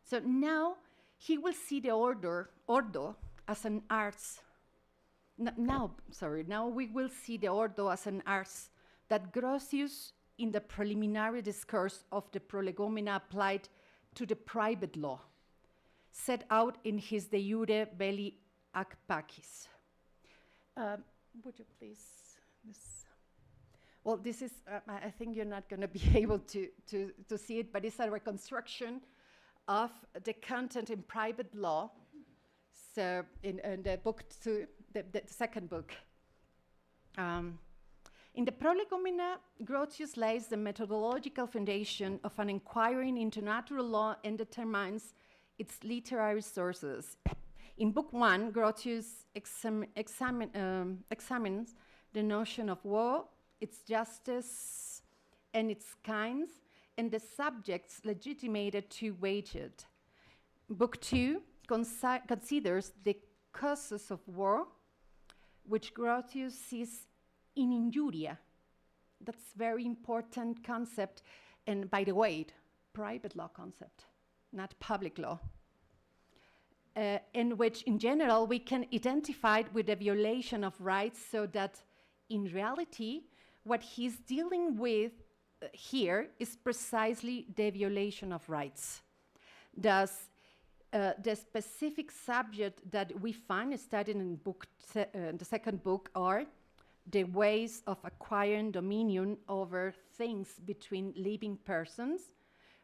So now he will see the ordo as an arts. Now we will see the ordo as an arts that Grotius in the preliminary discourse of the Prolegomena applied to the private law, set out in his De Iure Belli ac Pacis. Would you please? Well, this is, I think you're not going to be able to see it, but it's a reconstruction of the content in private law. So in the book 2, the second book. In the Prolegomena, Grotius lays the methodological foundation of an inquiry into natural law and determines its literary sources. In book 1, Grotius examines the notion of war, its justice, and its kinds, and the subjects legitimated to wage it. Book 2 considers the causes of war, which Grotius sees in injuria. That's a very important concept, and by the way, private law concept, not public law, in which in general we can identify with the violation of rights, so that in reality what he's dealing with here is precisely the violation of rights. Thus, the specific subject that we find studied in the second book are the ways of acquiring dominion over things between living persons,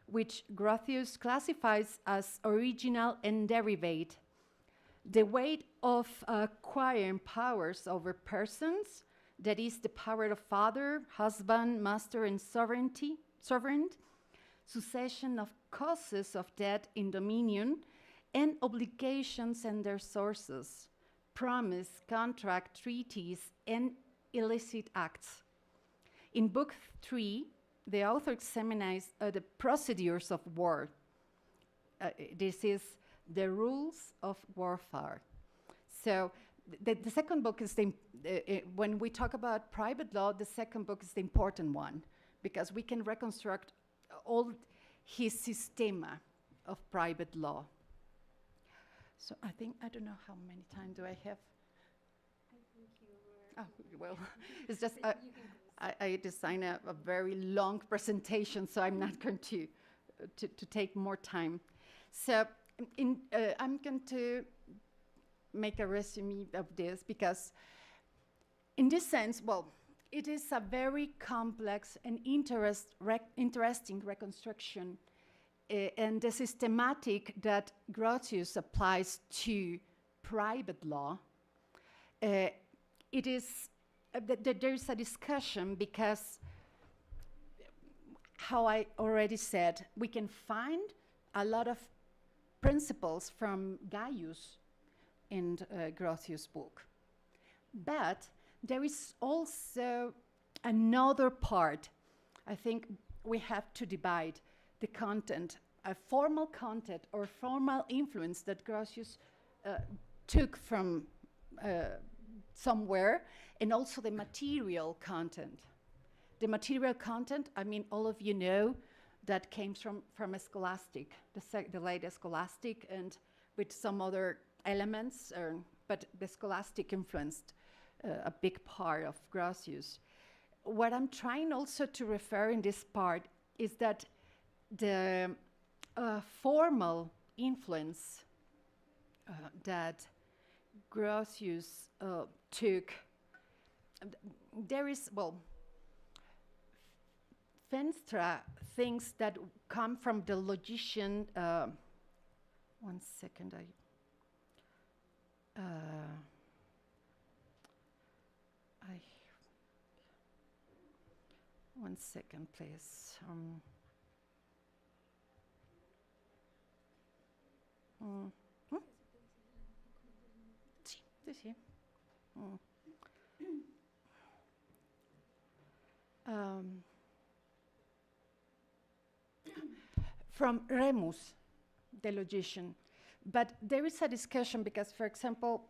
which Grotius classifies as original and derivate. The way of acquiring powers over persons, that is the power of father, husband, master, and sovereign, succession of causes of debt in dominion, and obligations and their sources, promise, contract, treaties, and illicit acts. In book 3, the author examines the procedures of war. This is the rules of warfare. So the second book is when we talk about private law, the second book is the important one, because we can reconstruct all his systema of private law. So I think, I don't know how many time do I have? I think you were... Oh, well, it's just, I designed a very long presentation, so I'm not going to take more time. So I'm going to make a resume of this because in this sense, well, it is a very complex and interesting reconstruction and the systematic that Grocio applies to private law. It is, there is a discussion because, how I already said, we can find a lot of principles from Gaius in Grocio's book. But there is also another part. I think we have to divide the content, a formal content or formal influence that Grocio took from somewhere, and also the material content. The material content, I mean, all of you know that came from a scholastic, the latest scholastic, and with some other elements, but the scholastic influenced a big part of Grocio's. What I'm trying also to refer in this part is that the formal influence that Grocio's took, there is, well, Venstra thinks that come from the logician, one second, one second, please. Sí, sí. From Remus, the logician. But there is a discussion because, for example,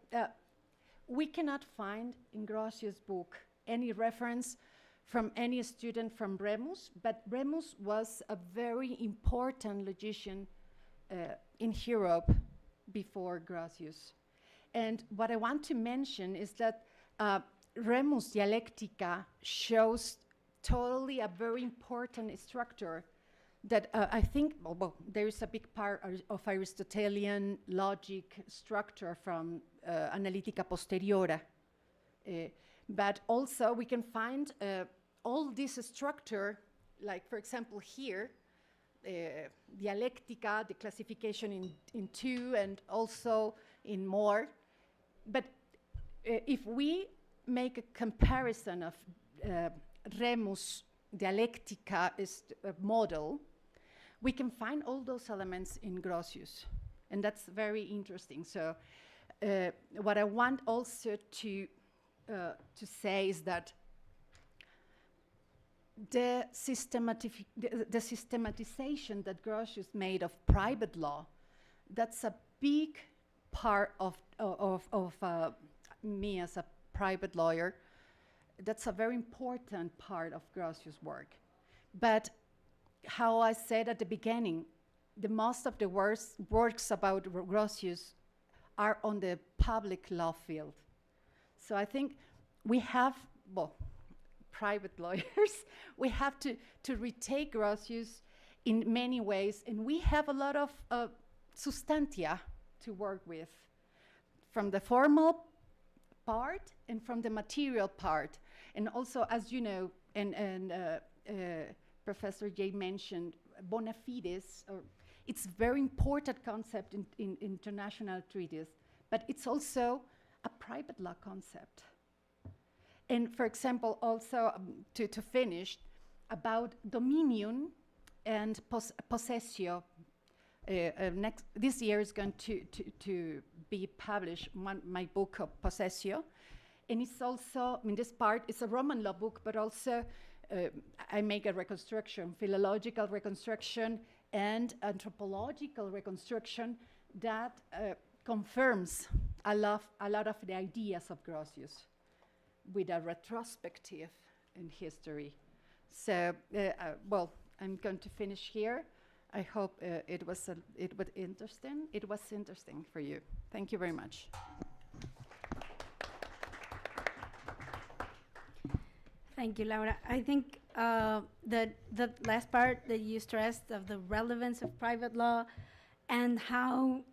we cannot find in Grocio's book any reference from any student from Remus, but Remus was a very important logician in Europe before Grocio's. And what I want to mention is that Remus' Dialectica shows totally a very important structure that I think, well, there is a big part of Aristotelian logic structure from Analytica Posteriora. But also we can find all this structure, like for example here, Dialectica, the classification in two and also in more. But if we make a comparison of Remus' Dialectica model, we can find all those elements in Grocio's, and that's very interesting. So what I want also to say is that the systematization that Grocio's made of private law, that's a big part of me as a private lawyer. That's a very important part of Grocio's work. But how I said at the beginning, the most of the works about Grocio's are on the public law field. So I think we have, well, private lawyers, we have to retake Grocio's in many ways, and we have a lot of substantia to work with, from the formal part and from the material part. And also, as you know, and Professor Jay mentioned, bona fides, it's a very important concept in international treaties, but it's also a private law concept. And for example, also to finish, about dominion and possessio. This year is going to be published my book of Possessio, and it's also, I mean, this part is a Roman law book, but also I make a reconstruction, philological reconstruction and anthropological reconstruction that confirms a lot of the ideas of Grocio's with a retrospective in history. So, well, I'm going to finish here. I hope it was interesting. It was interesting for you. Thank you very much. Thank you, Laura. I think that the last part that you stressed of the relevance of private law and how,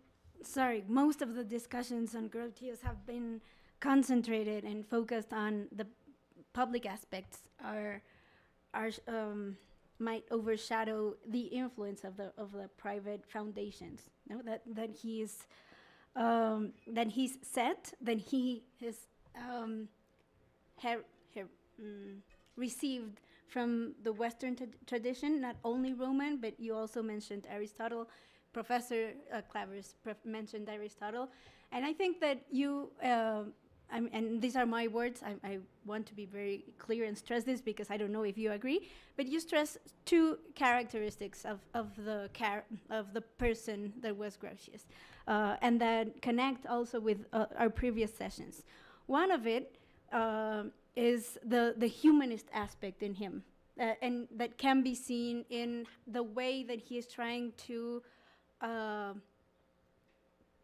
most of the discussions on Grotius have been concentrated and focused on the public aspects might overshadow the influence of the private foundations. No, that he's set, that he has received from the Western tradition, not only Roman, but you also mentioned Aristotle. Professor Clavers mentioned Aristotle, and I think that you. And these are my words. I want to be very clear and stress this because I don't know if you agree. But you stress two characteristics of the person that was Grotius, and that connect also with our previous sessions. One of it is the humanist aspect in him, and that can be seen in the way that he is trying to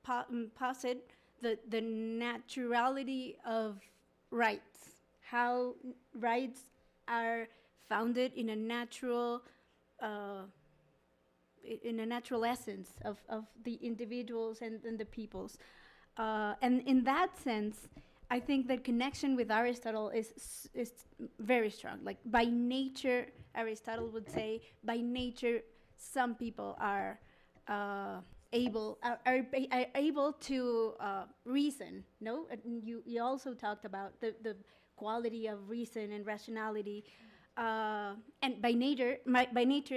posit the naturality of rights, how rights are founded in a natural essence of the individuals and the peoples. And in that sense, I think the connection with Aristotle is very strong. Like by nature, Aristotle would say, by nature, some people are able to reason. No, and you also talked about the quality of reason and rationality, and by nature,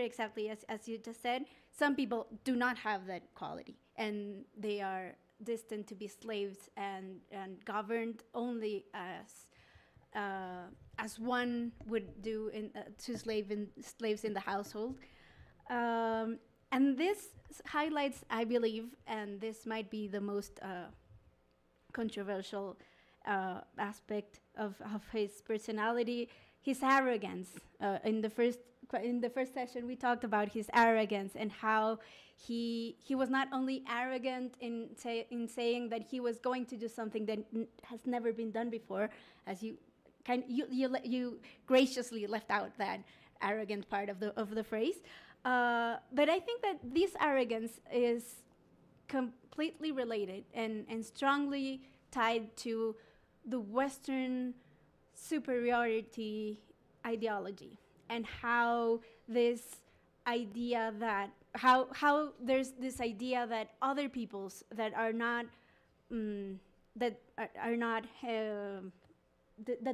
exactly as you just said, some people do not have that quality, and they are destined to be slaves and governed only as one would do to slaves in the household. And this highlights, I believe, and this might be the most controversial aspect of his personality, his arrogance. In the first session, we talked about his arrogance and how he was not only arrogant in saying that he was going to do something that has never been done before, as you graciously left out that arrogant part of the phrase. But I think that this arrogance is completely related and strongly tied to the Western superiority ideology, and how this idea that how there's this idea that other peoples that are not that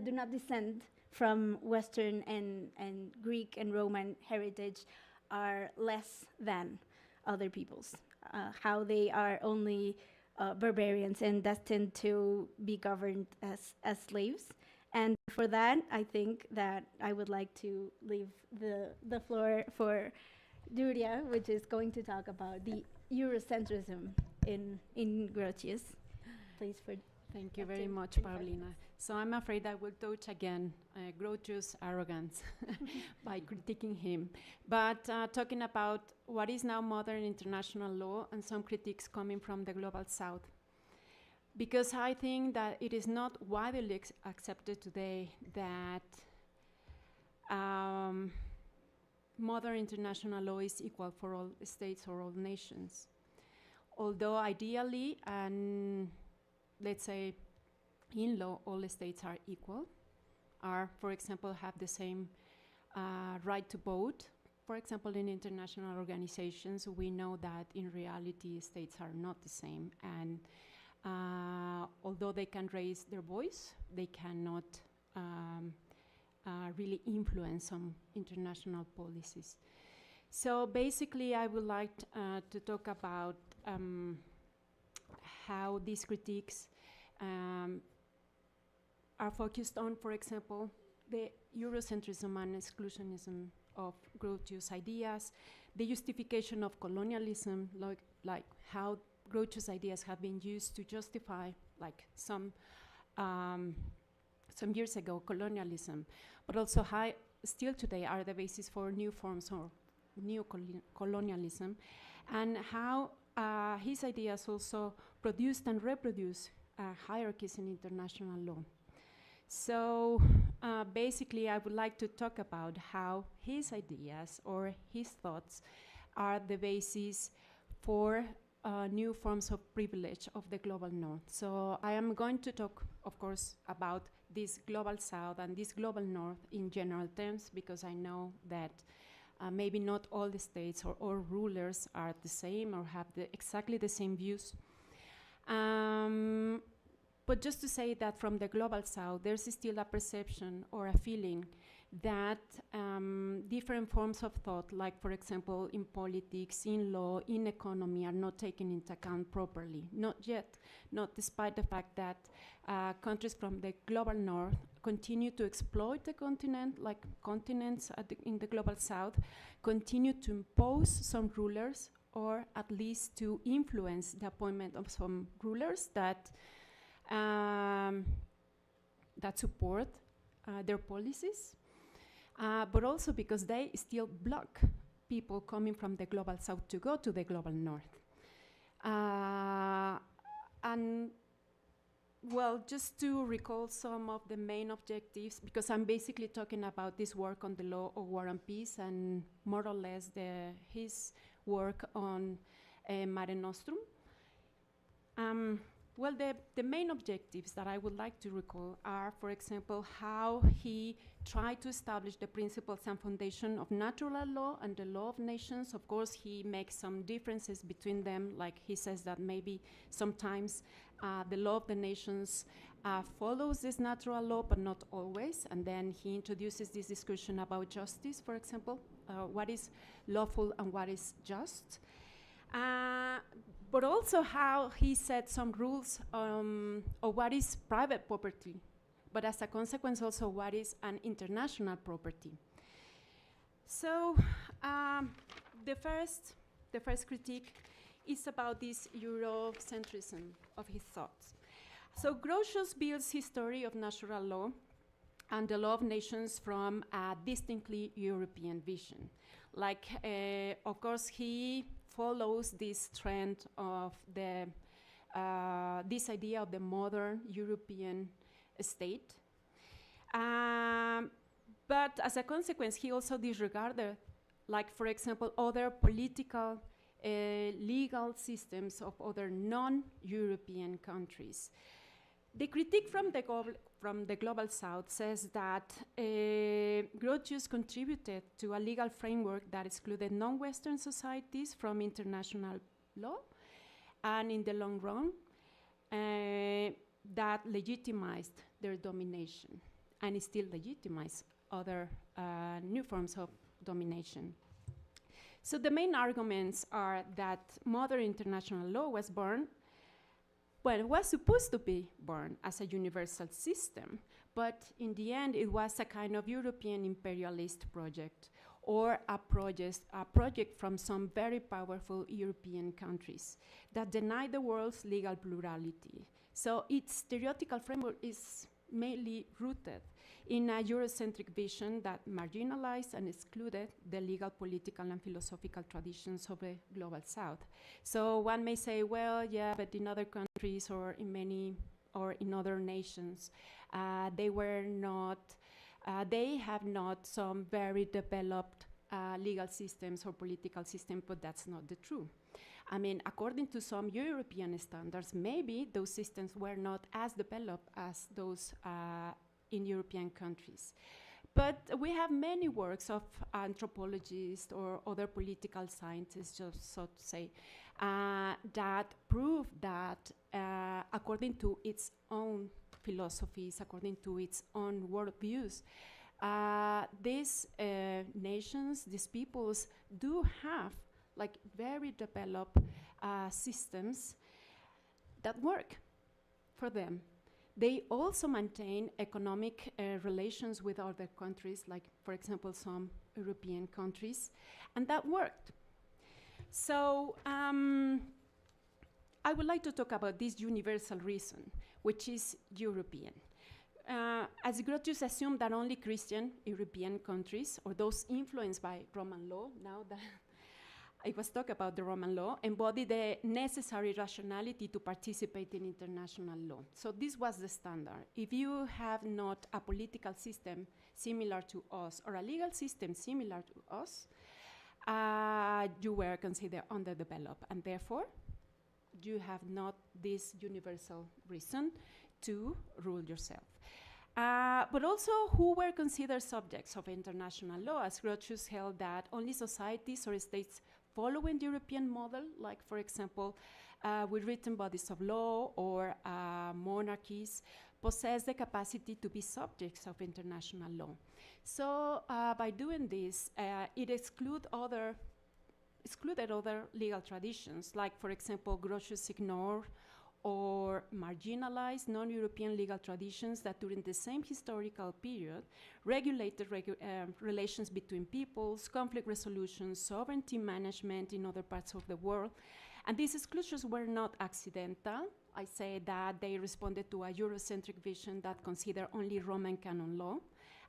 do not descend from Western and Greek and Roman heritage are less than other peoples, how they are only barbarians and destined to be governed as slaves. And for that, I think that I would like to leave the floor for Duria, which is going to talk about the Eurocentrism in Grotius. Please, for Thank you very much, Paulina. So I'm afraid I will touch again Grotius' arrogance by critiquing him. But talking about what is now modern international law and some critiques coming from the global south. Because I think that it is not widely accepted today that modern international law is equal for all states or all nations. Although ideally, and let's say in law, all states are equal, for example, have the same right to vote. For example, in international organizations, we know that in reality, states are not the same. And although they can raise their voice, they cannot really influence some international policies. So basically, I would like to talk about how these critiques are focused on, for example, the Eurocentrism and exclusionism of Grotius' ideas, the justification of colonialism, like how Grotius' ideas have been used to justify, like some years ago, colonialism, but also how still today are the basis for new forms of neo-colonialism, and how his ideas also produced and reproduced hierarchies in international law. So basically, I would like to talk about how his ideas or his thoughts are the basis for new forms of privilege of the global north. So I am going to talk, of course, about this global south and this global north in general terms, because I know that maybe not all the states or all rulers are the same or have exactly the same views. But just to say that from the global south, there's still a perception or a feeling that different forms of thought, like for example in politics, in law, in economy, are not taken into account properly. Not yet, not despite the fact that countries from the global north continue to exploit the continent, like continents in the global south, continue to impose some rulers, or at least to influence the appointment of some rulers that support their policies, but also because they still block people coming from the global south to go to the global north. And well, just to recall some of the main objectives, because I'm basically talking about this work on the law of war and peace, and more or less his work on Mare Nostrum. Well, the main objectives that I would like to recall are, for example, how he tried to establish the principles and foundation of natural law and the law of nations. Of course, he makes some differences between them, like he says that maybe sometimes the law of the nations follows this natural law, but not always. And then he introduces this discussion about justice, for example, what is lawful and what is just. But also how he set some rules of what is private property, but as a consequence also what is an international property. So the first critique is about this Eurocentrism of his thoughts. So Grocio builds his story of natural law and the law of nations from a distinctly European vision. Like, of course, he follows this trend of this idea of the modern European state. But as a consequence, he also disregarded, like, for example, other political, legal systems of other non-European countries. The critique from the global south says that Grocio contributed to a legal framework that excluded non-Western societies from international law, and in the long run, that legitimized their domination, and it still legitimizes other new forms of domination. So the main arguments are that modern international law was born. Well, it was supposed to be born as a universal system, but in the end, it was a kind of European imperialist project, or a project from some very powerful European countries that denied the world's legal plurality. So its theoretical framework is mainly rooted in a Eurocentric vision that marginalized and excluded the legal, political, and philosophical traditions of the global south. So one may say, well, yeah, but in other countries or in many or in other nations, they have not some very developed legal systems or political systems, but that's not the truth. I mean, according to some European standards, maybe those systems were not as developed as those in European countries. But we have many works of anthropologists or other political scientists, just so to say, that prove that according to its own philosophies, according to its own worldviews, these nations, these peoples do have like very developed systems that work for them. They also maintain economic relations with other countries, like, for example, some European countries, and that worked. So I would like to talk about this universal reason, which is European. as Grotius assumed that only Christian European countries, or those influenced by Roman law, now that I was talking about the Roman law, embody the necessary rationality to participate in international law. So this was the standard. If you have not a political system similar to us or a legal system similar to us, you were considered underdeveloped, and therefore you have not this universal reason to rule yourself. But also who were considered subjects of international law, as Grotius held that only societies or states following the European model, like for example, with written bodies of law or monarchies, possess the capacity to be subjects of international law. So by doing this, it excluded other legal traditions, like for example, Grotius ignored or marginalized non-European legal traditions that during the same historical period regulated relations between peoples, conflict resolution, sovereignty management in other parts of the world. And these exclusions were not accidental. I say that they responded to a Eurocentric vision that considered only Roman canon law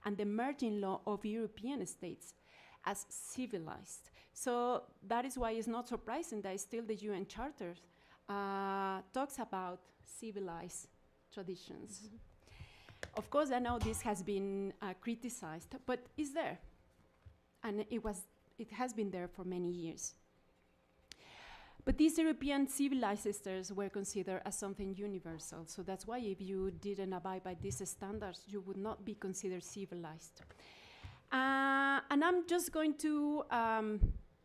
and the merging law of European states as civilized. So that is why it's not surprising that still the UN Charter talks about civilized traditions. Mm-hmm. Of course, I know this has been criticized, but it's there, and it has been there for many years. But these European civilized systems were considered as something universal, so that's why if you didn't abide by these standards, you would not be considered civilized. And I'm just going to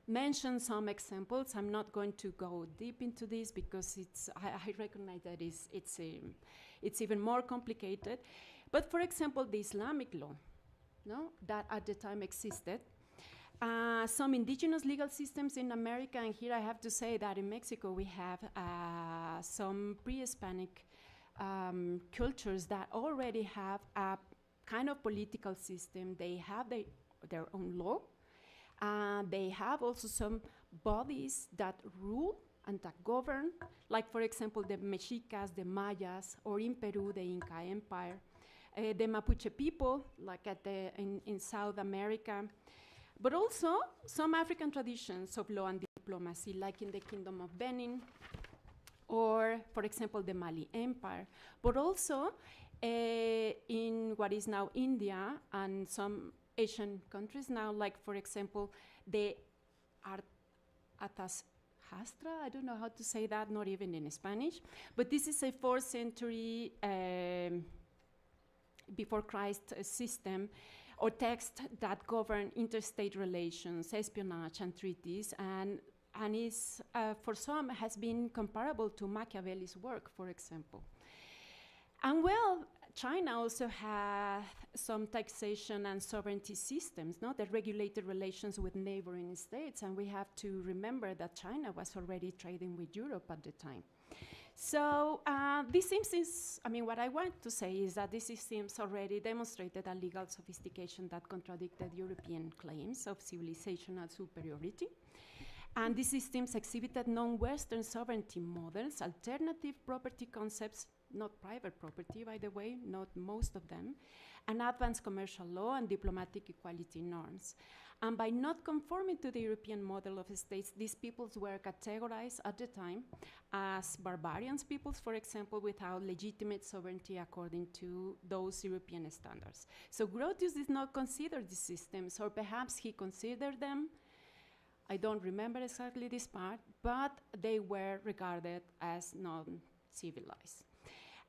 mention some examples. I'm not going to go deep into this because I recognize that it's even more complicated. But for example, the Islamic law, no, that at the time existed. Some indigenous legal systems in America, and here I have to say that in Mexico we have some pre-Hispanic cultures that already have a kind of political system. They have their own law. They have also some bodies that rule and that govern, like for example the Mexicas, the Mayas, or in Peru the Inca Empire, the Mapuche people, like in South America, but also some African traditions of law and diplomacy, like in the Kingdom of Benin, or for example the Mali Empire, but also in what is now India and some Asian countries now, like for example, the Atasjastra, I don't know how to say that, not even in Spanish, but this is a 4th century before Christ system or text that govern interstate relations, espionage, and treaties, and is, for some, has been comparable to Machiavelli's work, for example. And well, China also had some taxation and sovereignty systems, no, that regulated relations with neighboring states, and we have to remember that China was already trading with Europe at the time. So this seems, what I want to say is that this seems already demonstrated a legal sophistication that contradicted European claims of civilizational superiority. And these systems exhibited non-Western sovereignty models, alternative property concepts, not private property, by the way, not most of them, and advanced commercial law and diplomatic equality norms. And by not conforming to the European model of states, these peoples were categorized at the time as barbarian peoples, for example, without legitimate sovereignty according to those European standards. So Grotius did not consider these systems, or perhaps he considered them. I don't remember exactly this part, but they were regarded as non-civilized.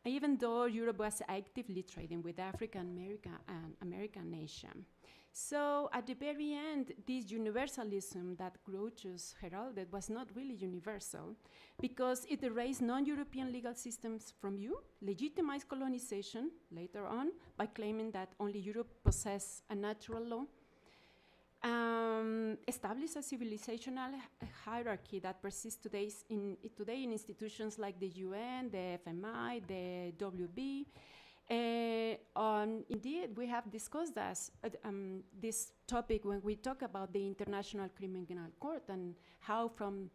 Even though Europe was actively trading with Africa, America, and Asia. So at the very end, this universalism that Grotius heralded was not really universal, because it erased non-European legal systems from view, legitimized colonization later on by claiming that only Europe possessed a natural law, established a civilizational hierarchy that persists today in institutions like the UN, the FMI, the WB. Indeed, we have discussed this topic when we talk about the International Criminal Court and how from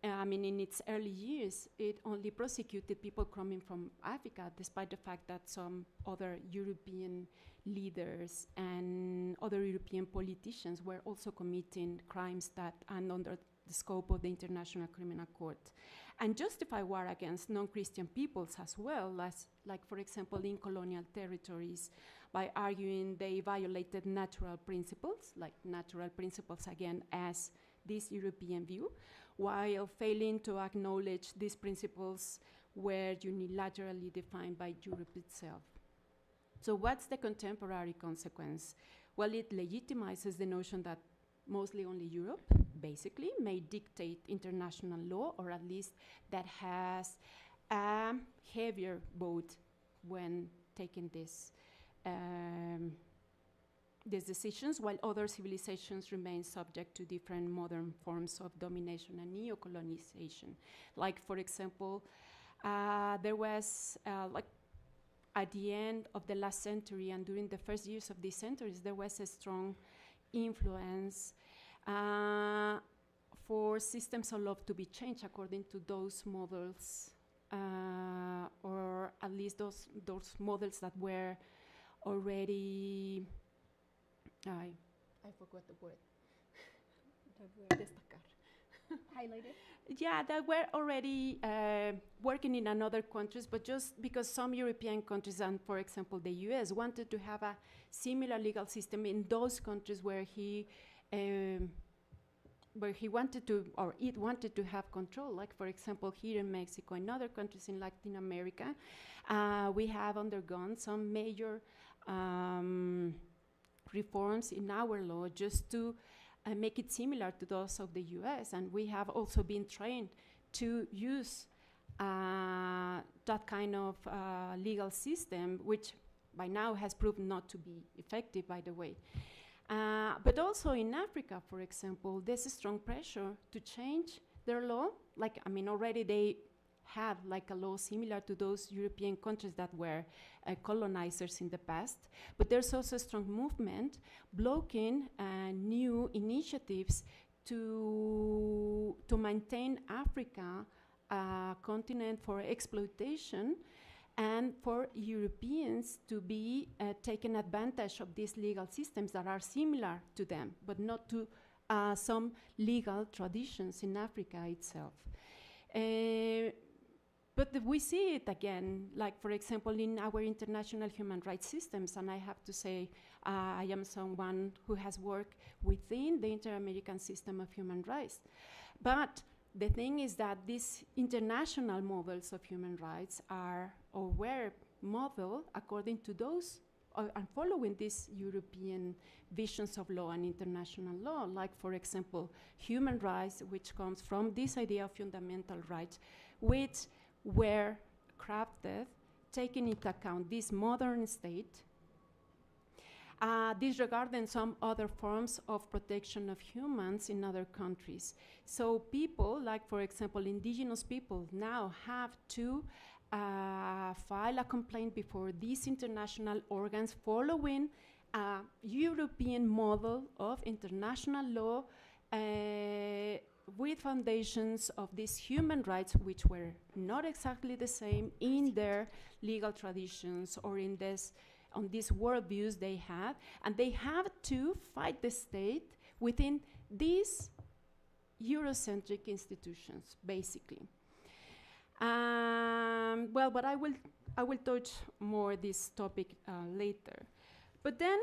in its early years, it only prosecuted people coming from Africa, despite the fact that some other European leaders and other European politicians were also committing crimes that are under the scope of the International Criminal Court, and justify war against non-Christian peoples as well, as, like, for example, in colonial territories, by arguing they violated natural principles, like natural principles again as this European view, while failing to acknowledge these principles were unilaterally defined by Europe itself. So what's the contemporary consequence? Well, it legitimizes the notion that mostly only Europe, basically, may dictate international law, or at least that has a heavier vote when taking these decisions, while other civilizations remain subject to different modern forms of domination and neo-colonization. Like, for example, there was, like, at the end of the last century and during the first years of these centuries, there was a strong influence for systems of law to be changed according to those models, or at least those models that were already, I forgot the word. Destacar. Highlighted? Yeah, that were already working in another countries, but just because some European countries and, for example, the US wanted to have a similar legal system in those countries where he wanted to, or it wanted to have control, like, for example, here in Mexico and other countries in Latin America, we have undergone some major reforms in our law just to make it similar to those of the US, and we have also been trained to use that kind of legal system, which by now has proven not to be effective, by the way. But also in Africa, for example, there's a strong pressure to change their law. Like, I mean, already they have like a law similar to those European countries that were colonizers in the past, but there's also a strong movement blocking new initiatives to maintain Africa a continent for exploitation and for Europeans to be taking advantage of these legal systems that are similar to them, but not to some legal traditions in Africa itself. But we see it again, like, for example, in our international human rights systems, and I have to say I am someone who has worked within the Inter-American system of human rights. But the thing is that these international models of human rights are, or were modeled according to those, and following these European visions of law and international law, like, for example, human rights, which comes from this idea of fundamental rights, which were crafted taking into account this modern state, disregarding some other forms of protection of humans in other countries. So people, like, for example, indigenous people now have to file a complaint before these international organs following a European model of international law with foundations of these human rights, which were not exactly the same in their legal traditions or in this, on these worldviews they had, and they have to fight the state within these Eurocentric institutions, basically. Well, but I will touch more this topic later. But then,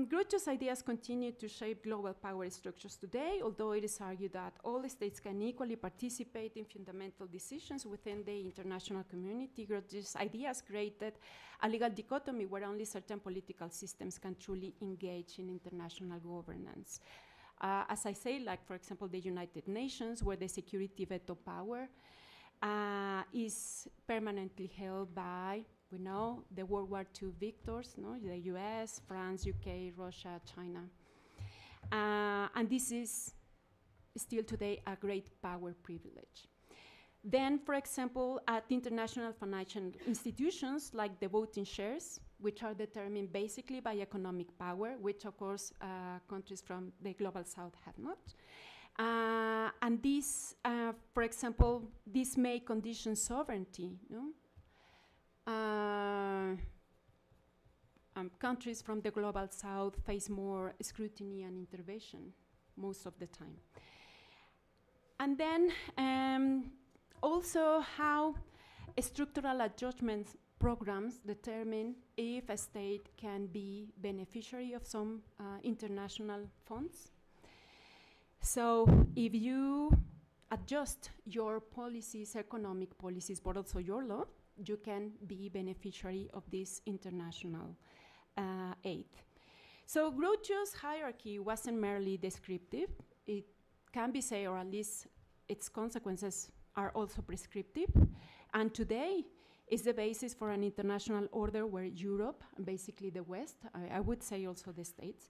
Grocio's ideas continue to shape global power structures today, although it is argued that all states can equally participate in fundamental decisions within the international community. Grocio's ideas created a legal dichotomy where only certain political systems can truly engage in international governance. As I say, like, for example, the United Nations, where the security veto power is permanently held by, we know, the World War II victors, no? The US, France, UK, Russia, China. And this is still today a great power privilege. Then, for example, at international financial institutions like the voting shares, which are determined basically by economic power, which of course countries from the global south have not. And this, for example, this may condition sovereignty. No? Countries from the global south face more scrutiny and intervention most of the time. And then also how structural adjustment programs determine if a state can be beneficiary of some international funds. So if you adjust your policies, economic policies, but also your law, you can be beneficiary of this international aid. So Grocio's hierarchy wasn't merely descriptive. It can be said, or at least its consequences are also prescriptive. And today is the basis for an international order where Europe, basically the West, I would say also the States,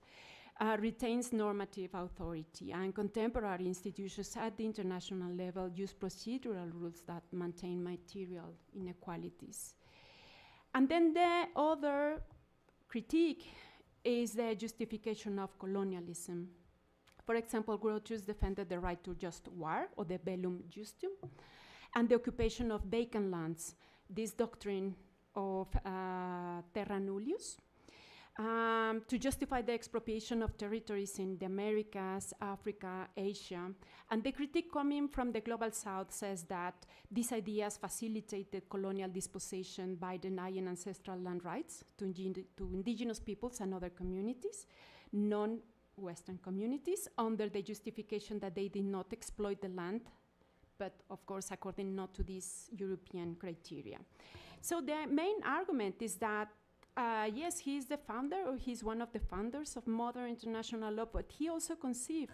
retains normative authority, and contemporary institutions at the international level use procedural rules that maintain material inequalities. And then the other critique is the justification of colonialism. For example, Grotius defended the right to just war, or the bellum justum, and the occupation of vacant lands, this doctrine of terra nullius, to justify the expropriation of territories in the Americas, Africa, Asia. And the critique coming from the global south says that these ideas facilitated colonial dispossession by denying ancestral land rights to indigenous peoples and other communities, non-Western communities, under the justification that they did not exploit the land, but of course according not to these European criteria. So the main argument is that yes, he is the founder, or he's one of the founders of modern international law, but he also conceived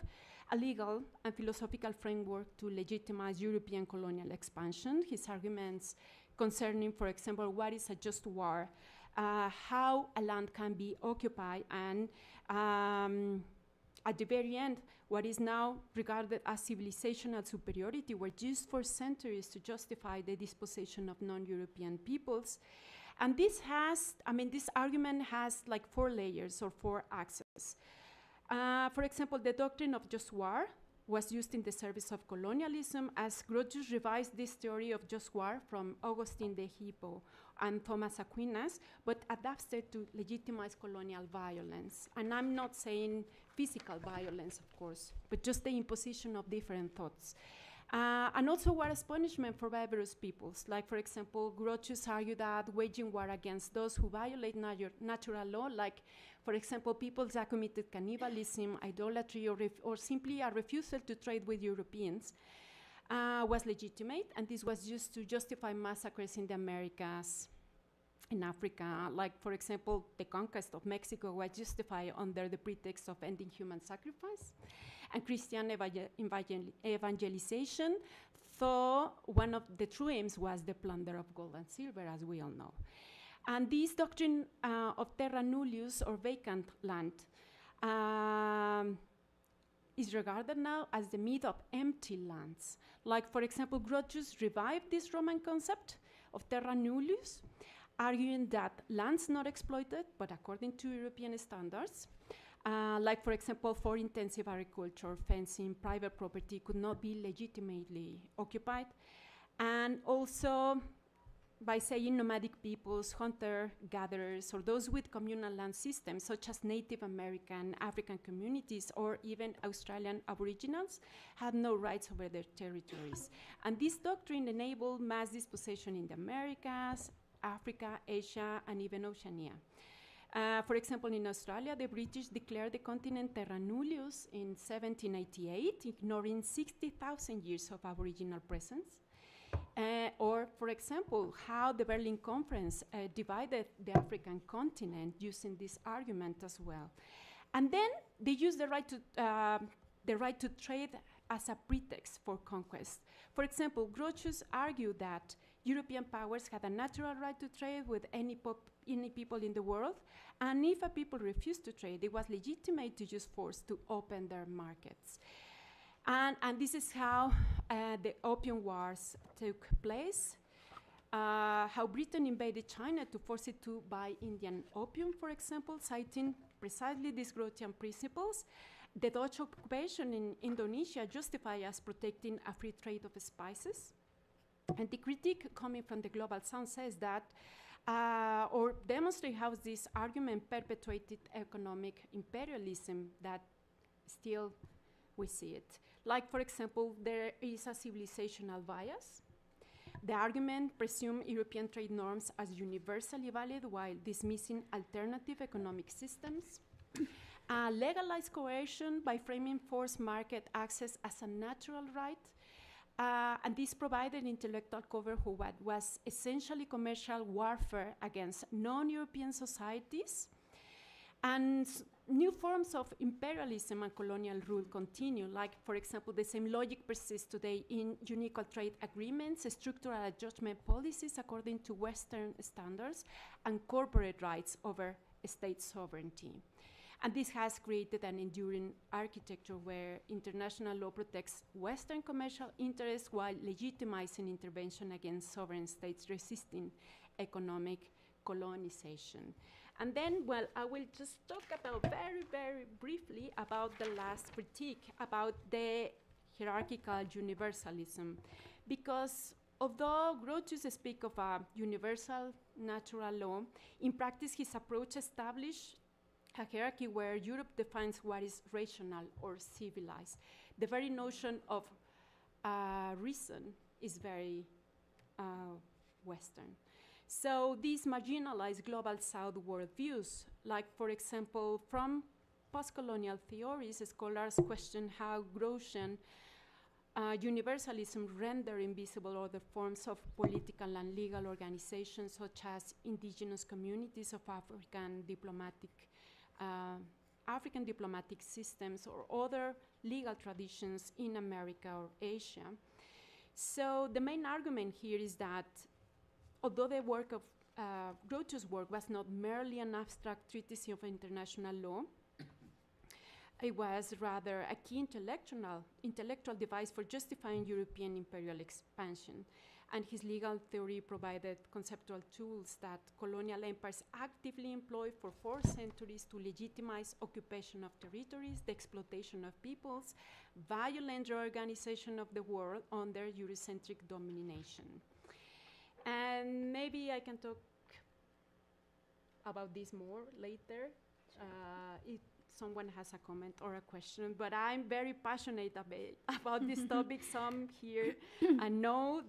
a legal and philosophical framework to legitimize European colonial expansion. His arguments concerning, for example, what is a just war, how a land can be occupied, and at the very end, what is now regarded as civilizational superiority were used for centuries to justify the dispossession of non-European peoples. And this has, this argument has like 4 layers or 4 axes. For example, the doctrine of just war was used in the service of colonialism, as Grotius revised this theory of just war from Augustine de Hippo and Thomas Aquinas, but adapts it to legitimize colonial violence. And I'm not saying physical violence, of course, but just the imposition of different thoughts. And also war as punishment for barbarous peoples. Like, for example, Grotius argued that waging war against those who violate natural law, like, for example, peoples that committed cannibalism, idolatry, or simply a refusal to trade with Europeans, was legitimate, and this was used to justify massacres in the Americas, in Africa. Like, for example, the conquest of Mexico was justified under the pretext of ending human sacrifice. And Christian evangelization, though one of the true aims was the plunder of gold and silver, as we all know. And this doctrine of terra nullius, or vacant land, is regarded now as the myth of empty lands. Like, for example, Grotius revived this Roman concept of terra nullius, arguing that lands not exploited, but according to European standards, like, for example, for intensive agriculture, fencing, private property could not be legitimately occupied. And also by saying nomadic peoples, hunter-gatherers, or those with communal land systems, such as Native American, African communities, or even Australian Aboriginals, had no rights over their territories. And this doctrine enabled mass dispossession in the Americas, Africa, Asia, and even Oceania. For example, in Australia, the British declared the continent terra nullius in 1788, ignoring 60,000 years of Aboriginal presence. Or, for example, how the Berlin Conference divided the African continent using this argument as well. And then they used the right to trade as a pretext for conquest. For example, Grotius argued that European powers had a natural right to trade with any people in the world, and if a people refused to trade, it was legitimate to use force to open their markets. And this is how the Opium Wars took place, how Britain invaded China to force it to buy Indian opium, for example, citing precisely these Grotian principles, The Dutch occupation in Indonesia justified as protecting a free trade of spices. And the critique coming from the Global South says that, or demonstrate how this argument perpetuated economic imperialism that still we see it. Like, for example, there is a civilizational bias. The argument presumes European trade norms as universally valid while dismissing alternative economic systems. Legalized coercion by framing forced market access as a natural right. And this provided intellectual cover for what was essentially commercial warfare against non-European societies. And new forms of imperialism and colonial rule continue, like, for example, the same logic persists today in unequal trade agreements, structural adjustment policies according to Western standards, and corporate rights over state sovereignty. And this has created an enduring architecture where international law protects Western commercial interests while legitimizing intervention against sovereign states resisting economic colonization. And then, well, I will just talk about very, very briefly about the last critique about the hierarchical universalism. Because although Grocio speaks of a universal natural law, in practice his approach established a hierarchy where Europe defines what is rational or civilized. The very notion of reason is very Western. So these marginalized global South worldviews, like, for example, from post-colonial theories, scholars question how Grocian universalism render invisible other forms of political and legal organizations, such as indigenous communities of African diplomatic systems or other legal traditions in America or Asia. So the main argument here is that although the work of Grocio's work was not merely an abstract treatise of international law, it was rather a key intellectual device for justifying European imperial expansion. And his legal theory provided conceptual tools that colonial empires actively employed for 4 centuries to legitimize occupation of territories, the exploitation of peoples, violent reorganization of the world under Eurocentric domination. And maybe I can talk about this more later if someone has a comment or a question, but I'm very passionate about this topic. Some here I know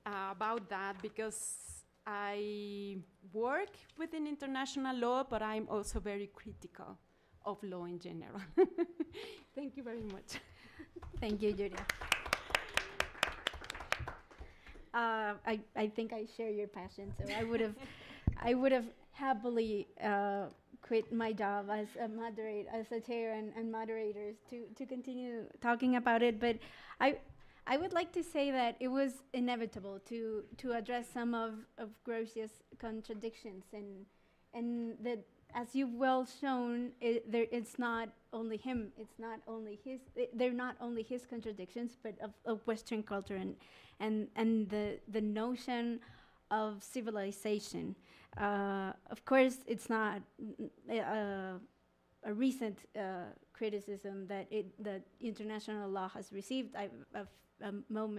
about that because I work within international law, but I'm also very critical of law in general. Thank you very much. Thank you, Julia. I think I share your passion, so I would have happily quit my job as a chair and moderators to continue talking about it. But I would like to say that it was inevitable to address some of Grocio's contradictions, and that, as you've well shown, it's not only him. They're not only his contradictions, but of Western culture and the notion of civilization. Of course, it's not a recent criticism that international law has received.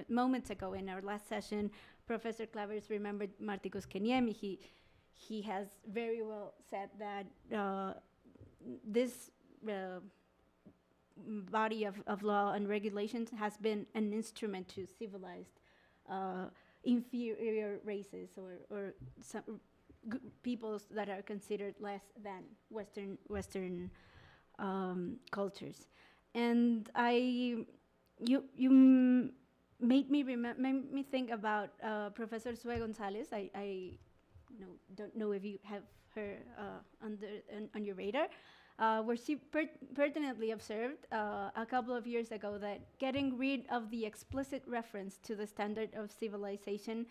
Moments ago in our last session, Professor Clavers remembered Marticus Keniemi. He has very well said that this body of law and regulations has been an instrument to civilized inferior races or some peoples that are considered less than Western cultures. And you made me think about Professor Sue Gonzalez. I don't know if you have her on your radar, where she pertinently observed a couple of years ago that getting rid of the explicit reference to the standard of civilization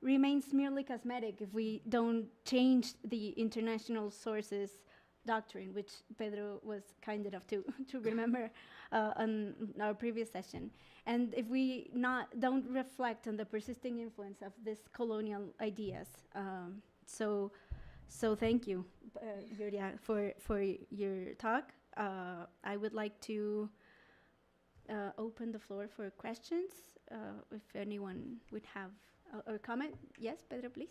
remains merely cosmetic if we don't change the international sources doctrine, which Pedro was kind enough to remember on our previous session. And if we don't reflect on the persisting influence of these colonial ideas. So thank you, Julia, for your talk. I would like to open the floor for questions. If anyone would have a comment. Yes, Pedro, please.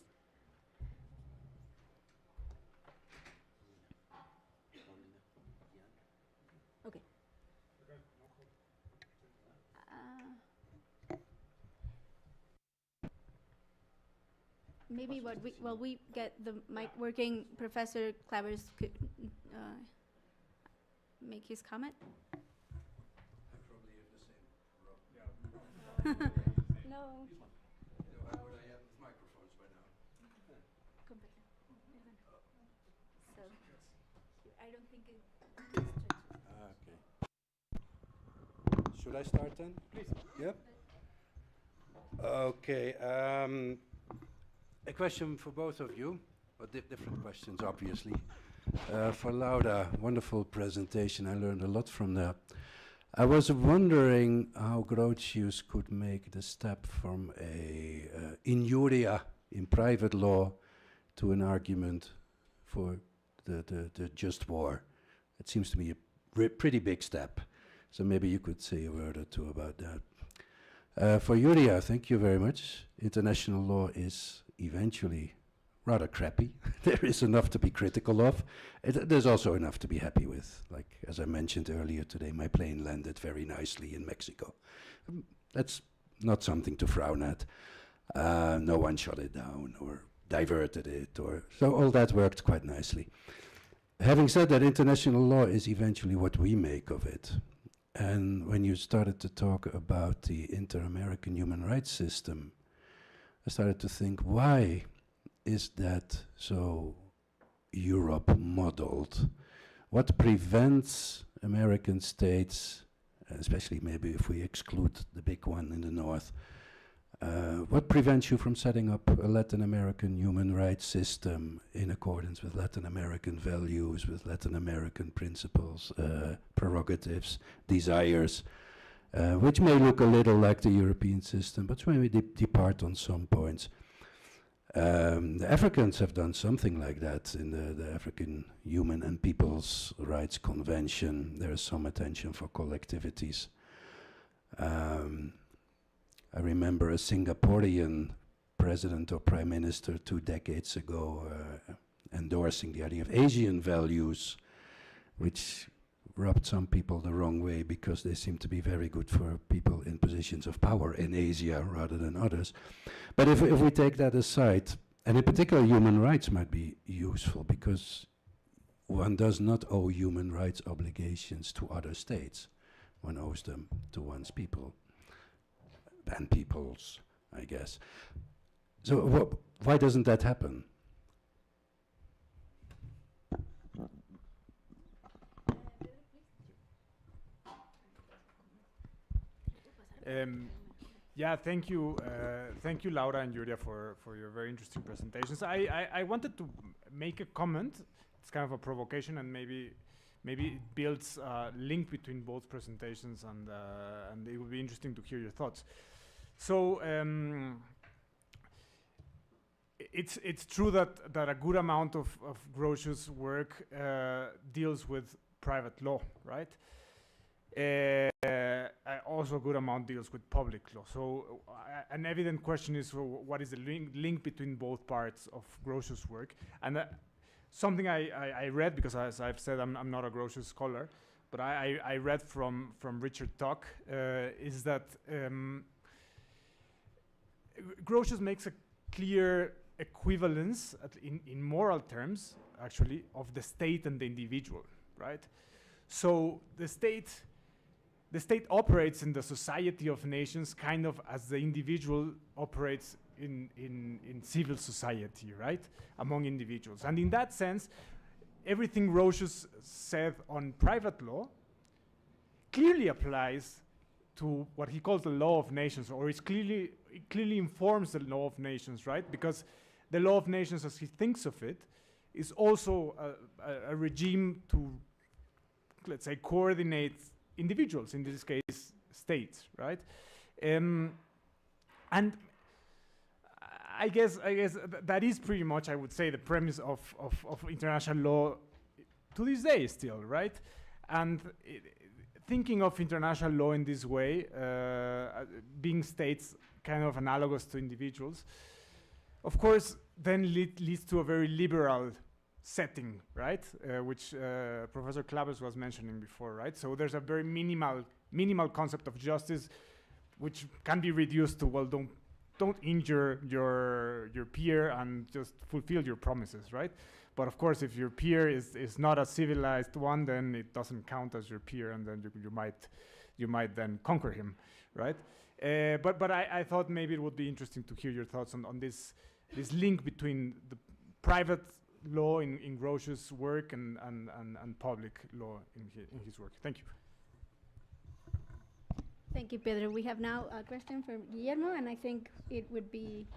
Okay. Maybe while we get the mic working, Professor Clavers could make his comment. I probably have the same problem. No. How would I have microphones by now? So I don't think it. Okay. Should I start then? Please. Yep. Okay. A question for both of you, but different questions, obviously. For Laura, wonderful presentation. I learned a lot from that. I was wondering how Grotius could make the step from a injuria in private law to an argument for the just war. It seems to me a pretty big step. So maybe you could say a word or two about that. For Julia, thank you very much. International law is eventually rather crappy. There is enough to be critical of. There's also enough to be happy with. Like, as I mentioned earlier today, my plane landed very nicely in Mexico. That's not something to frown at. No one shut it down or diverted it, so all that worked quite nicely. Having said that, international law is eventually what we make of it. And when you started to talk about the inter-American human rights system, I started to think, why is that so Europe modeled? What prevents American states, especially maybe if we exclude the big one in the north, what prevents you from setting up a Latin American human rights system in accordance with Latin American values, with Latin American principles, prerogatives, desires, which may look a little like the European system, but maybe depart on some points. The Africans have done something like that in the African Human and People's Rights Convention. There is some attention for collectivities. I remember a Singaporean president or prime minister 2 decades ago endorsing the idea of Asian values, which rubbed some people the wrong way because they seem to be very good for people in positions of power in Asia rather than others. But if we take that aside, and in particular human rights might be useful because one does not owe human rights obligations to other states. One owes them to one's people. And peoples, I guess. So why doesn't that happen? Yeah, thank you, Laura and Julia, for your very interesting presentations. I wanted to make a comment. It's kind of a provocation, and maybe it builds a link between both presentations, and it would be interesting to hear your thoughts. So it's true that a good amount of Grocio's work deals with private law, right? Also a good amount deals with public law. So an evident question is, what is the link between both parts of Grocio's work? And something I read, because as I've said, I'm not a Grocio scholar, but I read from Richard Tuck, is that Grocio makes a clear equivalence in moral terms, actually, of the state and the individual, right? So the state operates in the society of nations kind of as the individual operates in civil society, right? Among individuals. And in that sense, everything Grocio said on private law clearly applies to what he calls the law of nations, or it clearly informs the law of nations, right? Because the law of nations, as he thinks of it, is also a regime to, let's say, coordinate individuals, in this case, states, right? And I guess that is pretty much, I would say, the premise of international law to this day still, right? And thinking of international law in this way, being states kind of analogous to individuals, of course, then leads to a very liberal setting, right? Which Professor Clavers was mentioning before, right? So there's a very minimal concept of justice, which can be reduced to, well, don't injure your peer and just fulfill your promises, right? But of course, if your peer is not a civilized one, then it doesn't count as your peer, and then you might then conquer him, right? But I thought maybe it would be interesting to hear your thoughts on this link between the private law in Grocio's work and public law in his work. Thank you. Thank you, Pedro. We have now a question from Guillermo, and I think it would be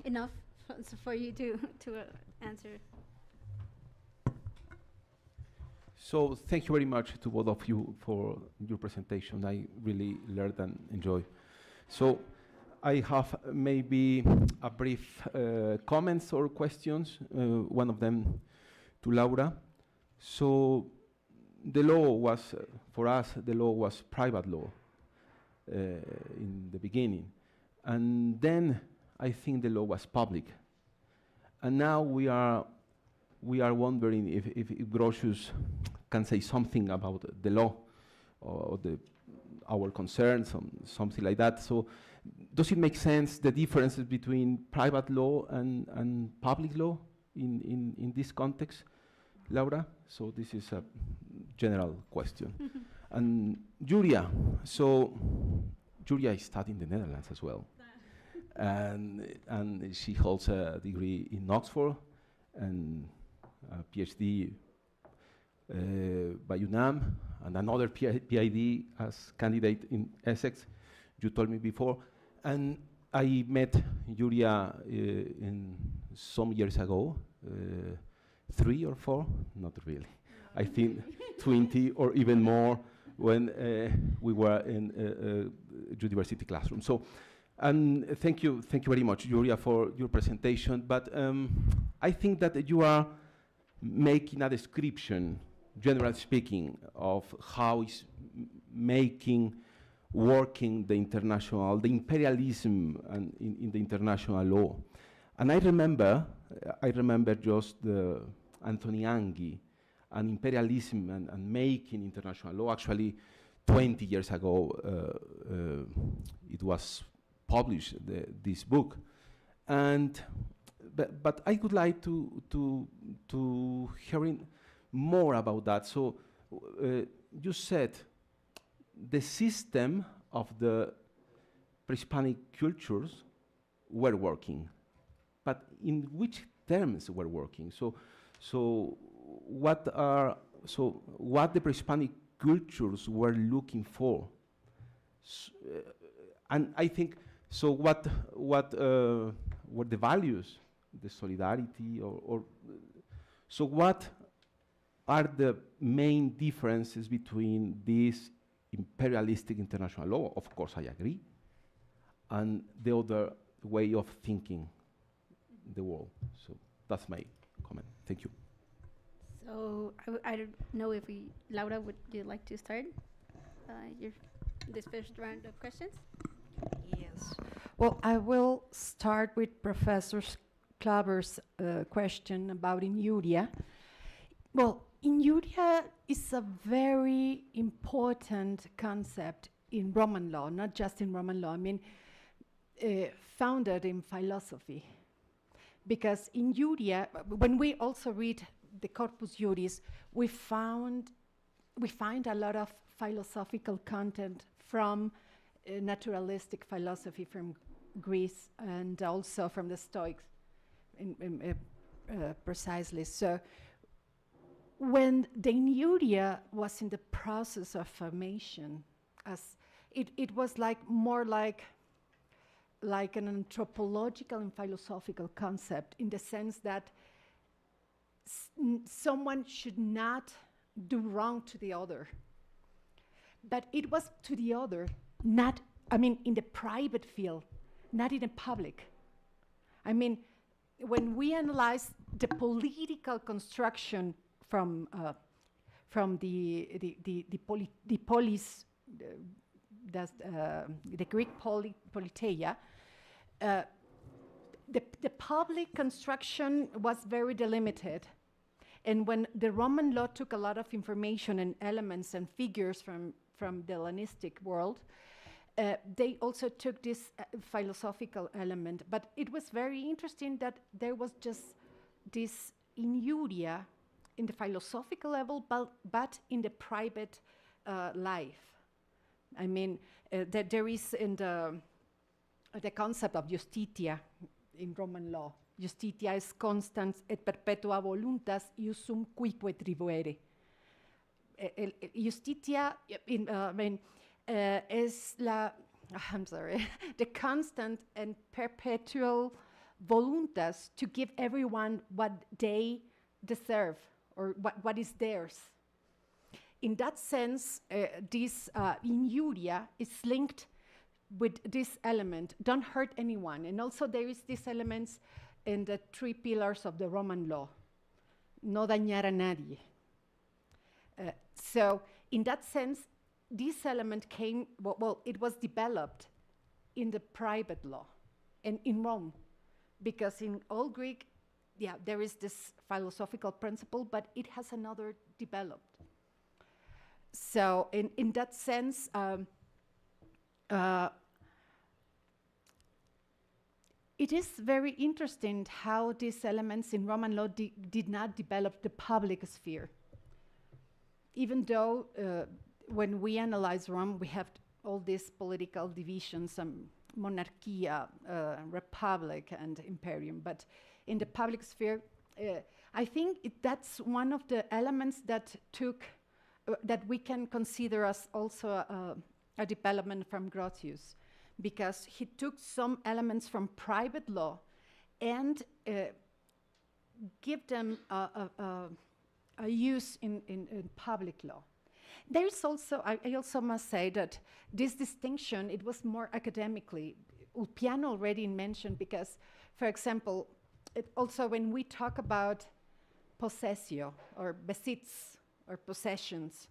enough for you to answer. So thank you very much to both of you for your presentation. I really learned and enjoyed. So I have maybe a brief comments or questions, one of them to Laura. So the law was, for us, the law was private law in the beginning. And then I think the law was public. And now we are wondering if Grocio can say something about the law or our concerns, something like that. So does it make sense, the differences between private law and public law in this context, Laura? So this is a general question. And Julia, so Julia is studying in the Netherlands as well. And she holds a degree in Oxford and a PhD by UNAM, and another PhD as candidate in Essex, you told me before. And I met Julia in some years ago, 3 or 4, not really. I think 20 or even more when we were in university classroom. So, and thank you very much, Julia, for your presentation. But I think that you are making a description, generally speaking, of how is working the imperialism and in the international law. And I remember just Anthony Anghie and imperialism and making international law. Actually, 20 years ago, it was published, this book. But I would like to hearing more about that. So you said the system of the pre-Hispanic cultures were working, but in which terms were working? So what the pre-Hispanic cultures were looking for? And I think, so what were the values, the solidarity, so what are the main differences between this imperialistic international law, of course I agree, and the other way of thinking the world? So that's my comment. Thank you. So I don't know if Laura, would you like to start this first round of questions? Yes. Well, I will start with Professor Klaver's question about injuria. Well, injuria is a very important concept in Roman law, not just in Roman law. I mean, founded in philosophy. Because injuria, when we also read the Corpus Juris, we find a lot of philosophical content from naturalistic philosophy from Greece and also from the Stoics, precisely. So when the injuria was in the process of formation, as it was more like an anthropological and philosophical concept, in the sense that someone should not do wrong to the other. But it was to the other, not, I mean, in the private field, not in the public. I mean, when we analyze the political construction from from the polis, the Greek politeia. The public construction was very delimited. And when the Roman law took a lot of information and elements and figures from the Hellenistic world, they also took this philosophical element. But it was very interesting that there was just this injuria in the philosophical level, but in the private life. I mean, that there is in the concept of justitia in Roman law. Justitia es constans et perpetua voluntas iusum cuique tribuere. Justitia is the constant and perpetual voluntas to give everyone what they deserve or what is theirs. In that sense, this injuria is linked with this element, don't hurt anyone. And also there is these elements in the 3 pillars of the Roman law, no dañar a nadie. So in that sense, this element came, well, it was developed in the private law and in Rome, because in Old Greek, yeah, there is this philosophical principle, but it has another developed. So in that sense, it is very interesting how these elements in Roman law did not develop the public sphere. Even though when we analyze Rome, we have all these political divisions, monarchia, republic, and imperium. But in the public sphere, I think that's one of the elements that that we can consider as also a development from Grotius, because he took some elements from private law and give them a use in public law. There's also, I also must say that this distinction, it was more academically. Ulpiano already mentioned, because, for example, also when we talk about possessio or besitz or possessions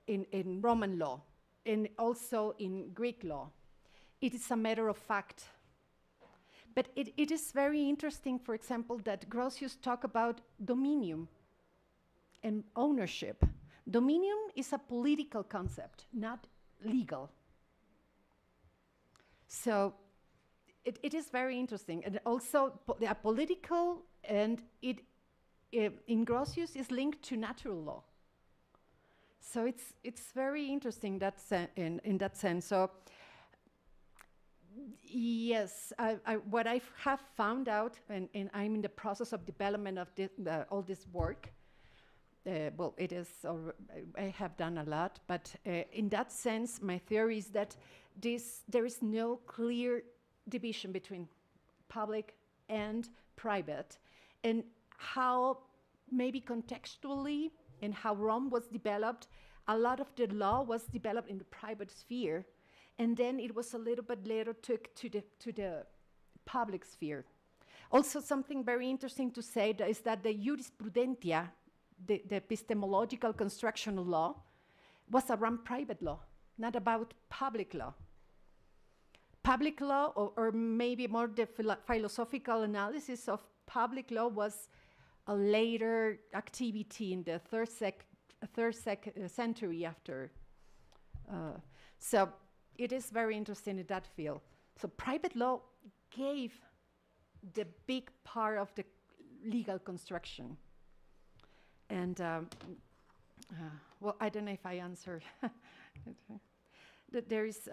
in Roman law and also in Greek law, it is a matter of fact. But it is very interesting, for example, that Grotius talk about dominium and ownership. Dominium is a political concept, not legal. So it is very interesting. And also a political, and it in Grotius is linked to natural law. So it's very interesting in that sense. So yes, what I have found out, and I'm in the process of development of all this work. Well, it is. I have done a lot, but in that sense, my theory is that there is no clear division between public and private, and how maybe contextually and how Rome was developed, a lot of the law was developed in the private sphere, and then it was a little bit later took to the public sphere. Also, something very interesting to say is that the jurisprudentia, the epistemological construction of law, was around private law, not about public law. Public law, or maybe more the philosophical analysis of public law, was a later activity in the third century after. So it is very interesting in that field. So private law gave the big part of the legal construction. And well, I don't know if I answered. There is,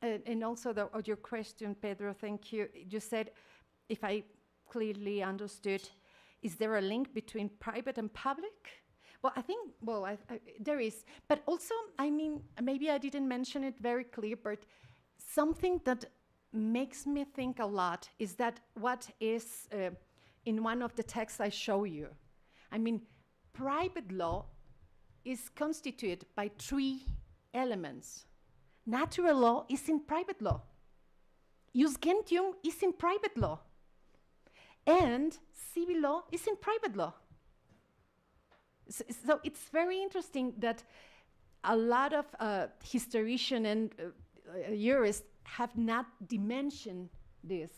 and also your question, Pedro, thank you. You said, if I clearly understood, is there a link between private and public? Well, I think, well, there is. But also, I mean, maybe I didn't mention it very clear, but something that makes me think a lot is that what is in one of the texts I show you. I mean, private law is constituted by 3 elements. Natural law is in private law. Jus gentium is in private law. And civil law is in private law. So it's very interesting that a lot of historians and jurists have not dimensioned this.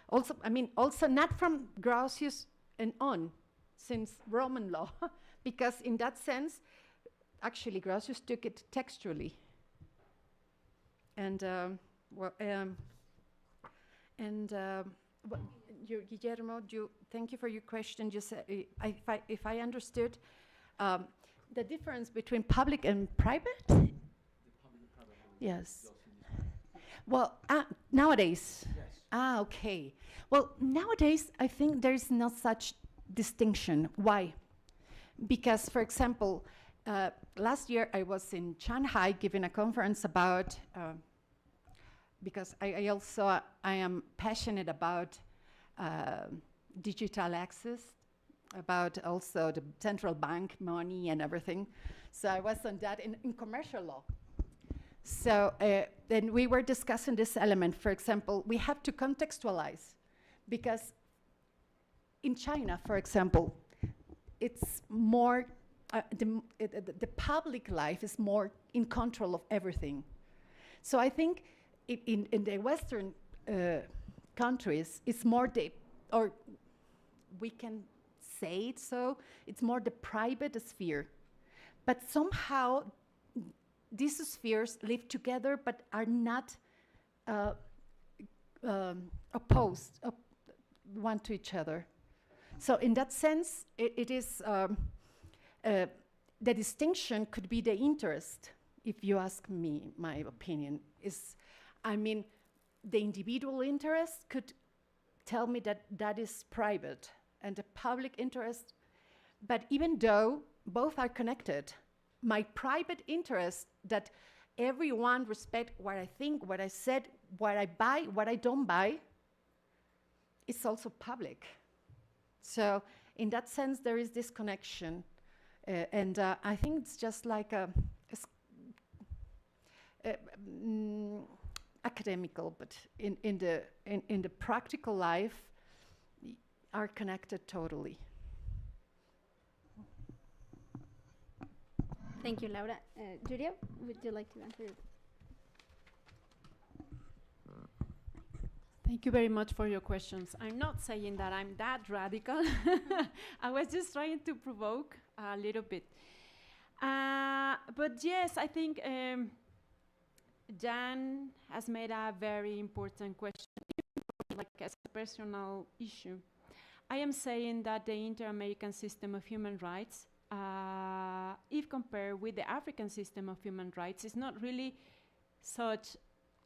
Also, I mean, also not from Grocio and on, since Roman law, because in that sense, actually, Grocio took it textually. And Guillermo, thank you for your question. Just if I understood, the difference between public and private. Yes. Well, nowadays. Yes. Okay. Well, nowadays I think there is not such distinction. Why? Because, for example, last year I was in Shanghai giving a conference about, because I am passionate about digital access, about also the central bank money and everything. So I was on that in commercial law. So then we were discussing this element. For example, we have to contextualize, because in China, for example, it's more, the public life is more in control of everything. So I think in the Western countries, it's more or we can say it so, it's more the private sphere. But somehow these spheres live together but are not opposed one to each other. So in that sense, it is, the distinction could be the interest, if you ask me, my opinion, is, I mean, the individual interest could tell me that that is private, and the public interest, but even though both are connected, my private interest that everyone respect what I think, what I said, what I buy, what I don't buy, is also public. So in that sense, there is this connection. And I think it's just like academical, but in the practical life, are connected totally. Thank you, Laura. Julia, would you like to answer? Thank you very much for your questions. I'm not saying that I'm that radical. I was just trying to provoke a little bit. But yes, I think Jan has made a very important question, like as a personal issue. I am saying that the inter-American system of human rights, if compared with the African system of human rights, is not really such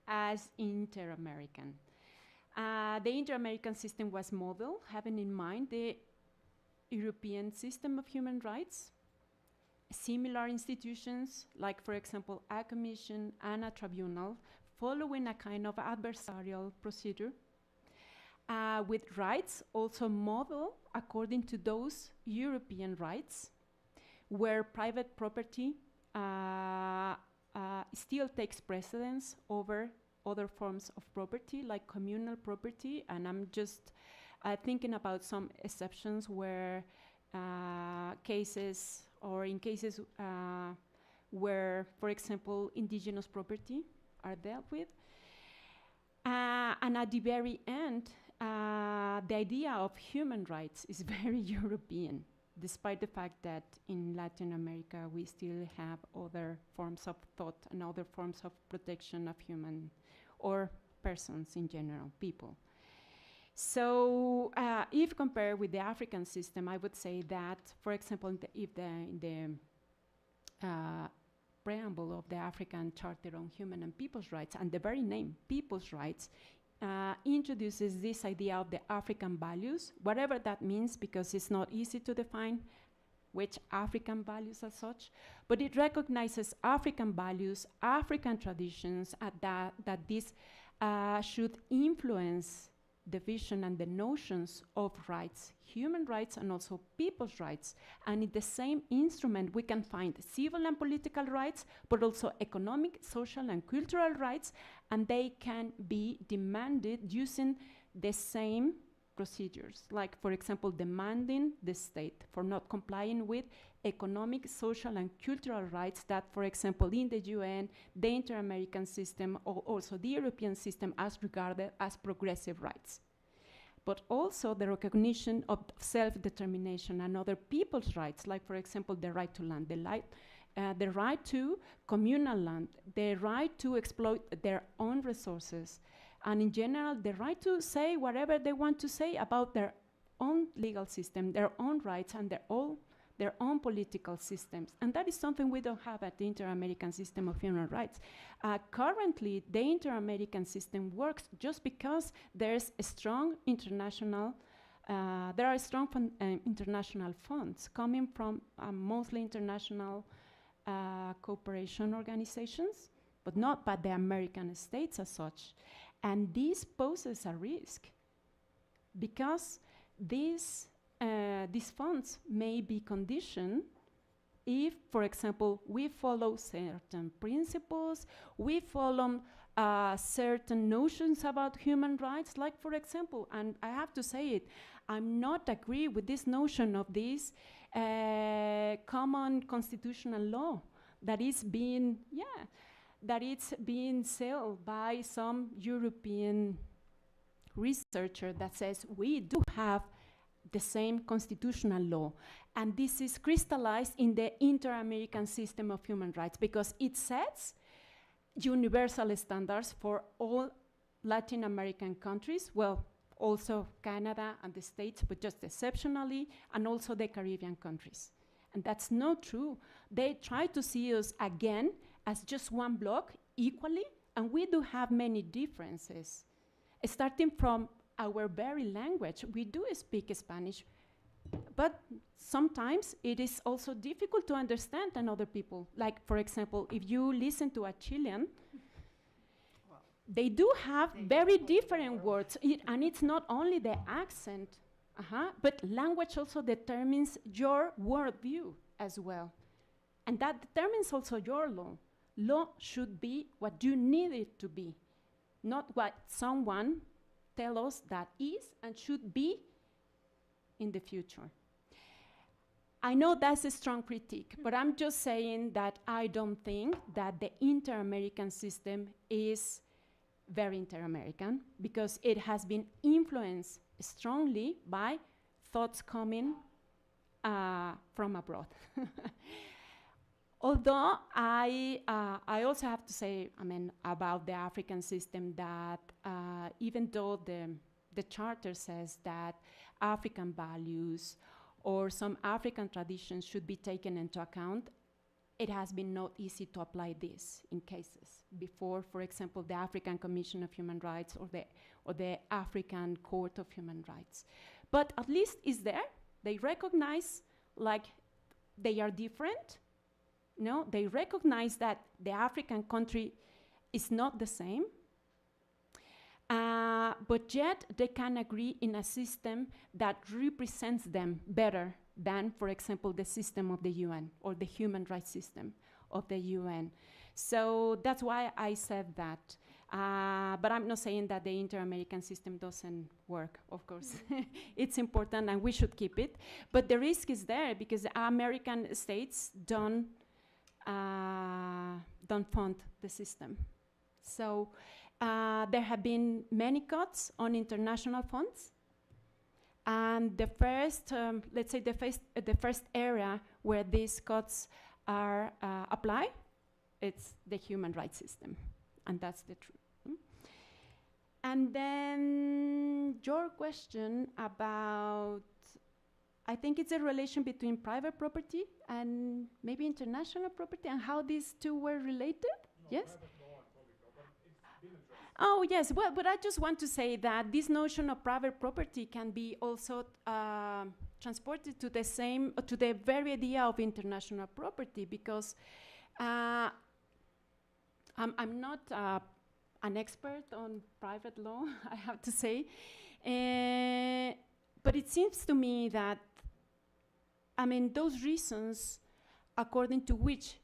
as inter-American. The inter-American system was modeled, having in mind the European system of human rights, similar institutions, like, for example, a commission and a tribunal, following a kind of adversarial procedure, with rights also modeled according to those European rights, where private property still takes precedence over other forms of property, like communal property. And I'm just thinking about some exceptions where cases, or in cases where, for example, indigenous property are dealt with. And at the very end, the idea of human rights is very European, despite the fact that in Latin America we still have other forms of thought and other forms of protection of human or persons in general, people. So if compared with the African system, I would say that, for example, in the preamble of the African Charter on Human and People's Rights, and the very name, People's Rights, introduces this idea of the African values, whatever that means, because it's not easy to define which African values as such, but it recognizes African values, African traditions, that this should influence the vision and the notions of rights, human rights and also people's rights. And in the same instrument, we can find civil and political rights, but also economic, social, and cultural rights, and they can be demanded using the same procedures, like, for example, demanding the state for not complying with economic, social, and cultural rights that, for example, in the UN, the Inter-American system, or also the European system, as regarded as progressive rights. But also the recognition of self-determination and other people's rights, like, for example, the right to land, the right to communal land, the right to exploit their own resources, and in general, the right to say whatever they want to say about their own legal system, their own rights, and their own political systems. And that is something we don't have at the Inter-American System of Human Rights. Currently, the Inter-American system works just because there's a strong international there are strong international funds coming from mostly international cooperation organizations, but not by the American states as such. And this poses a risk because these funds may be conditioned if, for example, we follow certain principles, we follow certain notions about human rights, like, for example, and I have to say it, I'm not agree with this notion of this common constitutional law that is being, that it's being sold by some European researcher that says we do have the same constitutional law. And this is crystallized in the Inter-American System of Human Rights because it sets universal standards for all Latin American countries, well, also Canada and the States, but just exceptionally, and also the Caribbean countries. And that's not true. They try to see us again as just one block equally, and we do have many differences. Starting from our very language, we do speak Spanish, but sometimes it is also difficult to understand another people. Like, for example, if you listen to a Chilean, they do have very different words, and it's not only the accent, but language also determines your worldview as well. And that determines also your law. Law should be what you need it to be, not what someone tells us that is and should be in the future. I know that's a strong critique, but I'm just saying that I don't think that the Inter-American system is very Inter-American because it has been influenced strongly by thoughts coming from abroad. Although I also have to say, about the African system that even though the charter says that African values or some African traditions should be taken into account, it has been not easy to apply this in cases. Before, for example, the African Commission of Human Rights or the African Court of Human Rights. But at least it's there. They recognize like they are different. No, they recognize that the African country is not the same, but yet they can agree in a system that represents them better than, for example, the system of the UN or the human rights system of the UN. So that's why I said that. But I'm not saying that the Inter-American system doesn't work, of course. It's important and we should keep it. But the risk is there because American states don't fund the system. So there have been many cuts on international funds. And the first, let's say the first area where these cuts are applied, it's the human rights system. And that's the truth. And then your question about, I think it's a relation between private property and maybe international property and how these two were related, yes? Oh, yes, well, but I just want to say that this notion of private property can be also transported to the very idea of international property because I'm not an expert on private law, I have to say, but it seems to me that, those reasons according to which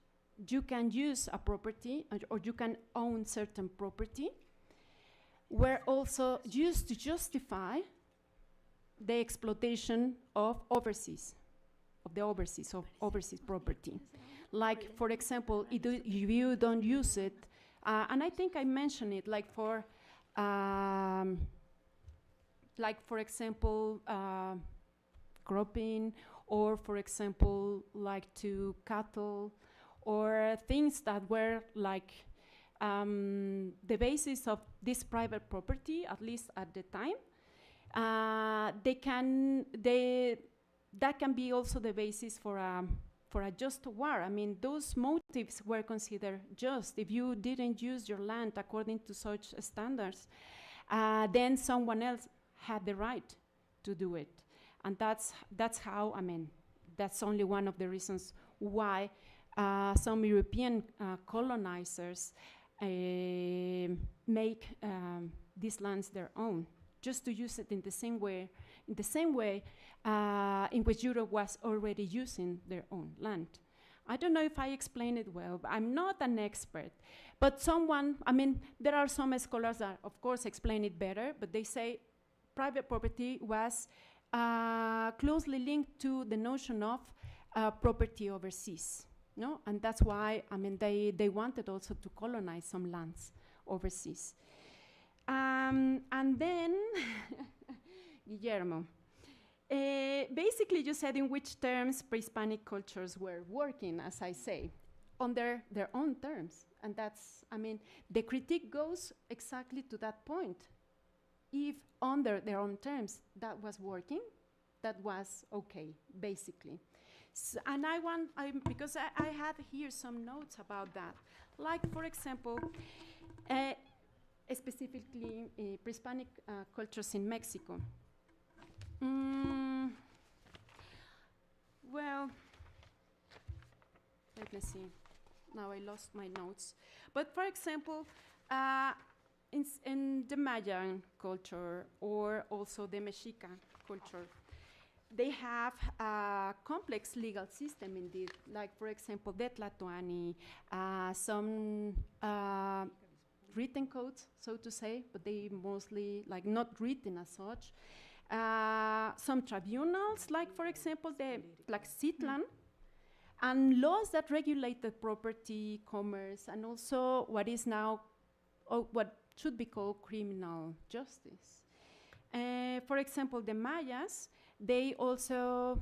you can use a property or you can own certain property were also used to justify the exploitation of the overseas property. Like, for example, if you don't use it, and I think I mentioned it, like for example, cropping, or for example, like to cattle, or things that were like the basis of this private property, at least at the time. That can be also the basis for a just war. I mean, those motives were considered just. If you didn't use your land according to such standards, then someone else had the right to do it. And that's how, I mean, that's only one of the reasons why some European colonizers make these lands their own, just to use it in the same way in which Europe was already using their own land. I don't know if I explained it well. I'm not an expert, but there are some scholars that, of course, explain it better, but they say private property was closely linked to the notion of property overseas, no? And that's why, they wanted also to colonize some lands overseas. And then, Guillermo, basically you said in which terms pre-Hispanic cultures were working, as I say, under their own terms. And that's, the critique goes exactly to that point. If under their own terms that was working, that was okay, basically. So, and because I have here some notes about that. Like, for example, specifically pre-Hispanic cultures in Mexico. Well, let me see. Now I lost my notes. But for example, in the Mayan culture, or also the Mexica culture, they have a complex legal system indeed. Like, for example, the Tlatoani, some written codes, so to say, but they mostly not written as such. Some tribunals, like, for example, the Tlaxcitlan, and laws that regulate the property, commerce, and also what is now, what should be called criminal justice. For example, the Mayas, they also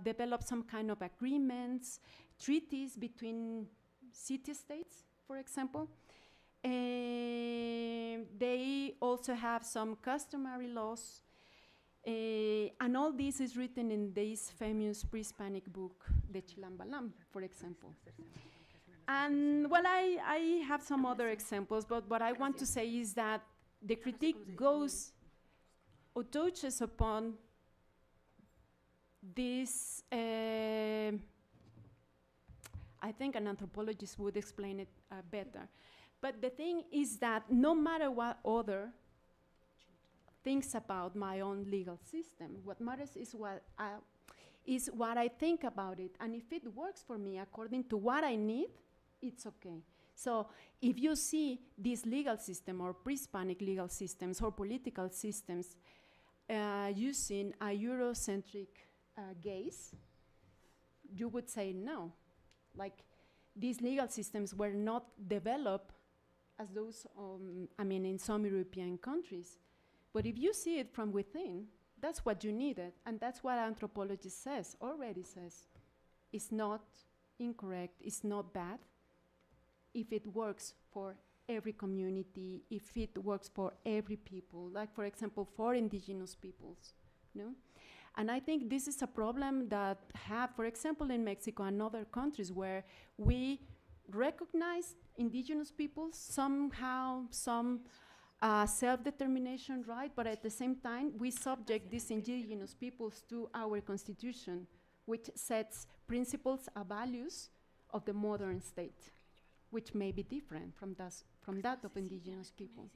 developed some kind of agreements, treaties between city-states, for example. They also have some customary laws, and all this is written in this famous pre-Hispanic book, the Chilambalam, for example. And well, I have some other examples, but what I want to say is that the critique goes or touches upon this, I think an anthropologist would explain it better. But the thing is that no matter what other thinks about my own legal system, what matters is what I think about it. And if it works for me according to what I need, it's okay. So if you see this legal system or pre-Hispanic legal systems or political systems using a Eurocentric gaze, you would say no. Like, these legal systems were not developed as those, in some European countries. But if you see it from within, that's what you needed, and that's what anthropology already says. It's not incorrect, it's not bad, if it works for every community, if it works for every people, like, for example, for indigenous peoples, no? And I think this is a problem that have, for example, in Mexico and other countries where we recognize indigenous peoples, somehow some self-determination right, but at the same time, we subject these indigenous peoples to our constitution, which sets principles and values of the modern state, which may be different from that of indigenous people.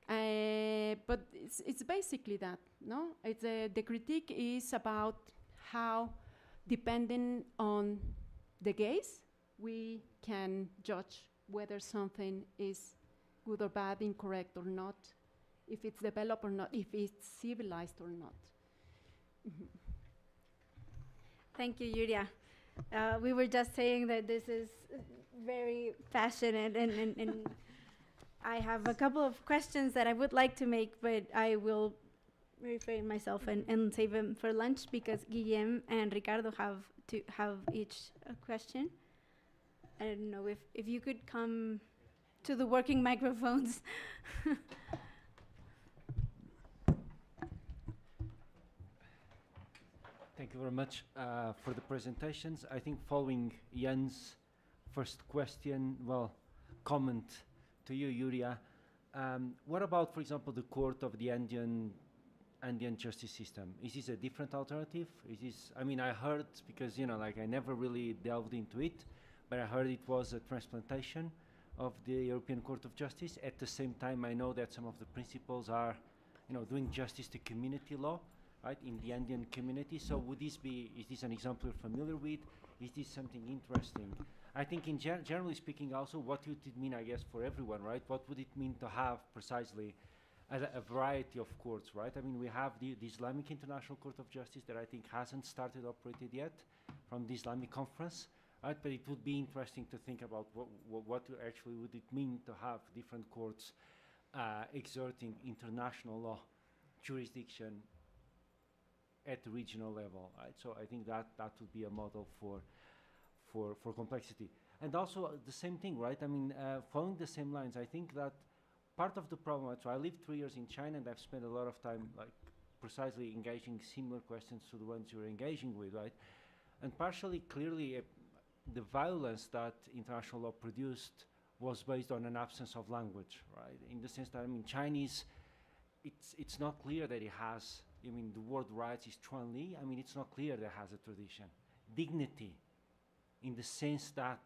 But it's basically that, no? The critique is about how, depending on the gaze, we can judge whether something is good or bad, incorrect or not, if it's developed or not, if it's civilized or not. Thank you, Yuria. We were just saying that this is very passionate, and I have a couple of questions that I would like to make, but I will refrain myself and save them for lunch, because Guillermo and Ricardo have each a question. I don't know if you could come to the working microphones. Thank you very much for the presentations. I think following Jan's first question, comment to you, Yuria. What about, for example, the court of the Andean justice system? Is this a different alternative? Is this, I mean, I heard, because, you know, like I never really delved into it, but I heard it was a transplantation of the European Court of Justice. At the same time, I know that some of the principles are, you know, doing justice to community law, right, in the Andean community. So would this be, is this an example you're familiar with? Is this something interesting? I think in generally speaking also, what would it mean, I guess, for everyone, right? What would it mean to have precisely a variety of courts, right? I mean, we have the Islamic International Court of Justice that I think hasn't started operated yet from the Islamic Conference, right? But it would be interesting to think about what actually would it mean to have different courts exerting international law jurisdiction at the regional level, right? So I think that would be a model for complexity. And also the same thing, right? I mean, following the same lines, I think that part of the problem, so I lived 3 years in China, and I've spent a lot of time like precisely engaging similar questions to the ones you're engaging with, right? And partially, clearly, the violence that international law produced was based on an absence of language, right? In the sense that, I mean, Chinese, it's not clear that it has, I mean, the word rights is Chuanli. I mean, it's not clear that it has a tradition. Dignity, in the sense that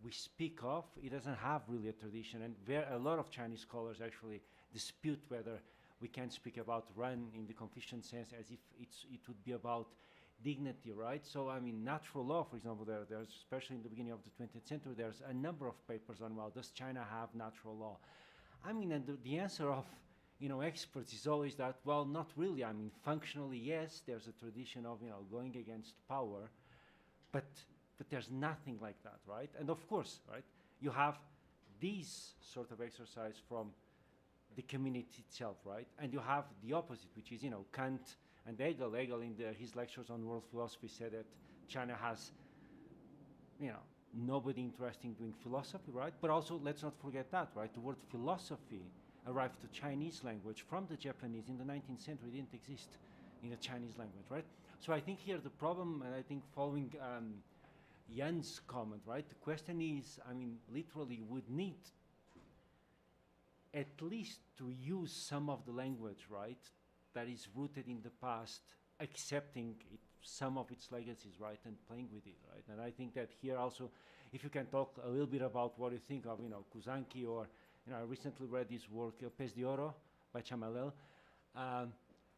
we speak of, it doesn't have really a tradition. And a lot of Chinese scholars actually dispute whether we can speak about Ren in the Confucian sense as if it would be about dignity, right? So, I mean, natural law, for example, there's, especially in the beginning of the 20th century, there's a number of papers on, well, does China have natural law? I mean, and the answer of, you know, experts is always that, well, not really. I mean, functionally, yes, there's a tradition of, you know, going against power, but there's nothing like that, right? And of course, right, you have these sort of exercise from the community itself, right? And you have the opposite, which is, you know, Kant and Hegel. Hegel in his lectures on world philosophy said that China has, you know, nobody interested in doing philosophy, right? But also, let's not forget that, right? The word philosophy arrived to Chinese language from the Japanese in the 19th century. It didn't exist in the Chinese language, right? So I think here the problem, and I think following Jan's comment, right? The question is, I mean, literally would need at least to use some of the language, right, that is rooted in the past, accepting some of its legacies, right, and playing with it, right? And I think that here also, if you can talk a little bit about what you think of, you know, Kuzanki, or, you know, I recently read this work, Pez de Oro, by Chamalel, an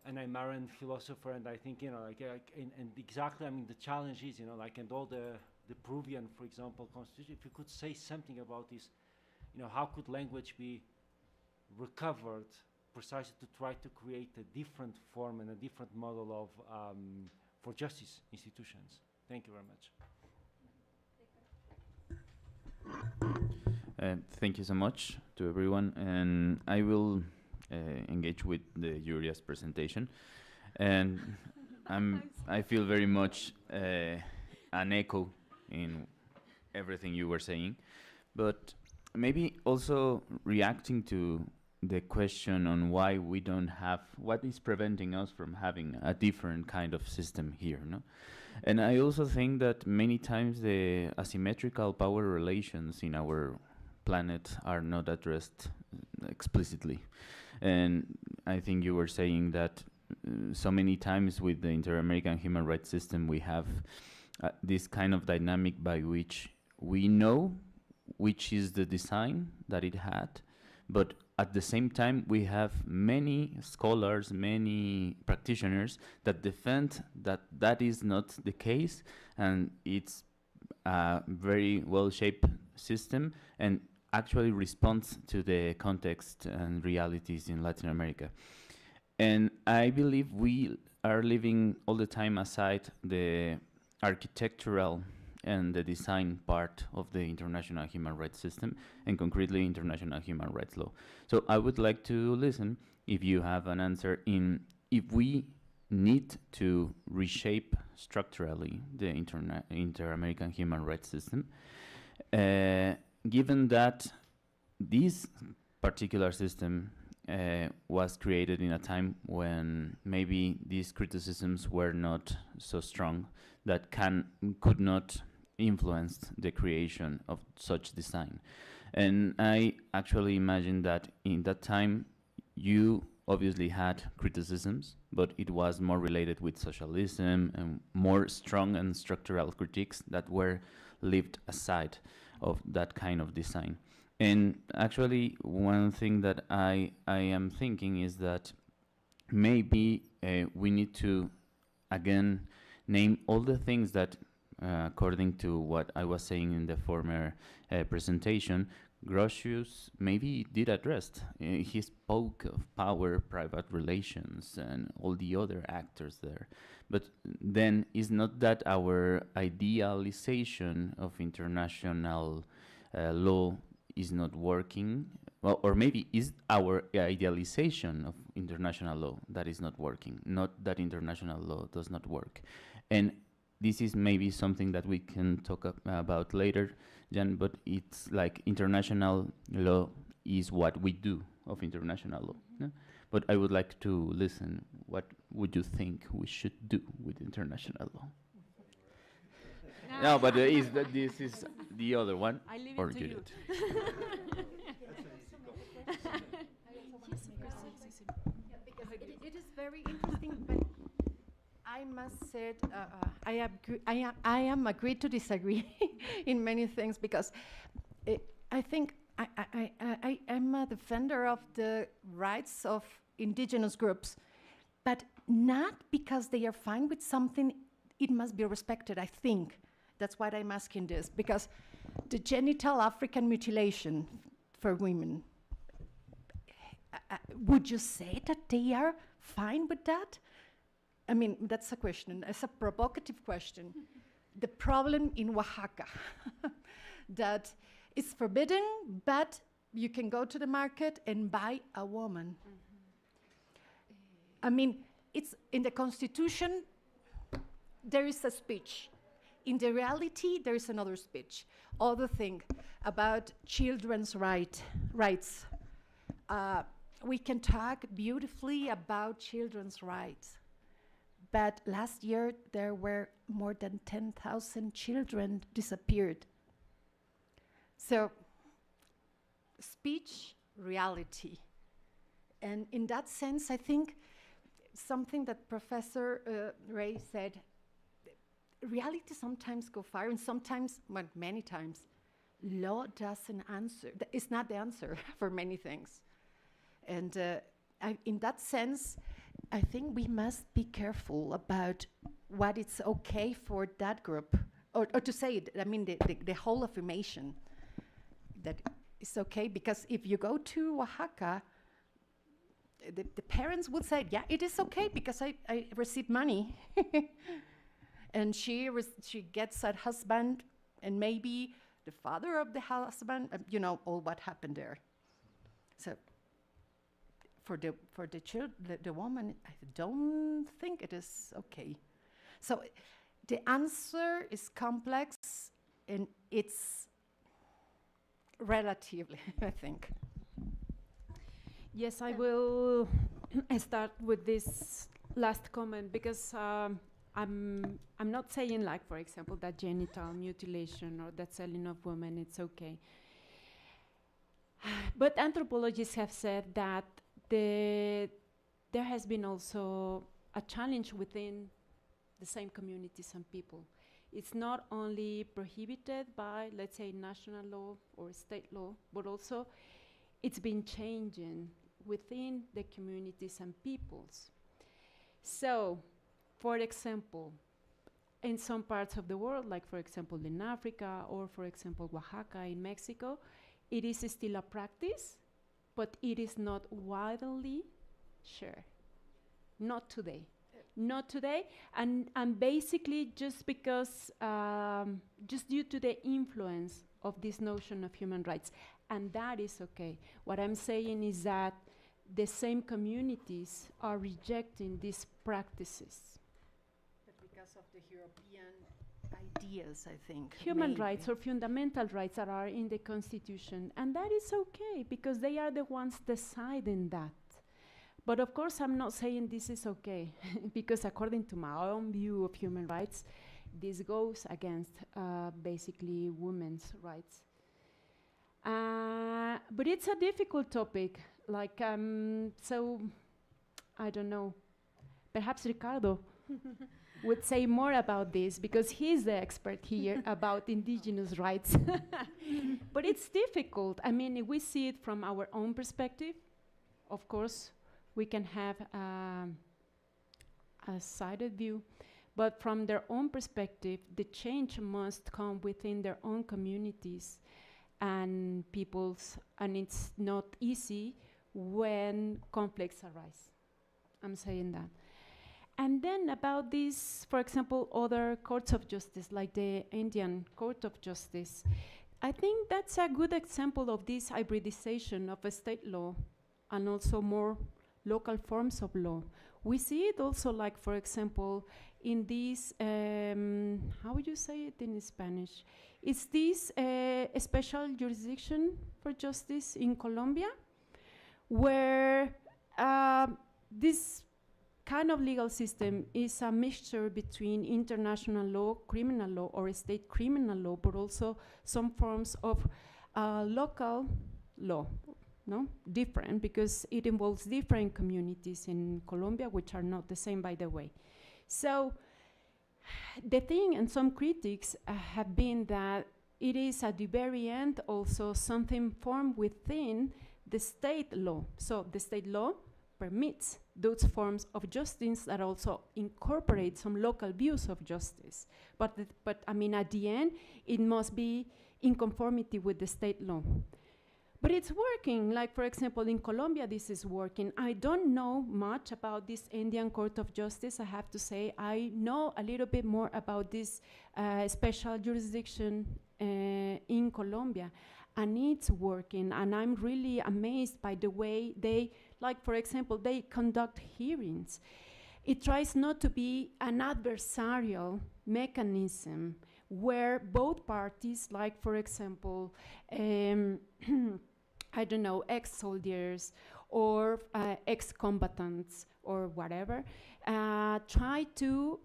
Aymarian philosopher, and I think, you know, like and exactly, I mean, the challenge is, you know, like, and all the Peruvian, for example, constitution, if you could say something about this, you know, how could language be recovered precisely to try to create a different form and a different model of for justice institutions. Thank you very much. Thank you so much to everyone, and I will engage with the Yuria's presentation, and I feel very much an echo in everything you were saying, but maybe also reacting to the question on why we don't have, what is preventing us from having a different kind of system here, no? And I also think that many times the asymmetrical power relations in our planet are not addressed explicitly. And I think you were saying that so many times with the Inter-American human rights system, we have this kind of dynamic by which we know which is the design that it had, but at the same time, we have many scholars, many practitioners that defend that that is not the case, and it's a very well-shaped system, and actually responds to the context and realities in Latin America. And I believe we are leaving all the time aside the architectural and the design part of the international human rights system, and concretely international human rights law. So I would like to listen if you have an answer in if we need to reshape structurally the inter-American human rights system, given that this particular system was created in a time when maybe these criticisms were not so strong that could not influence the creation of such design. And I actually imagine that in that time you obviously had criticisms, but it was more related with socialism and more strong and structural critiques that were left aside of that kind of design. And actually, one thing that I am thinking is that maybe we need to, again, name all the things that, according to what I was saying in the former presentation, Grocio maybe did address. He spoke of power, private relations, and all the other actors there. But then is not that our idealization of international law is not working, well, or maybe is our idealization of international law that is not working, not that international law does not work. And this is maybe something that we can talk about later, Jan, but it's like international law is what we do of international law. No? But I would like to listen, what would you think we should do with international law? No, but this is the other one. I leave or it to you. It is very interesting, but I must say I am agreed to disagree in many things, because I think I am a defender of the rights of indigenous groups, but not because they are fine with something, it must be respected, I think. That's why I'm asking this, because the genital African mutilation for women, would you say that they are fine with that? I mean, that's a question. It's a provocative question. The problem in Oaxaca, that it's forbidden, but you can go to the market and buy a woman. I mean, it's in the Constitution, there is a speech. In the reality, there is another speech. Other thing about children's rights. We can talk beautifully about children's rights, but last year there were more than 10,000 children disappeared. So, speech, reality. And in that sense, I think something that Professor Ray said, reality sometimes go far, and sometimes, well, many times, law doesn't answer. It's not the answer for many things. And in that sense, I think we must be careful about what is okay for that group, or to say it, I mean, the whole affirmation that it's okay, because if you go to Oaxaca, the parents would say, yeah, it is okay because I receive money. And she gets a husband, and maybe the father of the husband, you know, all what happened there. So for the child, the woman, I don't think it is okay. So the answer is complex, and it's relatively, I think. Yes, I will start with this last comment, because I'm not saying, like, for example, that genital mutilation or that selling of women, it's okay. But anthropologists have said that there has been also a challenge within the same communities and people. It's not only prohibited by, let's say, national law or state law, but also it's been changing within the communities and peoples. So, for example, in some parts of the world, like for example in Africa, or for example Oaxaca in Mexico, it is still a practice, but it is not widely shared. Not today. Not today, and basically just because, just due to the influence of this notion of human rights, and that is okay. What I'm saying is that the same communities are rejecting these practices. But because of the European ideas, I think. Human maybe. rights or fundamental rights that are in the Constitution, and that is okay, because they are the ones deciding that. But of course, I'm not saying this is okay, because according to my own view of human rights, this goes against basically women's rights. But it's a difficult topic. Like, so, I don't know. Perhaps Ricardo would say more about this, because he's the expert here about indigenous rights. But it's difficult. I mean, we see it from our own perspective. Of course, we can have a sided view, but from their own perspective, the change must come within their own communities and peoples, and it's not easy when conflicts arise. I'm saying that. And then about this, for example, other courts of justice, like the Indian Court of Justice, I think that's a good example of this hybridization of a state law and also more local forms of law. We see it also, like, for example, in this, how would you say it in Spanish? It's this special jurisdiction for justice in Colombia, where this kind of legal system is a mixture between international law, criminal law, or state criminal law, but also some forms of local law. No, different, because it involves different communities in Colombia, which are not the same, by the way. So the thing, and some critics have been that it is at the very end also something formed within the state law. So the state law permits those forms of justice that also incorporate some local views of justice. But I mean, at the end, it must be in conformity with the state law. But it's working. Like, for example, in Colombia, this is working. I don't know much about this Indian Court of Justice, I have to say. I know a little bit more about this special jurisdiction in Colombia, and it's working. And I'm really amazed by the way they, like, for example, they conduct hearings. It tries not to be an adversarial mechanism where both parties, like, for example, I don't know, ex-soldiers or ex-combatants or whatever, try to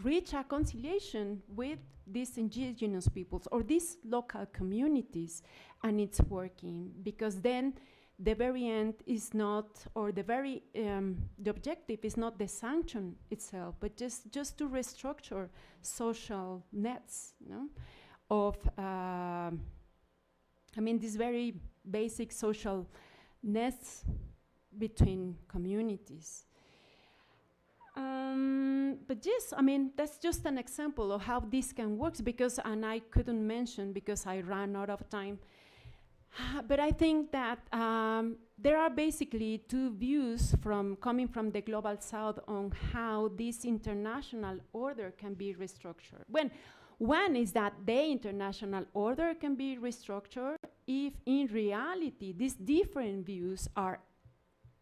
reach a conciliation with these indigenous peoples or these local communities, and it's working, because then the very end is not, or the very, the objective is not the sanction itself, but just to restructure social nets, no? Of, I mean, these very basic social nets between communities. But yes, I mean, that's just an example of how this can work, because, and I couldn't mention because I ran out of time, but I think that there are basically two views coming from the Global South on how this international order can be restructured. One is that the international order can be restructured if in reality these different views are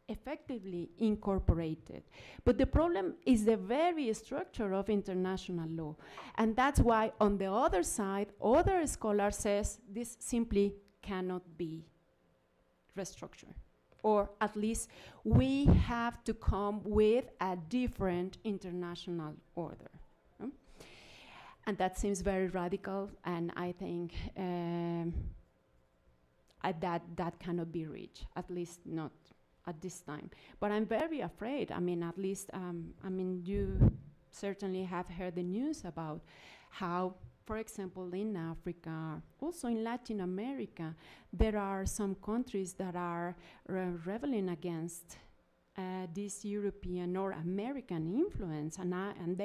effectively incorporated. But the problem is the very structure of international law. And that's why on the other side, other scholars says this simply cannot be restructured. Or at least we have to come with a different international order. And that seems very radical, and I think that cannot be reached, at least not at this time. But I'm very afraid. I mean, at least, I mean, you certainly have heard the news about how, for example, in Africa, also in Latin America, there are some countries that are rebelling against this European or American influence, and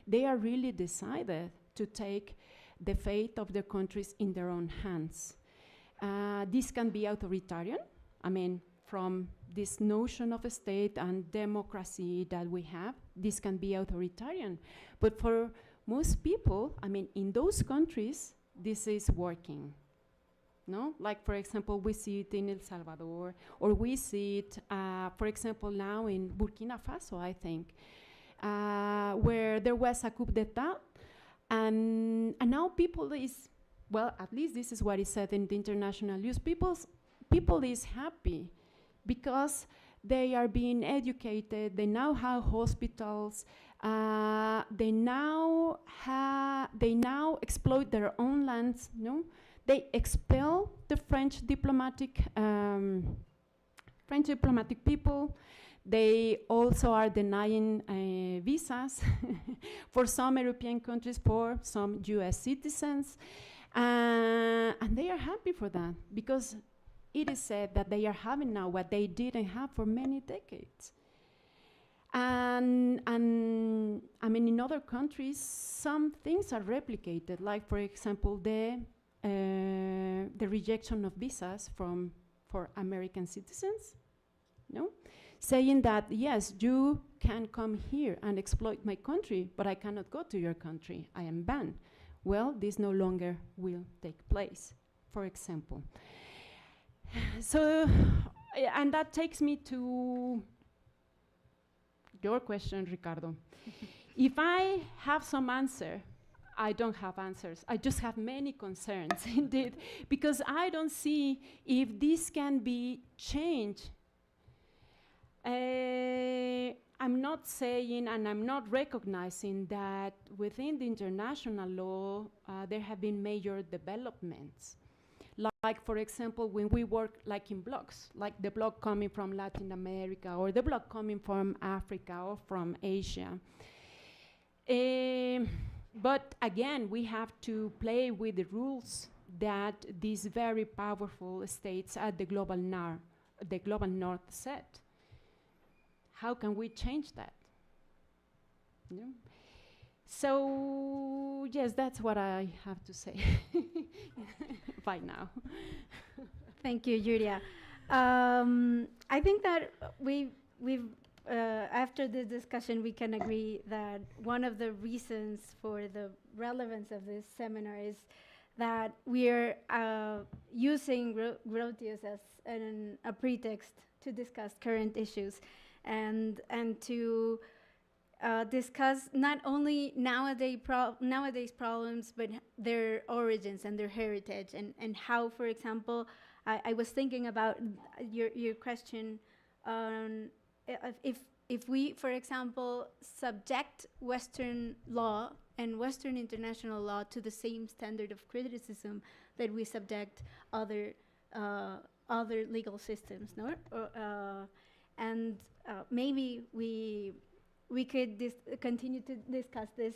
they are really decided to take the fate of their countries in their own hands. This can be authoritarian. I mean, from this notion of a state and democracy that we have, this can be authoritarian. But for most people, I mean, in those countries, this is working. No? Like, for example, we see it in El Salvador, or we see it, for example, now in Burkina Faso, I think, where there was a coup d'etat, and now people is, well, at least this is what is said in the international news, people is happy because they are being educated, they now have hospitals, they now exploit their own lands, no? They expel the French diplomatic people. They also are denying visas for some European countries, for some US citizens. And they are happy for that, because it is said that they are having now what they didn't have for many decades. And I mean, in other countries, some things are replicated, like, for example, the rejection of visas for American citizens, no? Saying that, yes, you can come here and exploit my country, but I cannot go to your country, I am banned. Well, this no longer will take place, for example. So, and that takes me to your question, Ricardo. If I have some answer, I don't have answers. I just have many concerns, indeed, because I don't see if this can be changed. I'm not saying, and I'm not recognizing that within the international law, there have been major developments. Like, for example, when we work like in blocks, like the block coming from Latin America, or the block coming from Africa or from Asia. But again, we have to play with the rules that these very powerful states at the global north set. How can we change that? No? So yes, that's what I have to say by now. Thank you, Julia. I think that we've after this discussion, we can agree that one of the reasons for the relevance of this seminar is that we are using Grocio as a pretext to discuss current issues and to discuss not only nowadays problems, but their origins and their heritage, and how, for example, I was thinking about your question on if we, for example, subject Western law and Western international law to the same standard of criticism that we subject other legal systems, no? And maybe we could continue to discuss this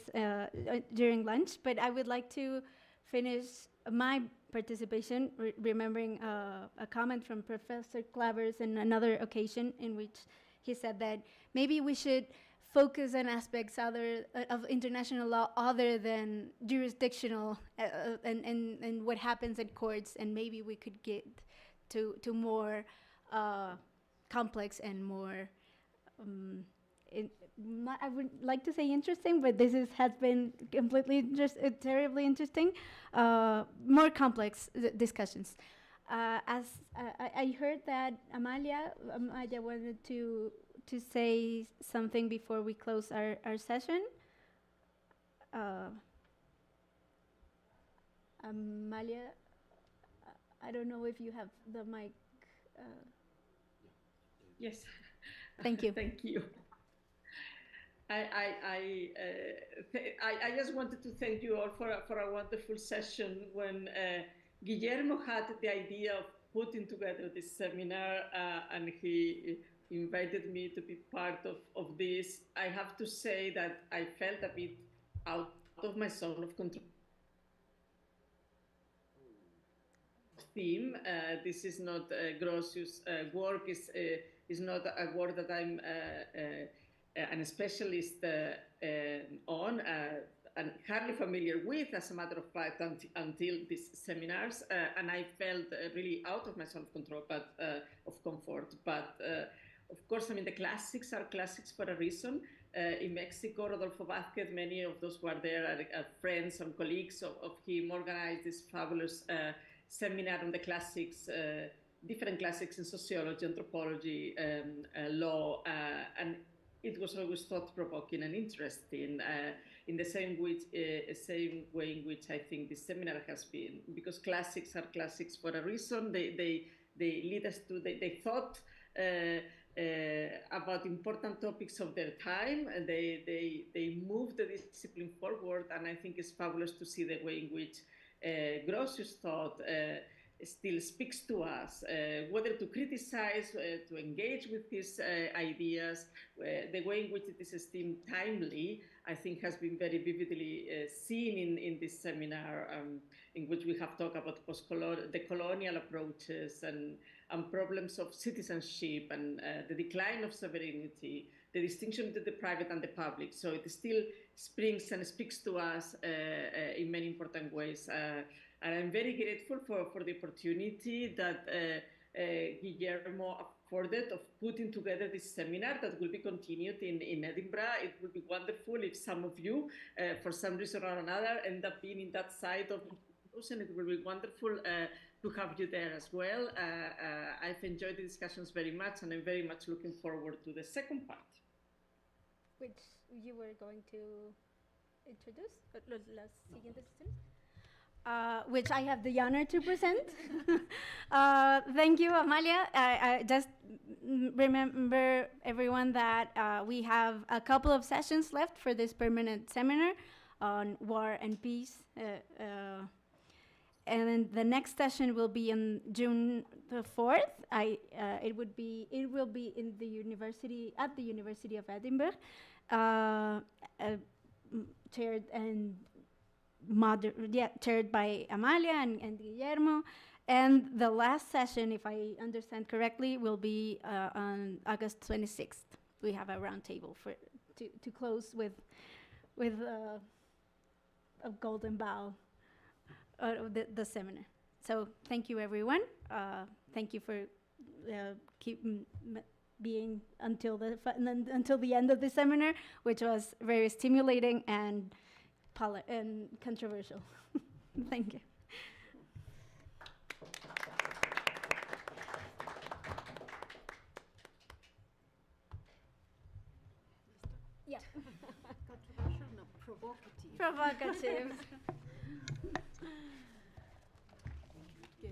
during lunch, but I would like to finish my participation remembering a comment from Professor Clavers in another occasion in which he said that maybe we should focus on aspects of international law other than jurisdictional and what happens at courts, and maybe we could get to more complex and more I would like to say interesting, but this has been completely terribly interesting. More complex discussions. As I heard that Amalia wanted to say something before we close our session. Amalia, I don't know if you have the mic. Yes. Thank you. Thank you. I just wanted to thank you all for a wonderful session. When Guillermo had the idea of putting together this seminar and he invited me to be part of this, I have to say that I felt a bit out of my zone of control. Theme. This is not Grocio's work. Is not a work that I'm a specialist on, and hardly familiar with, as a matter of fact, until these seminars, and I felt really out of my zone of control, but of comfort. But of course, I mean, the classics are classics for a reason. In Mexico, Rodolfo Vázquez, many of those who are there are friends and colleagues of him, organized this fabulous seminar on the classics, different classics in sociology, anthropology, law, and it was always thought-provoking and interesting in the same way in which I think this seminar has been, because classics are classics for a reason. They lead us to, they thought about important topics of their time, and they move the discipline forward, and I think it's fabulous to see the way in which Grocio's thought still speaks to us, whether to criticize, to engage with his ideas, the way in which it is esteemed timely, I think has been very vividly seen in this seminar, in which we have talked about the colonial approaches and problems of citizenship and the decline of sovereignty, the distinction between the private and the public. So it still springs and speaks to us in many important ways. And I'm very grateful for the opportunity that Guillermo afforded of putting together this seminar that will be continued in Edinburgh. It would be wonderful if some of you, for some reason or another, end up being in that side of the ocean. It will be wonderful to have you there as well. I've enjoyed the discussions very much, and I'm very much looking forward to the second part. Which you were going to introduce? Las siguientes sesiones? Which I have the honor to present. Thank you, Amalia. I just remember everyone that we have a couple of sessions left for this permanent seminar on war and peace. And then the next session will be on June the 4th. It will be in the university, at the University of Edinburgh, chaired by Amalia and Guillermo. And the last session, if I understand correctly, will be on August 26th. We have a round table to close with a golden bow of the seminar. So thank you, everyone. Thank you for being until the end of the seminar, which was very stimulating and controversial. Thank you. Yeah. Controversial, no, provocative. Provocative. Che